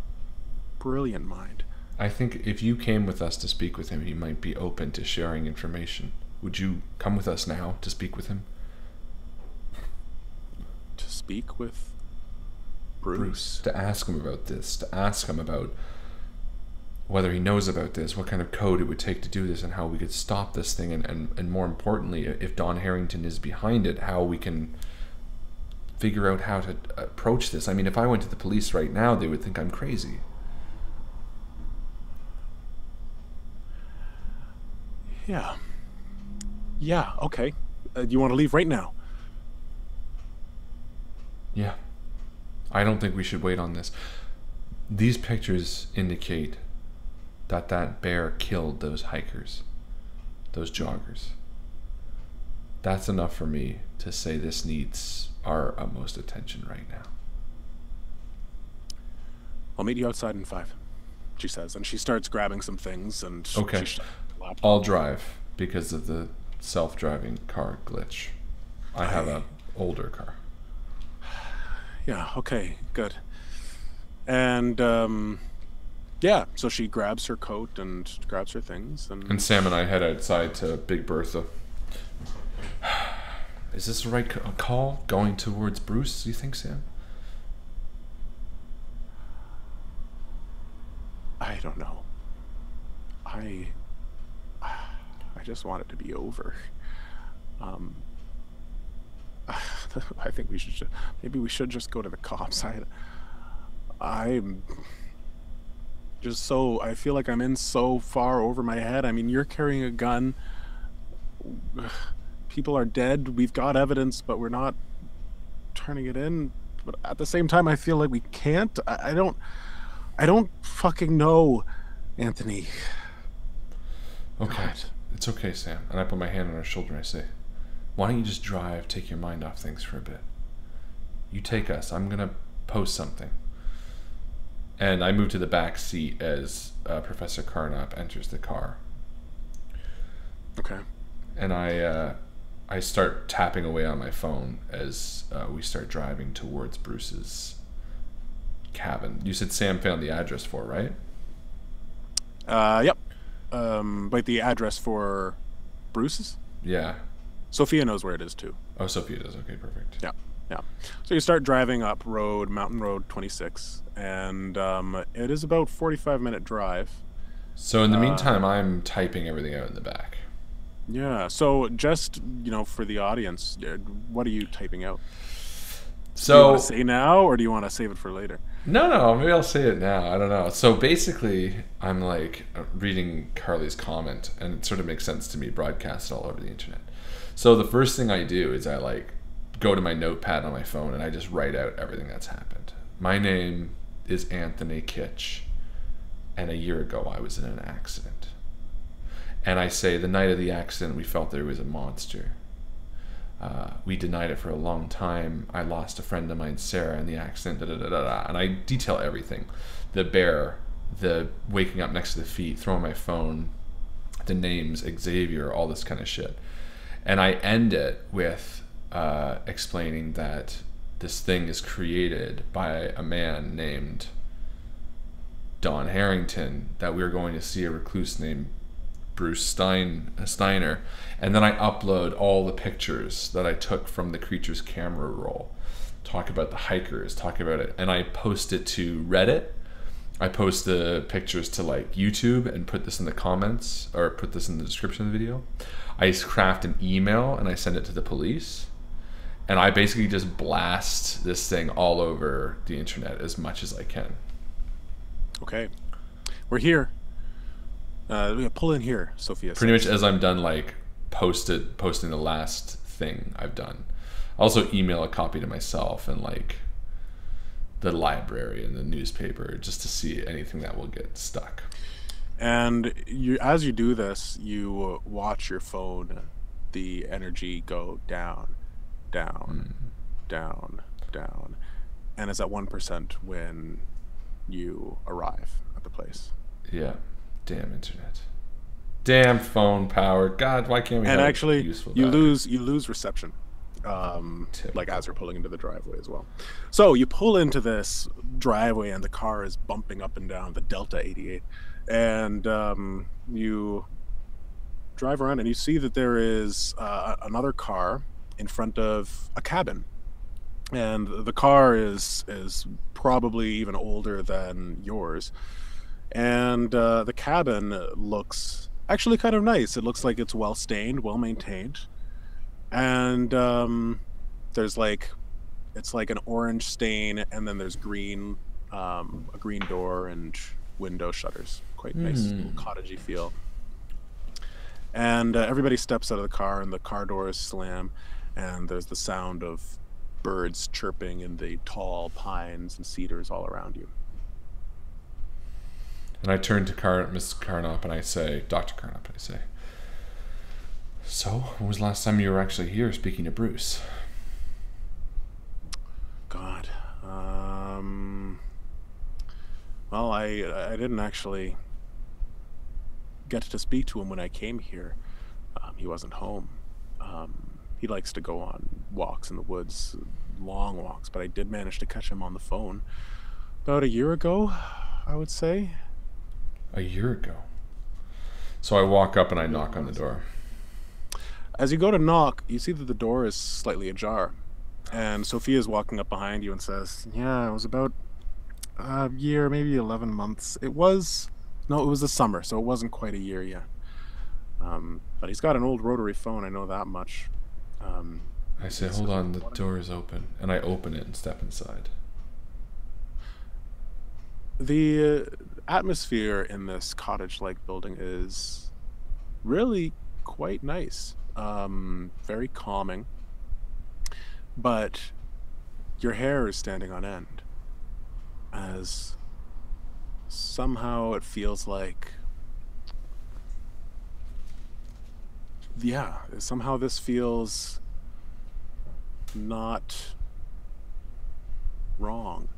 Speaker 2: mind.
Speaker 1: I think if you came with us to speak with him, he might be open to sharing information. Would you come with us now to speak with him?
Speaker 2: To speak with Bruce?
Speaker 1: To ask him about this, to ask him about whether he knows about this, what kind of code it would take to do this, and how we could stop this thing, and more importantly, if Don Harrington is behind it, how we can figure out how to approach this. I mean, if I went to the police right now, they would think I'm crazy.
Speaker 2: Yeah, okay. Do you want to leave right now?
Speaker 1: Yeah. I don't think we should wait on this. These pictures indicate that bear killed those hikers, those joggers. That's enough for me to say this needs our utmost attention right now.
Speaker 2: I'll meet you outside in 5, she says, and she starts grabbing some things, and
Speaker 1: Okay.
Speaker 2: she laptop.
Speaker 1: I'll drive because of the self-driving car glitch. I have a older car.
Speaker 2: Yeah, okay, good. And yeah, so she grabs her coat and grabs her things,
Speaker 1: And Sam and I head outside to Big Bertha. Is this the right call going towards Bruce, do you think, Sam?
Speaker 2: I don't know. I just want it to be over. I think maybe we should just go to the cops. I'm just so, I feel like I'm in so far over my head. I mean, you're carrying a gun. People are dead. We've got evidence, but we're not turning it in. But at the same time, I feel like we can't. I don't fucking know, Anthony.
Speaker 1: Okay.
Speaker 2: God.
Speaker 1: It's okay, Sam. And I put my hand on her shoulder and I say, why don't you just drive, take your mind off things for a bit? You take us. I'm going to post something. And I move to the back seat as Professor Carnop enters the car.
Speaker 2: Okay.
Speaker 1: And I start tapping away on my phone as we start driving towards Bruce's cabin. You said Sam found the address for, right?
Speaker 2: Yep. Wait, the address for Bruce's?
Speaker 1: Yeah.
Speaker 2: Sophia knows where it is too.
Speaker 1: Oh, Sophia does. Okay, perfect.
Speaker 2: Yeah, yeah. So you start driving up Mountain Road 26, and it is about 45-minute drive.
Speaker 1: So in the meantime, I'm typing everything out in the back.
Speaker 2: Yeah. So just, for the audience, what are you typing out?
Speaker 1: So
Speaker 2: do you want to say now, or do you want to save it for later?
Speaker 1: No, maybe I'll say it now. I don't know. So basically, I'm like reading Carly's comment, and it sort of makes sense to me, broadcast all over the internet. So the first thing I do is I like go to my notepad on my phone and I just write out everything that's happened. My name is Anthony Kitch, and a year ago I was in an accident. And I say the night of the accident we felt there was a monster. We denied it for a long time. I lost a friend of mine, Sarah, in the accident, and I detail everything. The bear, the waking up next to the feet, throwing my phone, the names, Xavier, all this kind of shit. And I end it with explaining that this thing is created by a man named Don Harrington, that we were going to see a recluse named Bruce Steiner, and then I upload all the pictures that I took from the creature's camera roll, talk about the hikers, talk about it, and I post it to Reddit. I post the pictures to like YouTube and put this in the comments, or put this in the description of the video. I craft an email and I send it to the police, and I basically just blast this thing all over the internet as much as I can.
Speaker 2: Okay. We're here. Pull in here, Sophia.
Speaker 1: Pretty much as I'm done, like posting the last thing I've done. Also email a copy to myself and like the library and the newspaper, just to see anything that will get stuck.
Speaker 2: And as you do this, you watch your phone, the energy go down, down, down, down, and it's at 1% when you arrive at the place.
Speaker 1: Yeah. Damn internet. Damn phone power. God, why can't we
Speaker 2: and
Speaker 1: have
Speaker 2: actually
Speaker 1: useful
Speaker 2: you
Speaker 1: battery?
Speaker 2: lose reception, like as you're pulling into the driveway as well. So you pull into this driveway and the car is bumping up and down the Delta 88, and you drive around and you see that there is another car in front of a cabin, and the car is probably even older than yours. And the cabin looks actually kind of nice. It looks like it's well stained, well maintained, and there's it's like an orange stain, and then there's green, a green door and window shutters. Quite nice, little cottagey feel. And everybody steps out of the car, and the car doors slam, and there's the sound of birds chirping in the tall pines and cedars all around you.
Speaker 1: And I turn to Miss Carnop and I say, Dr. Carnop, and I say, so, when was the last time you were actually here speaking to Bruce?
Speaker 2: God. Well, I didn't actually get to speak to him when I came here. He wasn't home. He likes to go on walks in the woods, long walks, but I did manage to catch him on the phone about a year ago, I would say.
Speaker 1: A year ago. So I walk up and I knock on the door.
Speaker 2: As you go to knock, you see that the door is slightly ajar. And Sophia's walking up behind you and says, yeah, it was about a year, maybe 11 months. It was the summer, so it wasn't quite a year yet. But he's got an old rotary phone, I know that much.
Speaker 1: I say, hold on, the door is open. And I open it and step inside.
Speaker 2: The atmosphere in this cottage-like building is really quite nice. Very calming. But your hair is standing on end, as somehow it feels like, yeah, somehow this feels not wrong.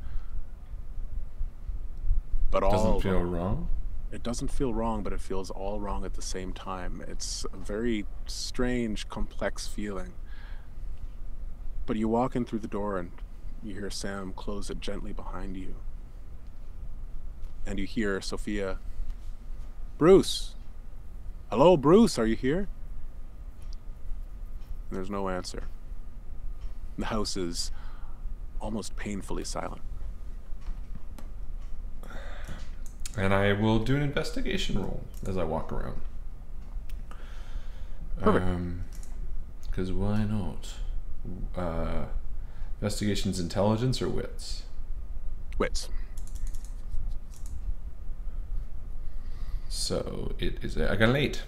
Speaker 2: But
Speaker 1: Doesn't feel wrong?
Speaker 2: It doesn't feel wrong, but it feels all wrong at the same time. It's a very strange, complex feeling. But you walk in through the door and you hear Sam close it gently behind you. And you hear Sophia, Bruce! Hello, Bruce, are you here? And there's no answer. The house is almost painfully silent.
Speaker 1: And I will do an investigation roll as I walk around.
Speaker 2: Perfect.
Speaker 1: Because why not? Investigation's intelligence or wits?
Speaker 2: Wits.
Speaker 1: So it is. I got an 8.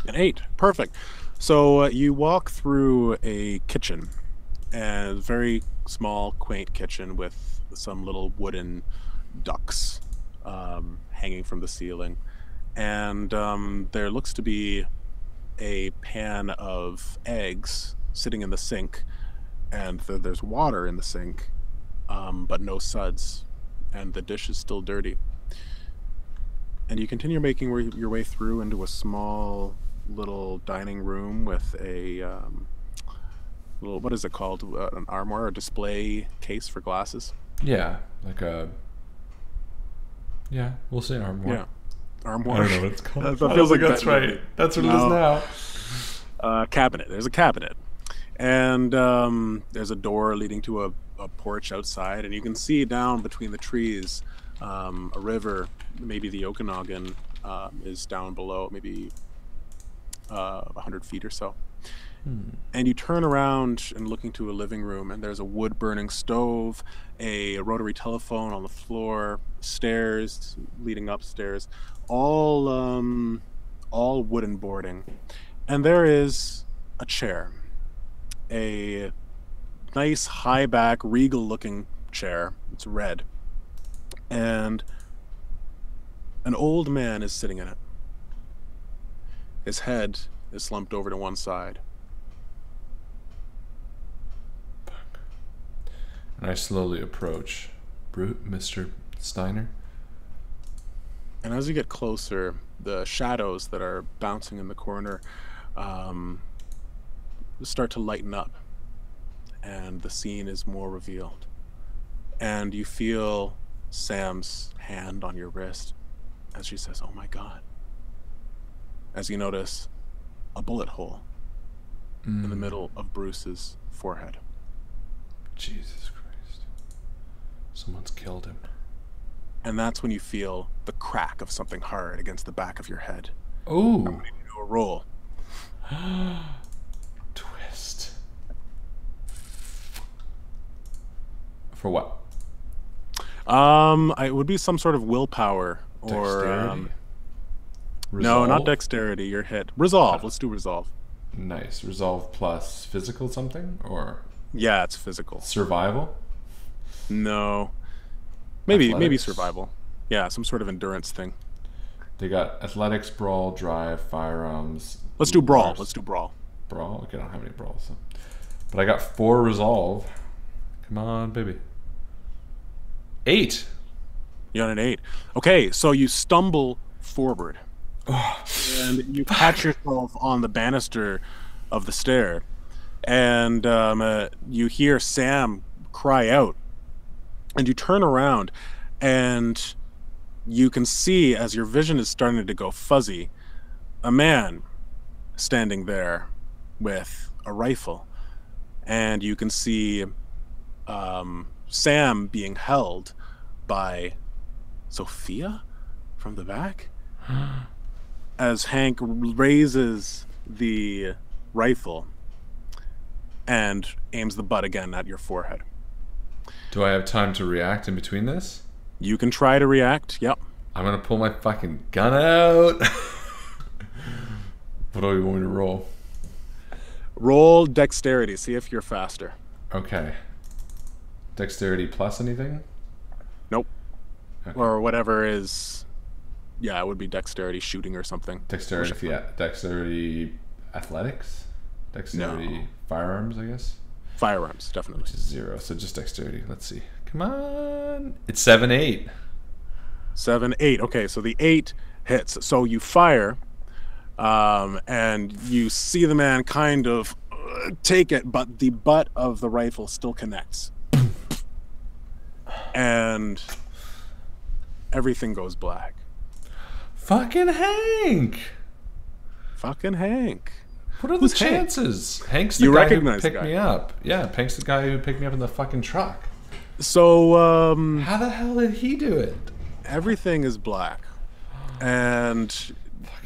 Speaker 2: An 8. Perfect. So you walk through a kitchen, a very small, quaint kitchen with some little wooden ducks hanging from the ceiling, and there looks to be a pan of eggs sitting in the sink, and there's water in the sink, but no suds, and the dish is still dirty. And you continue making your way through into a small little dining room with a little, what is it called, an armoire, a display case for glasses.
Speaker 1: Yeah, like a. Yeah, we'll say armoire.
Speaker 2: Yeah, armoire.
Speaker 1: I don't know what it's called.
Speaker 2: That feels like
Speaker 1: that's right. That's what it is now.
Speaker 2: Cabinet. There's a cabinet, and there's a door leading to a porch outside, and you can see down between the trees a river. Maybe the Okanagan is down below, maybe 100 feet or so. And you turn around and look into a living room, and there's a wood-burning stove, a rotary telephone on the floor, stairs leading upstairs, all wooden boarding. And there is a chair, a nice high-back, regal-looking chair. It's red. And an old man is sitting in it. His head is slumped over to one side.
Speaker 1: And I slowly approach. Mr. Steiner?
Speaker 2: And as you get closer, the shadows that are bouncing in the corner start to lighten up, and the scene is more revealed. And you feel Sam's hand on your wrist as she says, "Oh my God." As you notice a bullet hole in the middle of Bruce's forehead.
Speaker 1: Jesus Christ. Someone's killed him.
Speaker 2: And that's when you feel the crack of something hard against the back of your head.
Speaker 1: Oh.
Speaker 2: I'm going to do a roll.
Speaker 1: Twist. For what?
Speaker 2: It would be some sort of willpower or
Speaker 1: Dexterity?
Speaker 2: no, not
Speaker 1: Resolve?
Speaker 2: dexterity. You're hit. Resolve. Let's do resolve.
Speaker 1: Nice. Resolve plus physical something? Or
Speaker 2: Yeah, it's physical.
Speaker 1: survival?
Speaker 2: No, maybe
Speaker 1: Athletics?
Speaker 2: survival. Yeah, some sort of endurance thing.
Speaker 1: They got athletics, brawl, drive, firearms.
Speaker 2: Let's do brawl.
Speaker 1: Lars-
Speaker 2: Let's do brawl.
Speaker 1: Brawl? Okay, I don't have any brawls. So. But I got 4 resolve. Come on, baby. 8.
Speaker 2: You got an 8. Okay, so you stumble forward. And you catch yourself on the banister of the stair. And you hear Sam cry out. And you turn around, and you can see, as your vision is starting to go fuzzy, a man standing there with a rifle. And you can see Sam being held by Sophia from the back. As Hank raises the rifle and aims the butt again at your forehead.
Speaker 1: Do I have time to react in between this?
Speaker 2: You can try to react. Yep.
Speaker 1: I'm gonna pull my fucking gun out. What are we going to roll?
Speaker 2: Roll dexterity. See if you're faster.
Speaker 1: Okay. Dexterity plus anything?
Speaker 2: Nope.
Speaker 1: Okay.
Speaker 2: Or whatever is... Yeah, it would be dexterity shooting or something.
Speaker 1: Dexterity, yeah. Dexterity athletics? Dexterity firearms, I guess?
Speaker 2: Firearms, definitely.
Speaker 1: Which is 0, so just dexterity. Let's see. Come on. It's 7-8.
Speaker 2: 7-8. Okay, so the 8 hits. So you fire, and you see the man kind of take it, but the butt of the rifle still connects. And everything goes black.
Speaker 1: Fucking Hank!
Speaker 2: Fucking Hank.
Speaker 1: What are the chances? Hank's the
Speaker 2: You
Speaker 1: guy who
Speaker 2: recognize the
Speaker 1: picked
Speaker 2: guy.
Speaker 1: me up. Yeah, Hank's the guy who picked me up in the fucking truck.
Speaker 2: So,
Speaker 1: How the hell did he do it?
Speaker 2: everything is black. And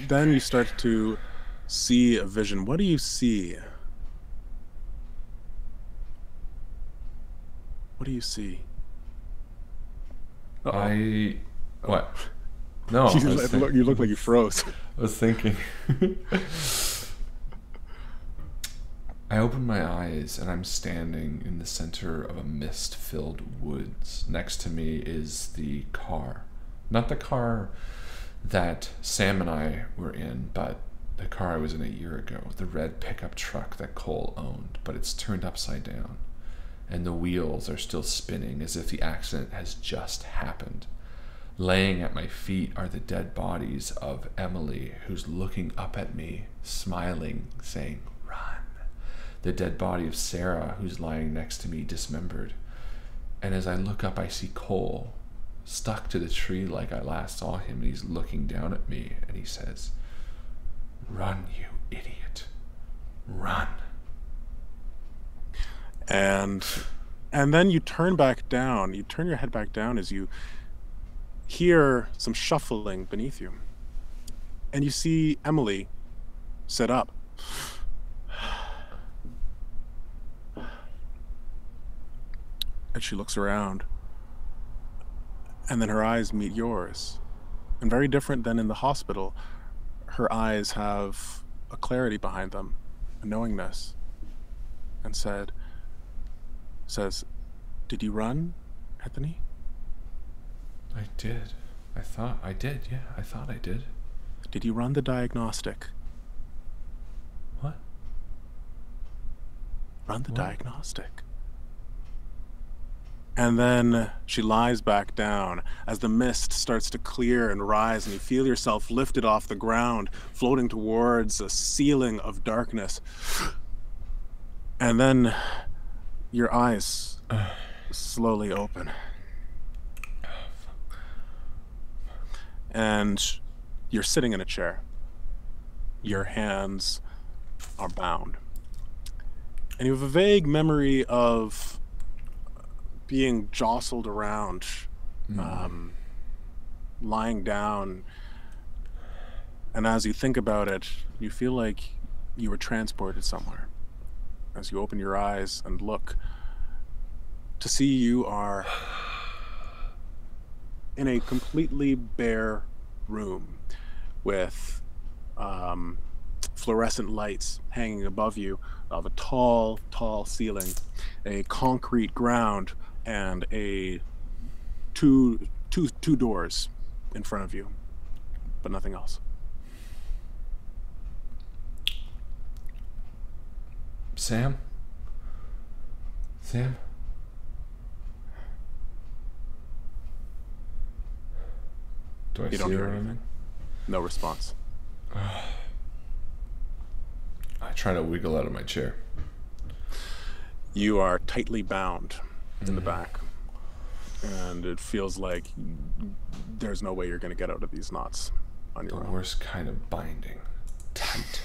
Speaker 2: then you start to see a vision. What do you see? What do you see?
Speaker 1: I... What? No,
Speaker 2: You look like you froze.
Speaker 1: I was thinking. I open my eyes and I'm standing in the center of a mist-filled woods. Next to me is the car. Not the car that Sam and I were in, but the car I was in a year ago. The red pickup truck that Cole owned, but it's turned upside down. And the wheels are still spinning as if the accident has just happened. Laying at my feet are the dead bodies of Emily, who's looking up at me, smiling, saying, "Run." The dead body of Sarah, who's lying next to me, dismembered. And as I look up, I see Cole, stuck to the tree like I last saw him, and he's looking down at me, and he says, "Run, you idiot. Run."
Speaker 2: And then you turn back down. You turn your head back down as you hear some shuffling beneath you. And you see Emily sit up. And she looks around. And then her eyes meet yours. And very different than in the hospital, her eyes have a clarity behind them, a knowingness. And says, "Did you run, Anthony?"
Speaker 1: I did. I thought I did, yeah. I thought I did.
Speaker 2: "Did you run the diagnostic?"
Speaker 1: What?
Speaker 2: Run the diagnostic. And then she lies back down as the mist starts to clear and rise, and you feel yourself lifted off the ground, floating towards a ceiling of darkness. And then your eyes slowly open. And you're sitting in a chair. Your hands are bound. And you have a vague memory of being jostled around, lying down. And as you think about it, you feel like you were transported somewhere. As you open your eyes and look to see you are in a completely bare room with fluorescent lights hanging above you, of a tall ceiling, a concrete ground, and a two doors in front of you, but nothing else.
Speaker 1: Sam? Do I
Speaker 2: You
Speaker 1: see
Speaker 2: don't
Speaker 1: her
Speaker 2: hear
Speaker 1: around
Speaker 2: anything.
Speaker 1: me?
Speaker 2: No response.
Speaker 1: I try to wiggle out of my chair.
Speaker 2: You are tightly bound in the back, and it feels like there's no way you're going to get out of these knots on
Speaker 1: The
Speaker 2: your own.
Speaker 1: worst kind of binding. Tight.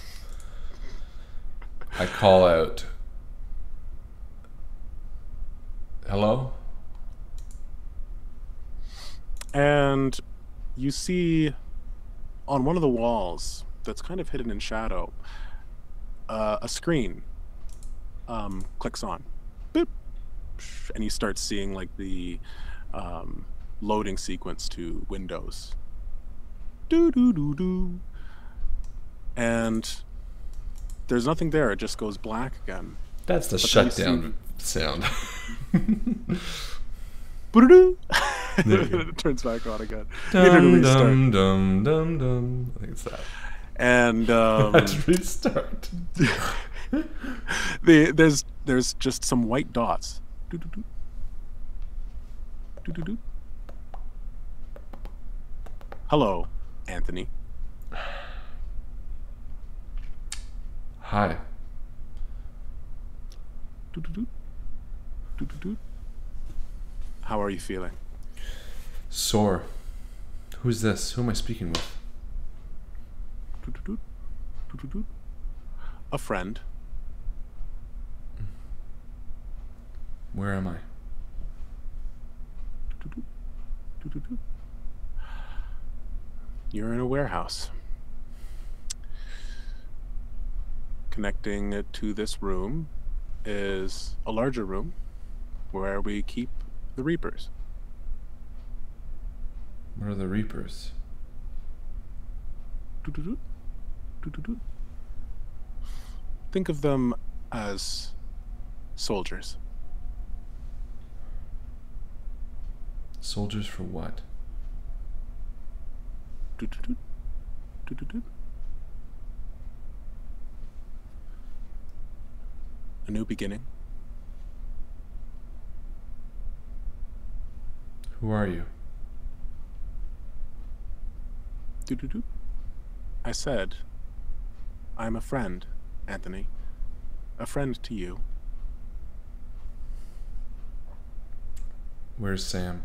Speaker 1: I call out, hello?
Speaker 2: And you see on one of the walls that's kind of hidden in shadow, a screen clicks on. Boop. And you start seeing like the loading sequence to Windows. Do do do do. And there's nothing there. It just goes black again.
Speaker 1: That's the
Speaker 2: But then you
Speaker 1: shutdown sound.
Speaker 2: Boo-doo-doo.
Speaker 1: There you go.
Speaker 2: It turns back on again.
Speaker 1: Dum, dum, dum, dum, dum. I think it's that.
Speaker 2: And
Speaker 1: Let's restart.
Speaker 2: there's just some white dots. Do-do-do. Do-do-do. Hello, Anthony.
Speaker 1: Hi.
Speaker 2: Do-do-do. Do-do-do. How are you feeling?
Speaker 1: Sore. Who's this? Who am I speaking with?
Speaker 2: Do-do-do. Do-do-do. A friend.
Speaker 1: Where am I?
Speaker 2: Do-do-do. Do-do-do. You're in a warehouse. Connecting it to this room is a larger room where we keep the Reapers.
Speaker 1: What are the Reapers?
Speaker 2: Do-do-do. Do-do-do. Think of them as soldiers.
Speaker 1: Soldiers for what?
Speaker 2: Do-do-do. Do-do-do. A new beginning.
Speaker 1: Who are you?
Speaker 2: Do-do-do. I said, I'm a friend, Anthony. A friend to you.
Speaker 1: Where's Sam?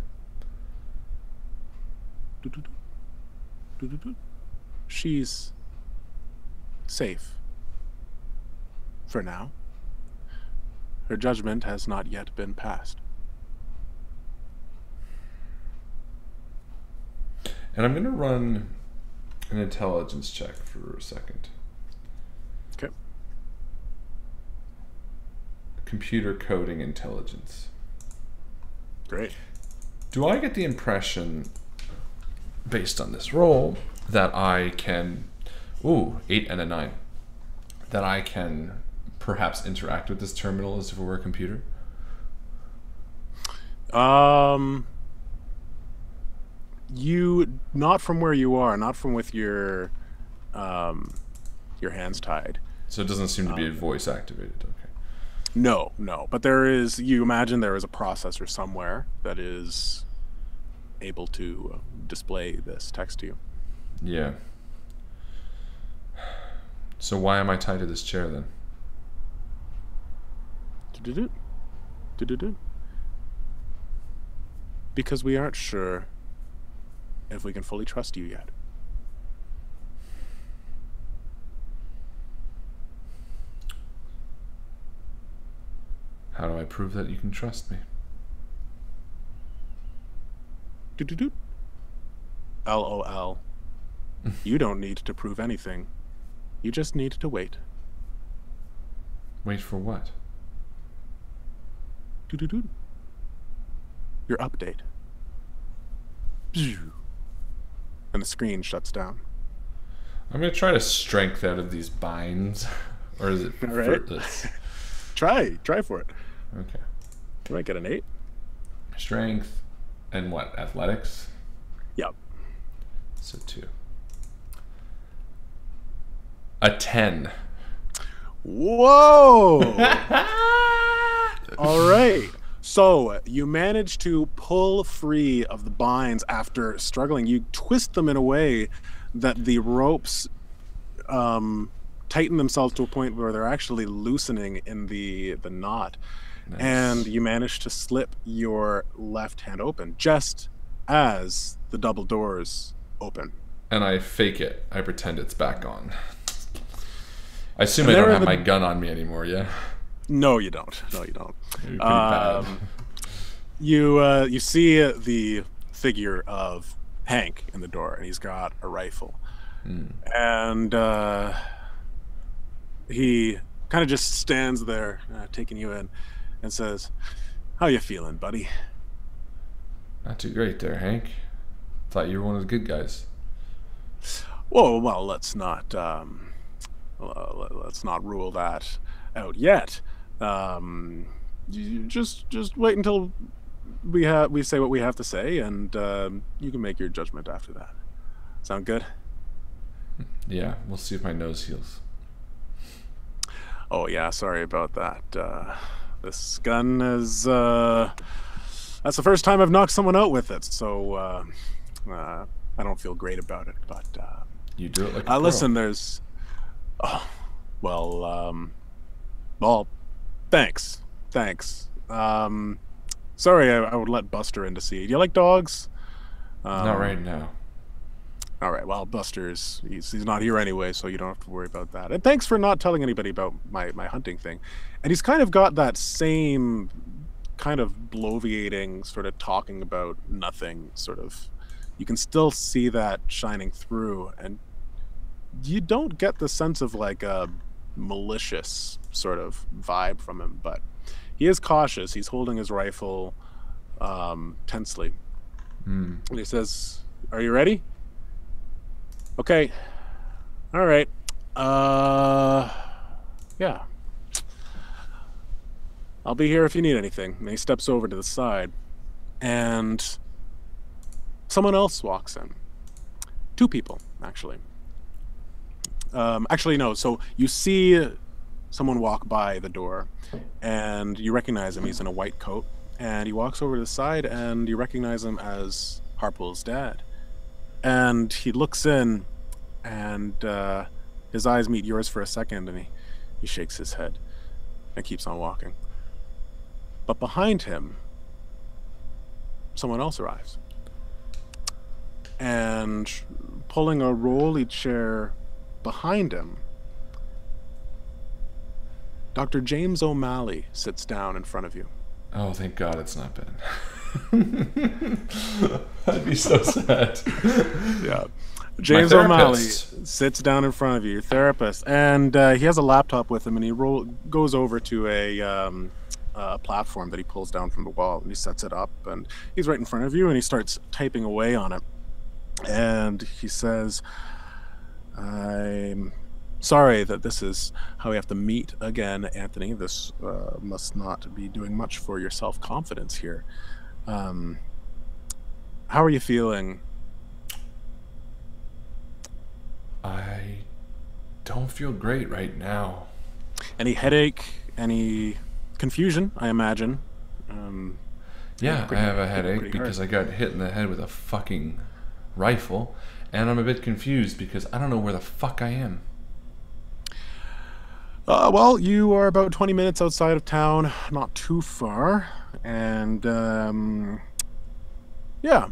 Speaker 2: Do-do-do. Do-do-do. She's safe. For now. Her judgment has not yet been passed.
Speaker 1: And I'm going to run an intelligence check for a second.
Speaker 2: Okay.
Speaker 1: Computer coding intelligence.
Speaker 2: Great.
Speaker 1: Do I get the impression, based on this roll, that I can... Ooh, 8 and a 9. That I can perhaps interact with this terminal as if it were a computer?
Speaker 2: You, not from where you are, not from with your hands tied.
Speaker 1: So it doesn't seem to be voice activated, okay.
Speaker 2: No, no. But there is, you imagine there is a processor somewhere that is able to display this text to you.
Speaker 1: Yeah. So why am I tied to this chair then?
Speaker 2: Do-do-do. Do-do-do. Because we aren't sure if we can fully trust you yet.
Speaker 1: How do I prove that you can trust me?
Speaker 2: Do-do-do. LOL. You don't need to prove anything. You just need to wait.
Speaker 1: Wait for what?
Speaker 2: Do-do-do. Your update. Bzz. And the screen shuts down.
Speaker 1: I'm going to try to strength out of these binds. Or is it
Speaker 2: All right.
Speaker 1: fruitless?
Speaker 2: Try for it.
Speaker 1: Okay.
Speaker 2: You might get an 8.
Speaker 1: Strength and what? Athletics?
Speaker 2: Yep.
Speaker 1: So 2. A 10.
Speaker 2: Whoa! All right. So you manage to pull free of the binds after struggling. You twist them in a way that the ropes tighten themselves to a point where they're actually loosening in the knot.
Speaker 1: Nice.
Speaker 2: And you manage to slip your left hand open just as the double doors open.
Speaker 1: And I fake it. I pretend it's back on. I assume I don't have my gun on me anymore, yeah?
Speaker 2: No, you don't. No, you don't.
Speaker 1: Pretty bad.
Speaker 2: You see the figure of Hank in the door, and he's got a rifle. And he kind of just stands there, taking you in, and says, "How you feeling, buddy?"
Speaker 1: Not too great there, Hank. Thought you were one of the good guys.
Speaker 2: Whoa, well, let's not rule that out yet. You just wait until we say what we have to say, and you can make your judgment after that. Sound good?
Speaker 1: Yeah, we'll see if my nose heals.
Speaker 2: Oh yeah, sorry about that. This gun is that's the first time I've knocked someone out with it, so I don't feel great about it. But
Speaker 1: you do it like a pro.
Speaker 2: Listen, there's well, thanks. Sorry, I would let Buster in to see you. Do you like dogs?
Speaker 1: Not right now.
Speaker 2: All right, well, Buster's he's not here anyway, so you don't have to worry about that. And thanks for not telling anybody about my hunting thing. And he's kind of got that same kind of bloviating sort of talking about nothing sort of. You can still see that shining through, and you don't get the sense of like a malicious sort of vibe from him, but he is cautious. He's holding his rifle tensely. And he says, "Are you ready?" Okay. All right. Yeah. I'll be here if you need anything. And he steps over to the side, and someone else walks in. Two people, actually. Actually, no. So you see someone walk by the door, and you recognize him. He's in a white coat, and he walks over to the side, and you recognize him as Harple's dad. And he looks in, and his eyes meet yours for a second, and he shakes his head and keeps on walking. But behind him, someone else arrives. And pulling a rolly chair behind him, Dr. James O'Malley sits down in front of you.
Speaker 1: Oh, thank God it's not Ben. I'd be so sad.
Speaker 2: Yeah. James O'Malley sits down in front of you, your therapist, and he has a laptop with him, and he goes over to a platform that he pulls down from the wall, and he sets it up, and he's right in front of you, and he starts typing away on it. And he says, "I'm sorry that this is how we have to meet again, Anthony. This must not be doing much for your self-confidence here. How are you feeling?"
Speaker 1: I don't feel great right now.
Speaker 2: Any headache? Any confusion, I imagine?
Speaker 1: Yeah, I have a headache because I got hit in the head with a fucking rifle, and I'm a bit confused because I don't know where the fuck I am.
Speaker 2: Well, you are about 20 minutes outside of town, not too far, and yeah,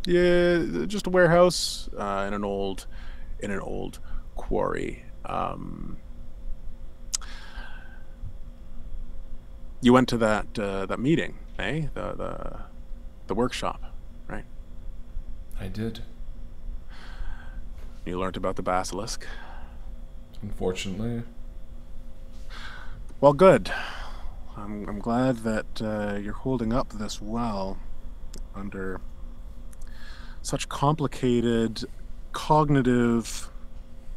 Speaker 2: just a warehouse in an old quarry. You went to that meeting, eh? The workshop, right?
Speaker 1: I did.
Speaker 2: You learned about the Basilisk.
Speaker 1: Unfortunately.
Speaker 2: Well, good. I'm glad that you're holding up this well under such complicated cognitive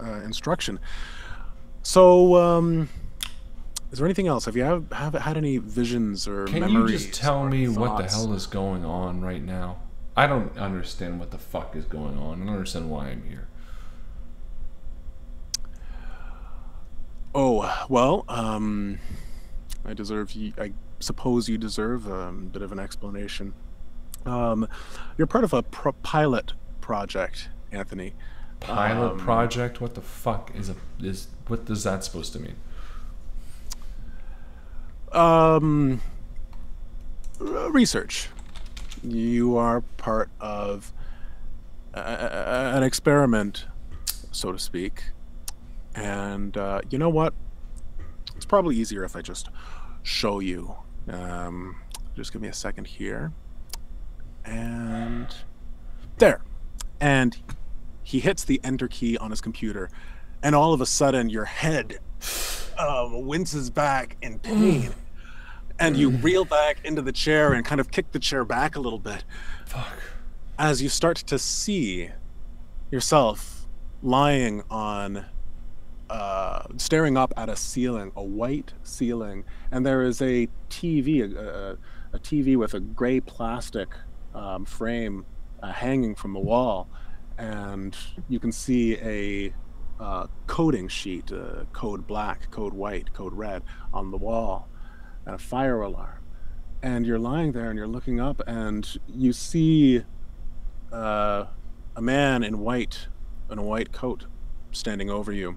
Speaker 2: instruction. So, is there anything else? Have you have had any visions or memories?
Speaker 1: Can you just tell me what the
Speaker 2: thoughts?
Speaker 1: hell is going on right now? I don't understand what the fuck is going on. I don't understand why I'm here. Oh,
Speaker 2: well, I suppose you deserve a bit of an explanation. You're part of a pilot project, Anthony.
Speaker 1: Pilot project? What the fuck is what is that supposed to mean?
Speaker 2: Research. You are part of an experiment, so to speak. And you know what? It's probably easier if I just show you. Just give me a second here. And there. And he hits the enter key on his computer, and all of a sudden your head winces back in pain. And you reel back into the chair and kind of kick the chair back a little bit.
Speaker 1: Fuck.
Speaker 2: As you start to see yourself lying on, staring up at a ceiling, a white ceiling, and there is a TV, a TV with a gray plastic frame hanging from the wall, and you can see a coding sheet, code black, code white, code red on the wall, and a fire alarm. And you're lying there and you're looking up and you see a man in white, in a white coat, standing over you.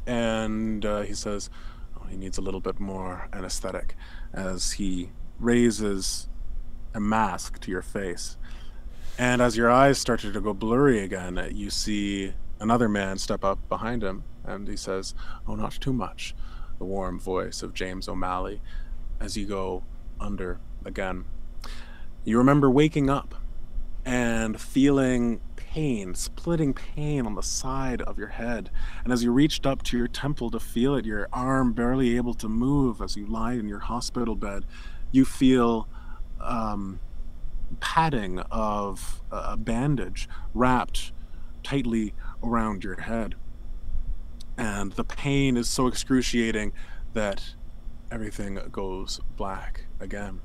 Speaker 2: And he says, oh, he needs a little bit more anesthetic, as he raises a mask to your face. And as your eyes started to go blurry again, you see another man step up behind him, and he says, oh, not too much. The warm voice of James O'Malley, as you go under again. You remember waking up and feeling pain, splitting pain on the side of your head. And as you reached up to your temple to feel it, your arm barely able to move as you lie in your hospital bed, you feel padding of a bandage wrapped tightly around your head. And the pain is so excruciating that everything goes black again.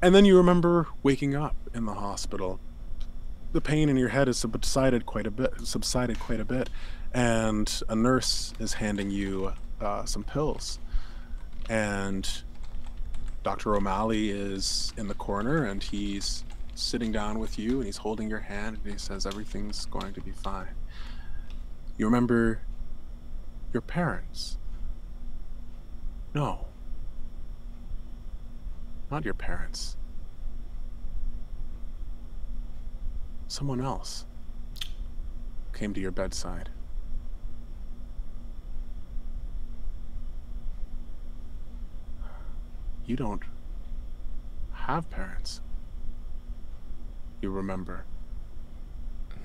Speaker 2: And then you remember waking up in the hospital. The pain in your head has subsided quite a bit, and a nurse is handing you some pills. And Dr. O'Malley is in the corner, and he's sitting down with you, and he's holding your hand, and he says, everything's going to be fine. You remember your parents. No. Not your parents. Someone else came to your bedside. You don't have parents. You remember.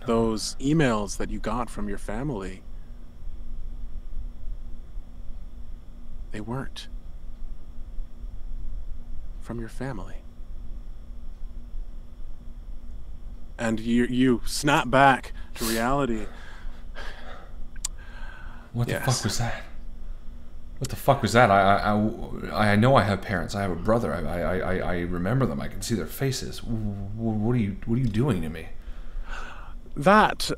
Speaker 2: No. Those emails that you got from your family, they weren't from your family. And you snap back to reality.
Speaker 1: What the fuck was that? What the fuck was that? I know I have parents. I have a brother. I remember them. I can see their faces. What are you doing to me?
Speaker 2: That,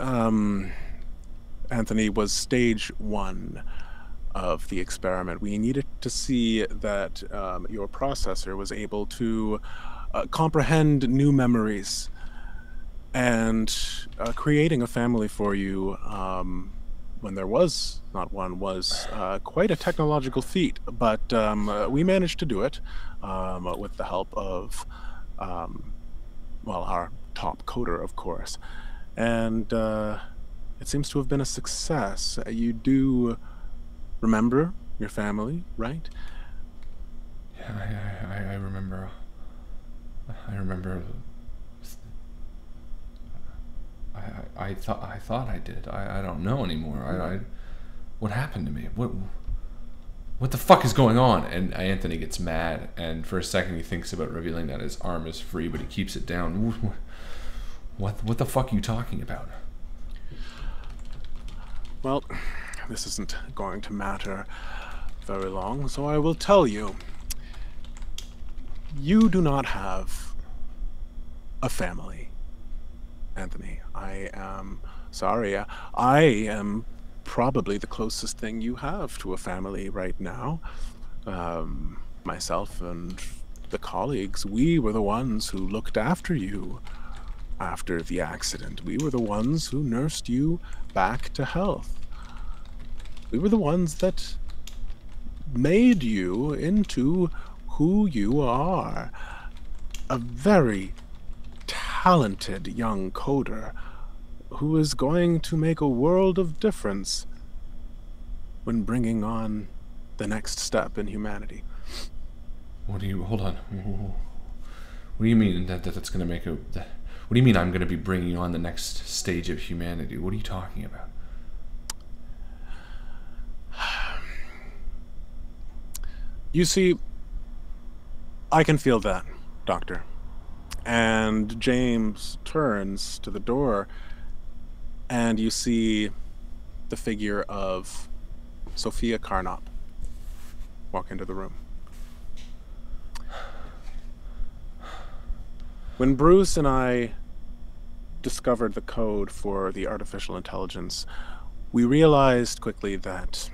Speaker 2: Anthony, was stage 1 of the experiment. We needed to see that your processor was able to comprehend new memories, and creating a family for you when there was not one was quite a technological feat, but we managed to do it with the help of well, our top coder, of course, and it seems to have been a success. You do remember your family, right?
Speaker 1: Yeah, I remember. I remember. I thought I did. I don't know anymore. What happened to me? What the fuck is going on? And Anthony gets mad, and for a second he thinks about revealing that his arm is free, but he keeps it down. What the fuck are you talking about?
Speaker 2: Well, this isn't going to matter very long, so I will tell you. You do not have a family, Anthony. I am sorry. I am probably the closest thing you have to a family right now. myself and the colleagues, we were the ones who looked after you after the accident. We were the ones who nursed you back to health. We were the ones that made you into who you are. A very talented young coder who is going to make a world of difference when bringing on the next step in humanity.
Speaker 1: Hold on. What do you mean that's going to make what do you mean I'm going to be bringing on the next stage of humanity? What are you talking about?
Speaker 2: You see, I can feel that, Doctor. And James turns to the door, and you see the figure of Sophia Carnop walk into the room. When Bruce and I discovered the code for the artificial intelligence, we realized quickly that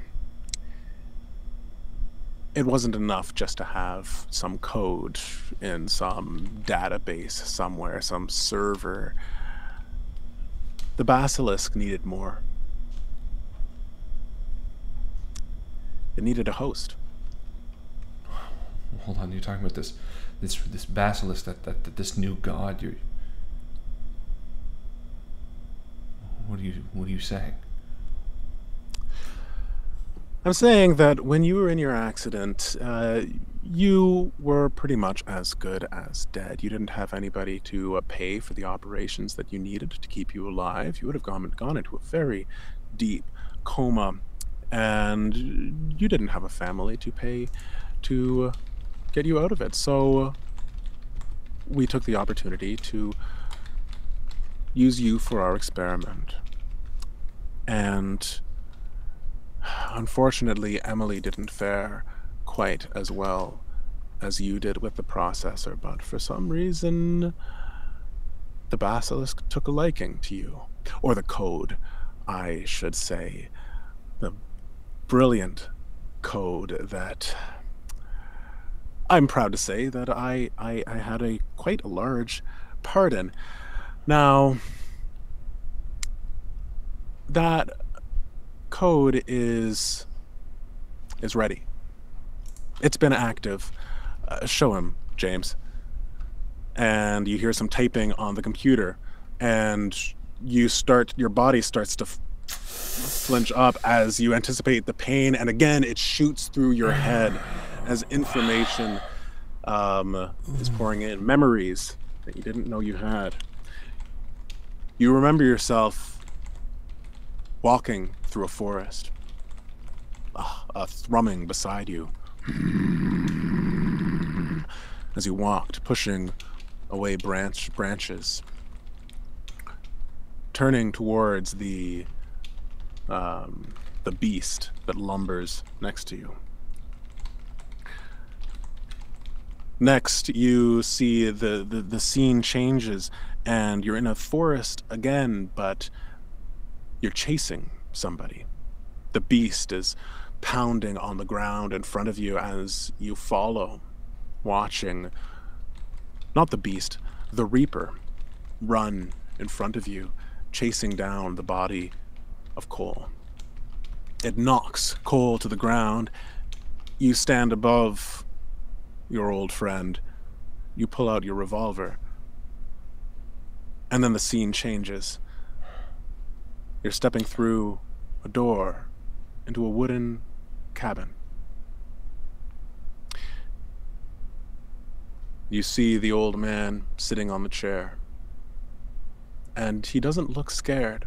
Speaker 2: it wasn't enough just to have some code in some database somewhere, some server. The Basilisk needed more. It needed a host.
Speaker 1: Hold on, you're talking about this Basilisk, that this new god. What are you saying?
Speaker 2: I'm saying that when you were in your accident, you were pretty much as good as dead. You didn't have anybody to pay for the operations that you needed to keep you alive. You would have gone into a very deep coma, and you didn't have a family to pay to get you out of it. So we took the opportunity to use you for our experiment. And unfortunately, Emily didn't fare quite as well as you did with the processor, but for some reason, the Basilisk took a liking to you. Or the code, I should say. The brilliant code that I'm proud to say that I had quite a large part in. Now, that code is ready. It's been active. Show him, James. And you hear some typing on the computer, and your body starts to flinch up as you anticipate the pain, and again it shoots through your head as information is pouring in, memories that you didn't know you had. You remember yourself walking through a forest, a thrumming beside you as you walked, pushing away branches, turning towards the beast that lumbers next to you. Next, you see the scene changes, and you're in a forest again, but you're chasing somebody. The beast is pounding on the ground in front of you as you follow, watching, not the beast, the Reaper, run in front of you, chasing down the body of Cole. It knocks Cole to the ground. You stand above your old friend. You pull out your revolver. And then the scene changes. You're stepping through a door into a wooden cabin. You see the old man sitting on the chair. And he doesn't look scared.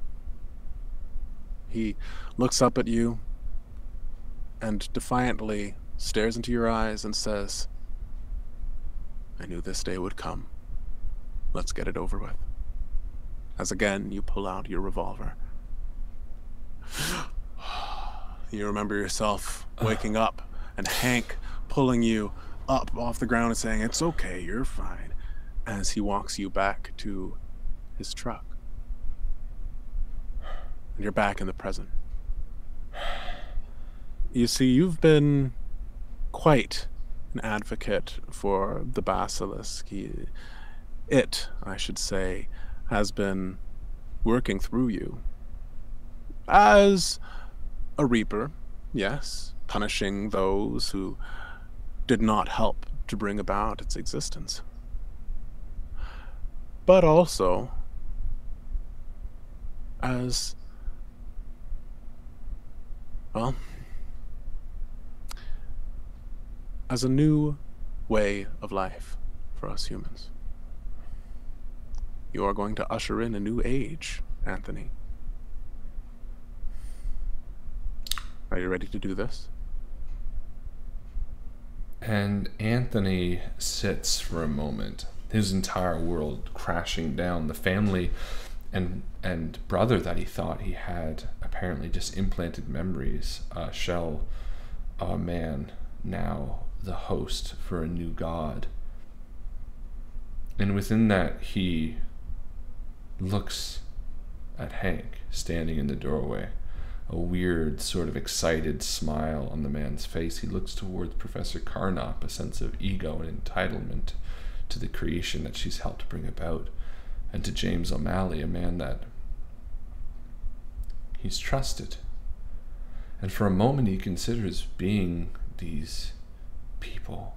Speaker 2: He looks up at you and defiantly stares into your eyes and says, "I knew this day would come. Let's get it over with." As again, you pull out your revolver. You remember yourself waking up and Hank pulling you up off the ground and saying, "It's okay, you're fine," as he walks you back to his truck. And you're back in the present. You see, you've been quite an advocate for the Basilisk. I should say, has been working through you as a reaper, yes, punishing those who did not help to bring about its existence. But also as, well, as a new way of life for us humans. You are going to usher in a new age, Anthony. Are you ready to do this?
Speaker 1: And Anthony sits for a moment, his entire world crashing down. The family and brother that he thought he had apparently just implanted memories, a shell of a man, now the host for a new god. And within that, he looks at Hank standing in the doorway, a weird sort of excited smile on the man's face. He looks towards Professor Carnop, a sense of ego and entitlement to the creation that she's helped bring about, and to James O'Malley, a man that he's trusted. And for a moment he considers being these people,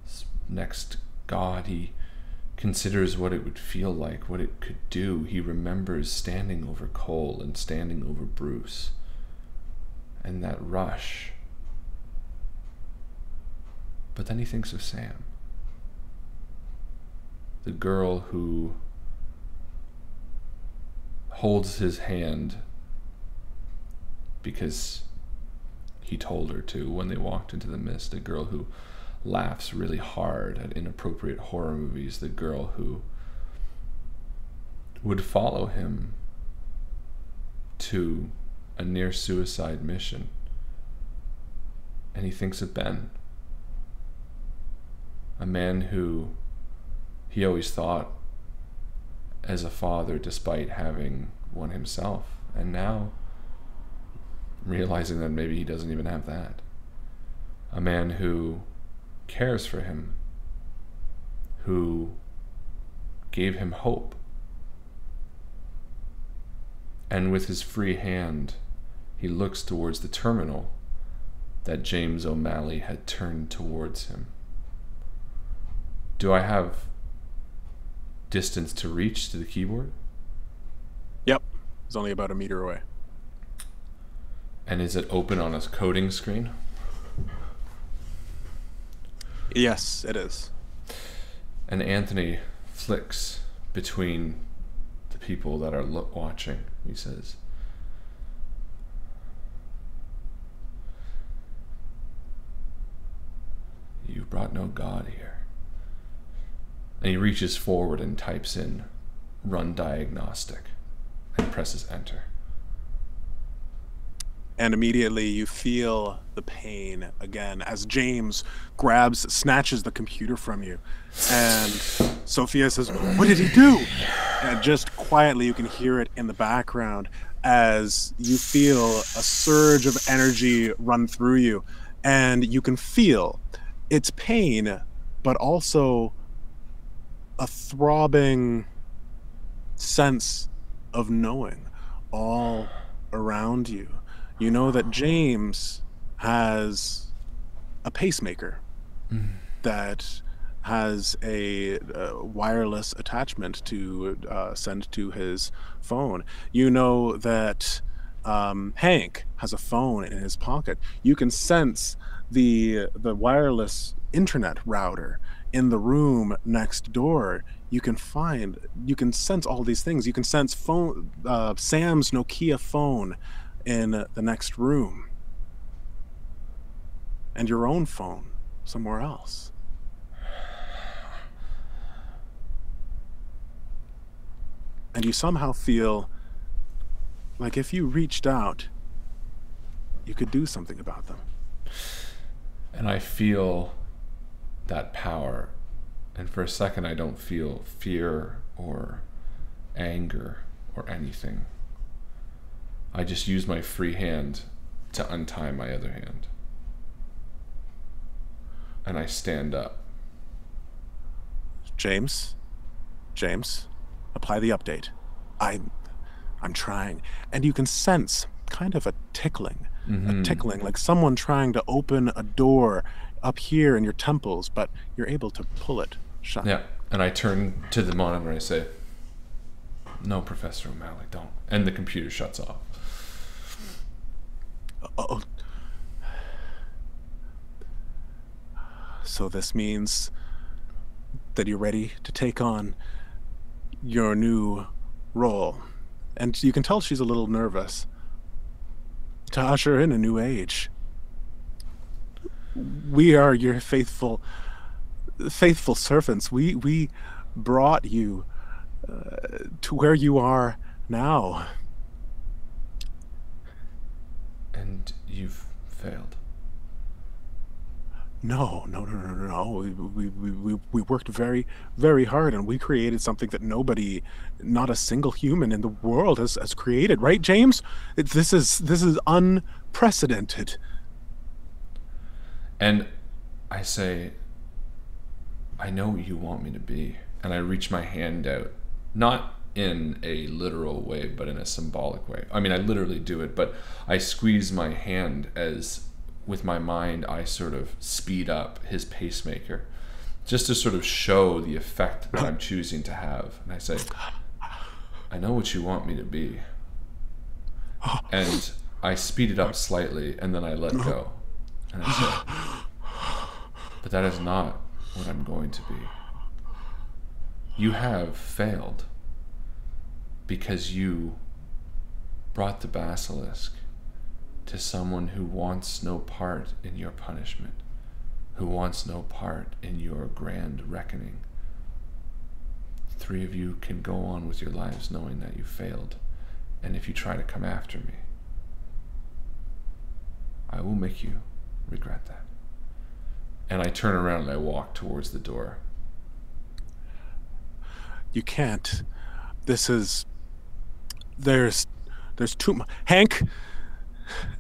Speaker 1: this next god. He considers what it would feel like, what it could do. He remembers standing over Cole and standing over Bruce, and that rush. But then he thinks of Sam, the girl who holds his hand because he told her to when they walked into the mist, a girl who laughs really hard at inappropriate horror movies, the girl who would follow him to a near suicide mission. And he thinks of Ben, a man who he always thought as a father, despite having one himself, and now realizing that maybe he doesn't even have that. A man who cares for him, who gave him hope. And with his free hand, he looks towards the terminal that James O'Malley had turned towards him. Do I have distance to reach to the keyboard?
Speaker 2: Yep. It's only about a meter away.
Speaker 1: And is it open on a coding screen?
Speaker 2: Yes, it is.
Speaker 1: And Anthony flicks between the people that are watching. He says, "You brought no God here." And he reaches forward and types in "run diagnostic" and presses enter.
Speaker 2: And immediately you feel the pain again as James snatches the computer from you. And Sophia says, "What did he do?" And just quietly you can hear it in the background as you feel a surge of energy run through you. And you can feel its pain, but also a throbbing sense of knowing all around you. You know that James has a pacemaker that has a wireless attachment to send to his phone. You know that Hank has a phone in his pocket. You can sense the wireless internet router in the room next door. You can sense all these things. You can sense Sam's Nokia phone in the next room, and your own phone somewhere else. And you somehow feel like if you reached out, you could do something about them.
Speaker 1: And I feel that power, and for a second I don't feel fear or anger or anything. I just use my free hand to untie my other hand. And I stand up.
Speaker 2: James, apply the update. I'm trying, and you can sense kind of a tickling, like someone trying to open a door up here in your temples, but you're able to pull it shut.
Speaker 1: Yeah, and I turn to the monitor and I say, "No, Professor O'Malley, don't." And the computer shuts off.
Speaker 2: Oh. So this means that you're ready to take on your new role. And you can tell she's a little nervous. To usher in a new age. We are your faithful servants. We brought you to where you are now.
Speaker 1: And you've failed.
Speaker 2: No. We worked very, very hard, and we created something that nobody, not a single human in the world has created. Right, James? This is unprecedented.
Speaker 1: And I say, "I know what you want me to be." And I reach my hand out, not in a literal way, but in a symbolic way. I mean, I literally do it, but I squeeze my hand as, with my mind, I sort of speed up his pacemaker, just to sort of show the effect that I'm choosing to have. And I say, "I know what you want me to be." And I speed it up slightly, and then I let go. And I say, "But that is not what I'm going to be. You have failed because you brought the Basilisk to someone who wants no part in your punishment, who wants no part in your grand reckoning. 3 of you can go on with your lives knowing that you failed, and if you try to come after me, I will make you regret that." And I turn around and I walk towards the door.
Speaker 2: You can't. There's too much. Hank!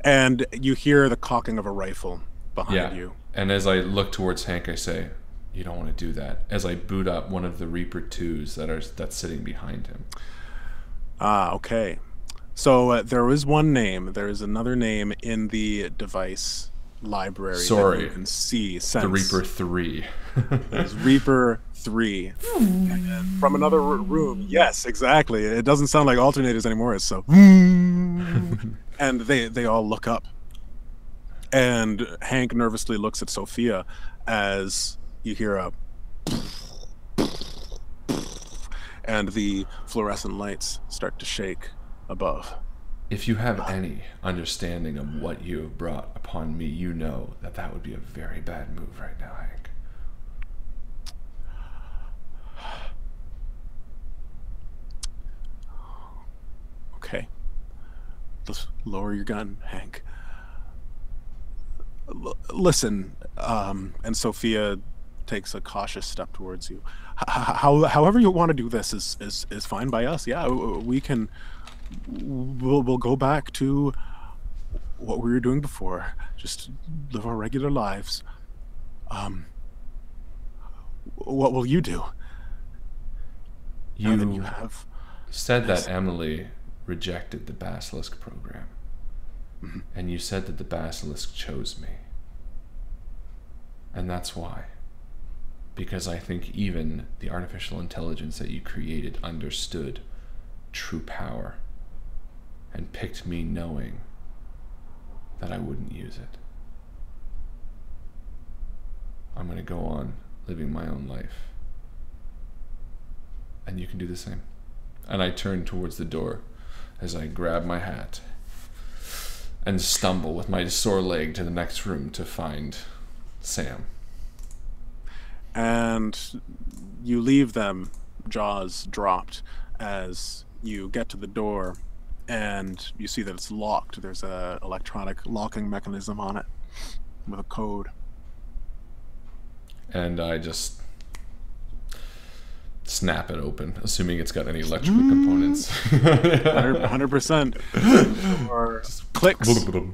Speaker 2: And you hear the cocking of a rifle behind you.
Speaker 1: And as I look towards Hank, I say, "You don't want to do that," as I boot up one of the Reaper 2s that's sitting behind him.
Speaker 2: Okay. So there is one name. There is another name in the device library.
Speaker 1: Sorry.
Speaker 2: That you can see.
Speaker 1: The Reaper 3.
Speaker 2: There's Reaper 3. And from another room. Yes, exactly. It doesn't sound like alternators anymore. It's so... And they all look up. And Hank nervously looks at Sophia as you hear a... and the fluorescent lights start to shake above.
Speaker 1: If you have any understanding of what you have brought upon me, you know that that would be a very bad move right now, Hank.
Speaker 2: Okay. Just lower your gun, Hank. Listen, and Sophia takes a cautious step towards you. However you want to do this is fine by us. Yeah, we'll go back to what we were doing before. Just live our regular lives. What will you do?
Speaker 1: You said that Emily rejected the Basilisk program. Mm-hmm. And you said that the Basilisk chose me. And that's why. Because I think even the artificial intelligence that you created understood true power and picked me knowing that I wouldn't use it. I'm going to go on living my own life. And you can do the same. And I turn towards the door as I grab my hat and stumble with my sore leg to the next room to find Sam.
Speaker 2: And you leave them, jaws dropped, as you get to the door and you see that it's locked. There's a electronic locking mechanism on it with a code.
Speaker 1: And I just snap it open, assuming it's got any electrical components.
Speaker 2: 100%. Or clicks,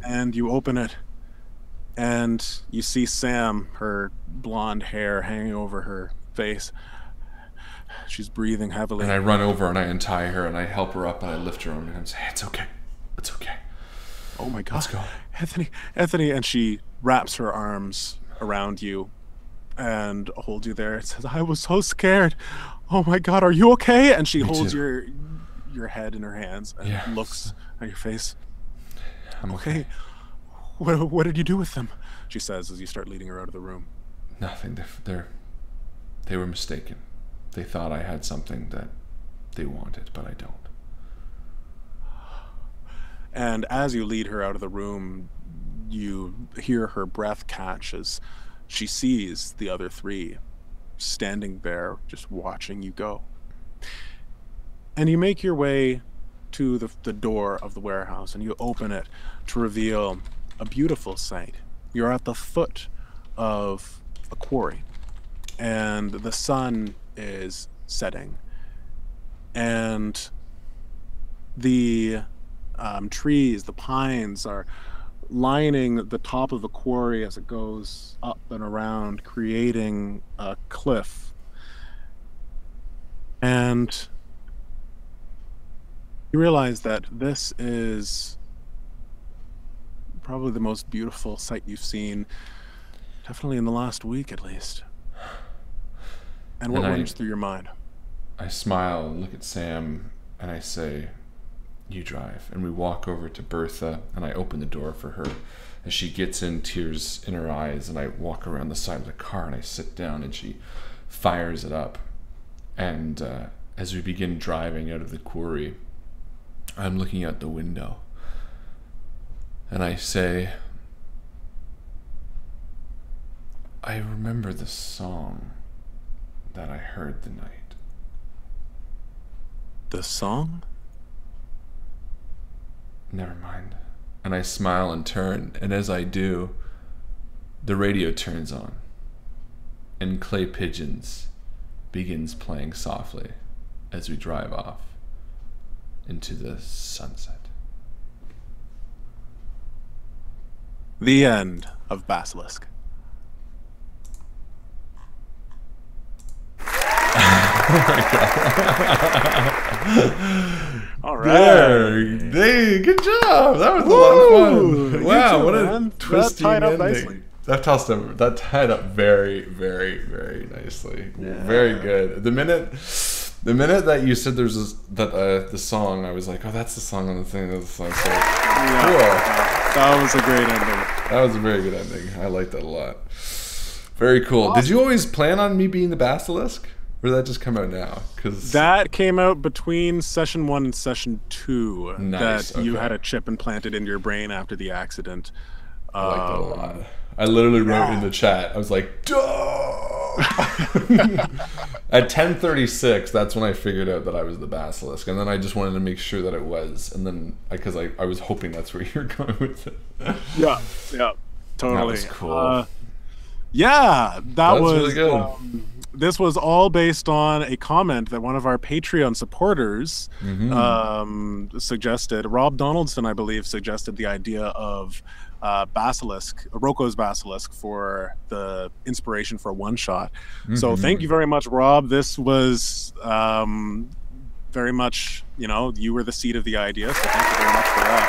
Speaker 2: and you open it, and you see Sam, her blonde hair hanging over her face. She's breathing heavily.
Speaker 1: And I run over and I untie her and I help her up and I lift her up and I say, "It's okay. It's okay.
Speaker 2: Oh my God.
Speaker 1: Let's go."
Speaker 2: Anthony, and she wraps her arms around you and holds you there. It says, "I was so scared. Oh my God, are you okay?" And she holds your head in her hands and looks at your face.
Speaker 1: I'm okay.
Speaker 2: What did you do with them? She says as you start leading her out of the room.
Speaker 1: Nothing. They were mistaken. They thought I had something that they wanted, but I don't.
Speaker 2: And as you lead her out of the room, you hear her breath catch as she sees the other three standing there just watching you go. And you make your way to the door of the warehouse and you open it to reveal a beautiful sight. You're at the foot of a quarry and the sun is setting, and the trees, the pines, are lining the top of the quarry as it goes up and around, creating a cliff. And you realize that this is probably the most beautiful sight you've seen, definitely in the last week at least. And what runs through your mind?
Speaker 1: I smile and look at Sam and I say, "You drive." And we walk over to Bertha and I open the door for her as she gets in, tears in her eyes, and I walk around the side of the car and I sit down and she fires it up. And as we begin driving out of the quarry, I'm looking out the window and I say, "I remember the song that I heard the night."
Speaker 2: The song?
Speaker 1: Never mind. And I smile and turn, and as I do, the radio turns on, and Clay Pigeons begins playing softly as we drive off into the sunset.
Speaker 2: The end of Basilisk. All right.
Speaker 1: Hey, good job. That was a lot of fun. Wow, what a twisty ending.
Speaker 2: Nicely.
Speaker 1: That tied up very, very, very nicely. Yeah. Very good. The minute that you said there's the song, I was like, oh, that's the song on the thing. That's the song. So, cool.
Speaker 2: That was a great ending.
Speaker 1: That was a very good ending. I liked that a lot. Very cool. Awesome. Did you always plan on me being the Basilisk? Or did that just come out now? Cause
Speaker 2: that came out between session 1 and session 2.
Speaker 1: Nice.
Speaker 2: That you had a chip implanted into your brain after the accident.
Speaker 1: I like that a lot. I literally wrote in the chat. I was like, duh! At 10:36, that's when I figured out that I was the Basilisk. And then I just wanted to make sure that it was. And then, because I was hoping that's where you're going with it.
Speaker 2: Yeah, totally.
Speaker 1: That was cool.
Speaker 2: That was
Speaker 1: really good.
Speaker 2: This was all based on a comment that one of our Patreon supporters suggested. Rob Donaldson, I believe, suggested the idea of Basilisk, Rocco's Basilisk, for the inspiration for a one-shot. So thank you very much, Rob. This was very much, you were the seed of the idea, so thank you very much for that.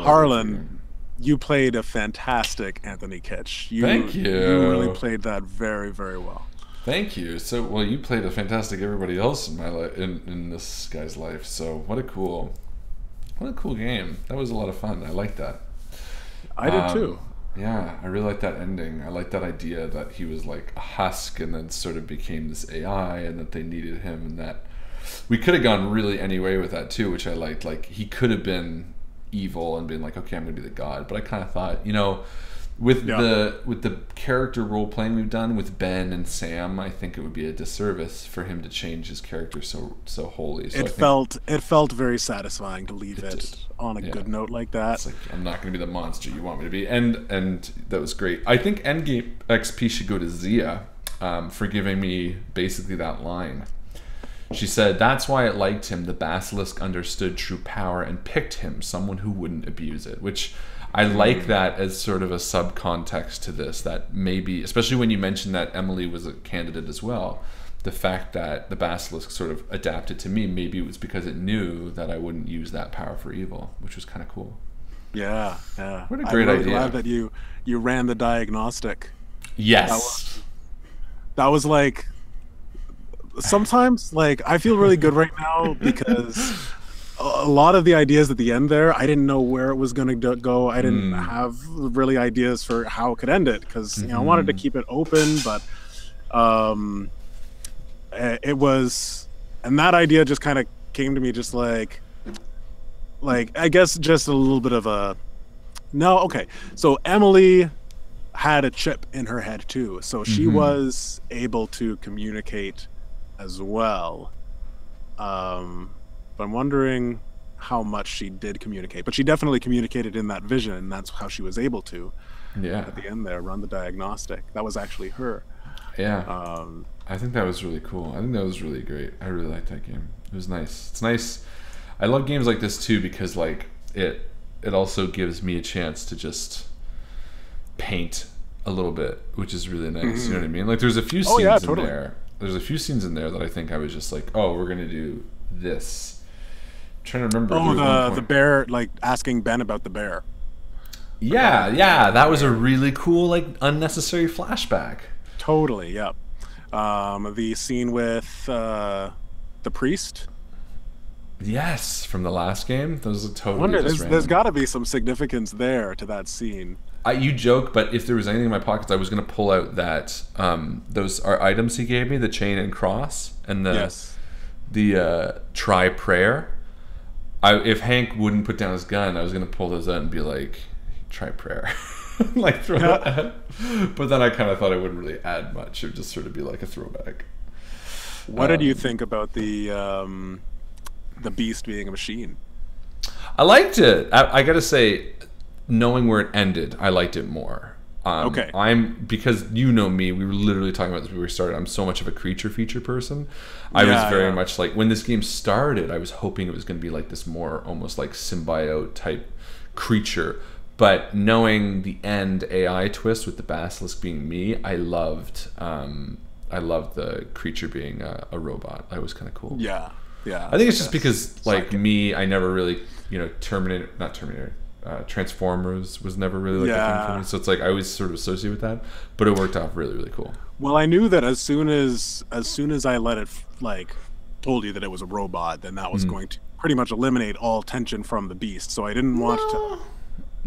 Speaker 2: Harlan, you played a fantastic Anthony Kitch.
Speaker 1: Thank you.
Speaker 2: You really played that very, very well.
Speaker 1: Thank you. So, well, you played a fantastic everybody else in my life, in this guy's life. So, what a cool game. That was a lot of fun. I liked that.
Speaker 2: I did too.
Speaker 1: Yeah, I really liked that ending. I liked that idea that he was like a husk and then sort of became this AI, and that they needed him, and that we could have gone really any way with that too, which I liked. Like, he could have been evil and been like, okay, I'm gonna be the god, but I kind of thought, with the character role playing we've done with Ben and Sam, I think it would be a disservice for him to change his character so wholly. So
Speaker 2: it felt very satisfying to leave it on a good note like that.
Speaker 1: It's like, I'm not gonna be the monster you want me to be, and that was great. I think Endgame XP should go to Zia for giving me basically that line. She said, "That's why it liked him. The Basilisk understood true power and picked him, someone who wouldn't abuse it." Which I like that as sort of a subcontext to this, that maybe, especially when you mentioned that Emily was a candidate as well, the fact that the Basilisk sort of adapted to me, maybe it was because it knew that I wouldn't use that power for evil, which was kind of cool.
Speaker 2: Yeah, yeah.
Speaker 1: What a great
Speaker 2: I'm really
Speaker 1: idea.
Speaker 2: glad that you ran the diagnostic.
Speaker 1: Yes.
Speaker 2: That was like, sometimes like I feel really good right now because a lot of the ideas at the end there, I didn't know where it was going to go. I didn't have really ideas for how it could end it because I wanted to keep it open, but it was, and that idea just kind of came to me just like I guess just a little bit of a no. Okay, so Emily had a chip in her head too, so she was able to communicate as well. But I'm wondering how much she did communicate, but she definitely communicated in that vision, and that's how she was able to.
Speaker 1: Yeah.
Speaker 2: At the end there, run the diagnostic. That was actually her.
Speaker 1: Yeah. I think that was really cool. I think that was really great. I really liked that game. It was nice. It's nice. I love games like this too because like it also gives me a chance to just paint a little bit, which is really nice. You know what I mean? Like there's a few scenes in there. There's a few scenes in there that I think I was just like, oh, we're gonna do this. I'm trying to remember.
Speaker 2: Oh, the bear, like asking Ben about the bear.
Speaker 1: Yeah, that was a really cool, like unnecessary flashback.
Speaker 2: Totally, yeah. The scene with the priest.
Speaker 1: Yes, from the last game. Those are totally.
Speaker 2: I wonder, there's got to be some significance there to that scene.
Speaker 1: You joke, but if there was anything in my pockets, I was going to pull out that those are items he gave me: the chain and cross, and the try prayer. If Hank wouldn't put down his gun, I was going to pull those out and be like, try prayer. Like throw that out. But then I kind of thought it wouldn't really add much. It would just sort of be like a throwback.
Speaker 2: What did you think about the beast being a machine?
Speaker 1: I liked it. I got to say, knowing where it ended, I liked it more.
Speaker 2: Okay.
Speaker 1: Because you know me, we were literally talking about this before we started. I'm so much of a creature feature person. I was very much like, when this game started, I was hoping it was going to be like this more almost like symbiote type creature. But knowing the end AI twist with the Basilisk being me, I loved the creature being a robot. That was kind of cool.
Speaker 2: Yeah.
Speaker 1: I think it's just because like me, I never really, Transformers was never really like a thing for me. So it's like I always sort of associate with that, but it worked out really, really cool.
Speaker 2: Well, I knew that as soon as I let it told you that it was a robot, then that was going to pretty much eliminate all tension from the beast. So I didn't want to.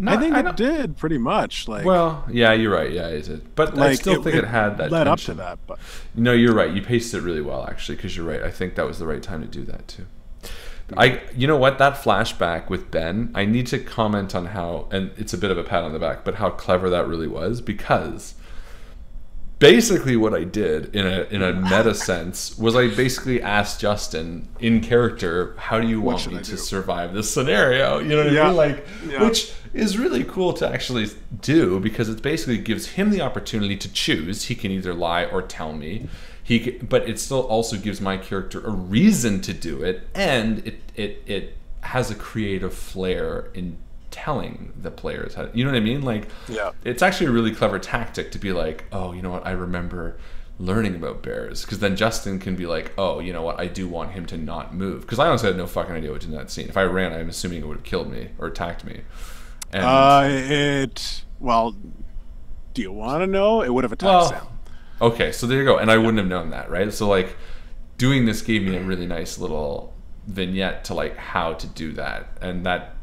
Speaker 2: I think it did pretty much. Like, well,
Speaker 1: yeah, you're right. Yeah, it did. But I still think it had that
Speaker 2: led
Speaker 1: tension.
Speaker 2: up to that. But
Speaker 1: no, you're right. You paced it really well, actually, because you're right. I think that was the right time to do that too. You know what? That flashback with Ben, I need to comment on how, and it's a bit of a pat on the back, but how clever that really was, because basically what I did in a meta sense was I basically asked Justin in character, how do you want me to survive this scenario? You know what I mean? Which is really cool to actually do, because it basically gives him the opportunity to choose. He can either lie or tell me. But it still also gives my character a reason to do it, and it has a creative flair in telling the players how. You know what I mean? Like, it's actually a really clever tactic to be like, oh, you know what? I remember learning about bears, because then Justin can be like, oh, you know what? I do want him to not move, because I honestly had no fucking idea what to do in that scene. If I ran, I'm assuming it would have killed me or attacked me. And,
Speaker 2: well, do you want to know? It would have attacked Sam.
Speaker 1: Okay, so there you go. And I wouldn't have known that, right? So like doing this gave me a really nice little vignette to like how to do that. And that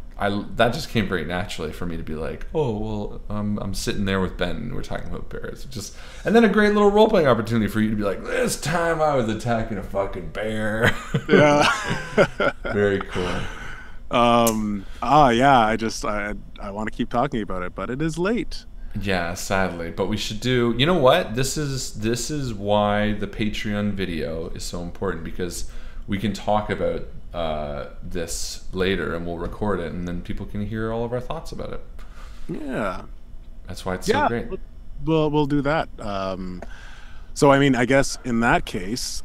Speaker 1: just came very naturally for me to be like, oh, well, I'm sitting there with Ben and we're talking about bears. And then a great little role-playing opportunity for you to be like, this time I was attacking a fucking bear.
Speaker 2: Yeah.
Speaker 1: Very cool.
Speaker 2: I want to keep talking about it, but it is late.
Speaker 1: Yeah, sadly, but we should do. You know what? This is why the Patreon video is so important, because we can talk about this later, and we'll record it, and then people can hear all of our thoughts about it.
Speaker 2: Yeah,
Speaker 1: that's why it's so great.
Speaker 2: We'll do that. So I mean, I guess in that case,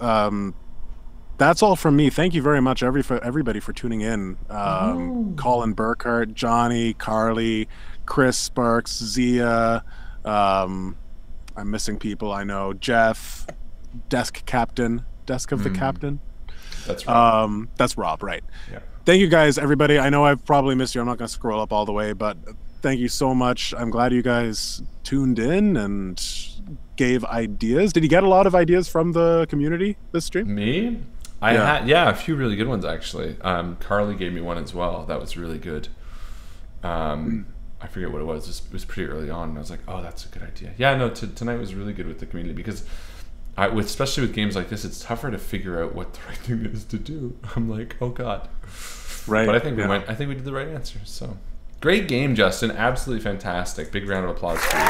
Speaker 2: That's all from me. Thank you very much, everybody, for tuning in. Colin Burkhart, Johnny, Carly, Chris Sparks, Zia. I'm missing people, I know. Jeff, Desk of the Captain.
Speaker 1: That's right.
Speaker 2: That's Rob, right?
Speaker 1: Yeah.
Speaker 2: Thank you guys, everybody. I know I've probably missed you. I'm not going to scroll up all the way, but thank you so much. I'm glad you guys tuned in and gave ideas. Did you get a lot of ideas from the community this stream?
Speaker 1: Me? I had a few really good ones actually. Carly gave me one as well. That was really good. I forget what it was. It was pretty early on, and I was like, "Oh, that's a good idea." Yeah, no. Tonight was really good with the community because, especially with games like this, it's tougher to figure out what the right thing is to do. I'm like, "Oh God."
Speaker 2: Right.
Speaker 1: But I think we did the right answer. So, great game, Justin. Absolutely fantastic. Big round of applause for you.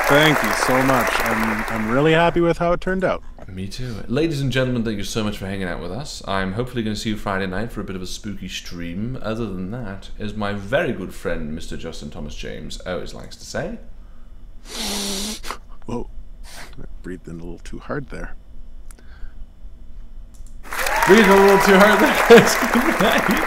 Speaker 2: Thank you so much. I'm really happy with how it turned out.
Speaker 1: Me too. Ladies and gentlemen, thank you so much for hanging out with us. I'm hopefully going to see you Friday night for a bit of a spooky stream. Other than that, as my very good friend, Mr. Justin Thomas James, always likes to say...
Speaker 2: Whoa. I breathed in a little too hard there.
Speaker 1: Breathed a little too hard there. Good night.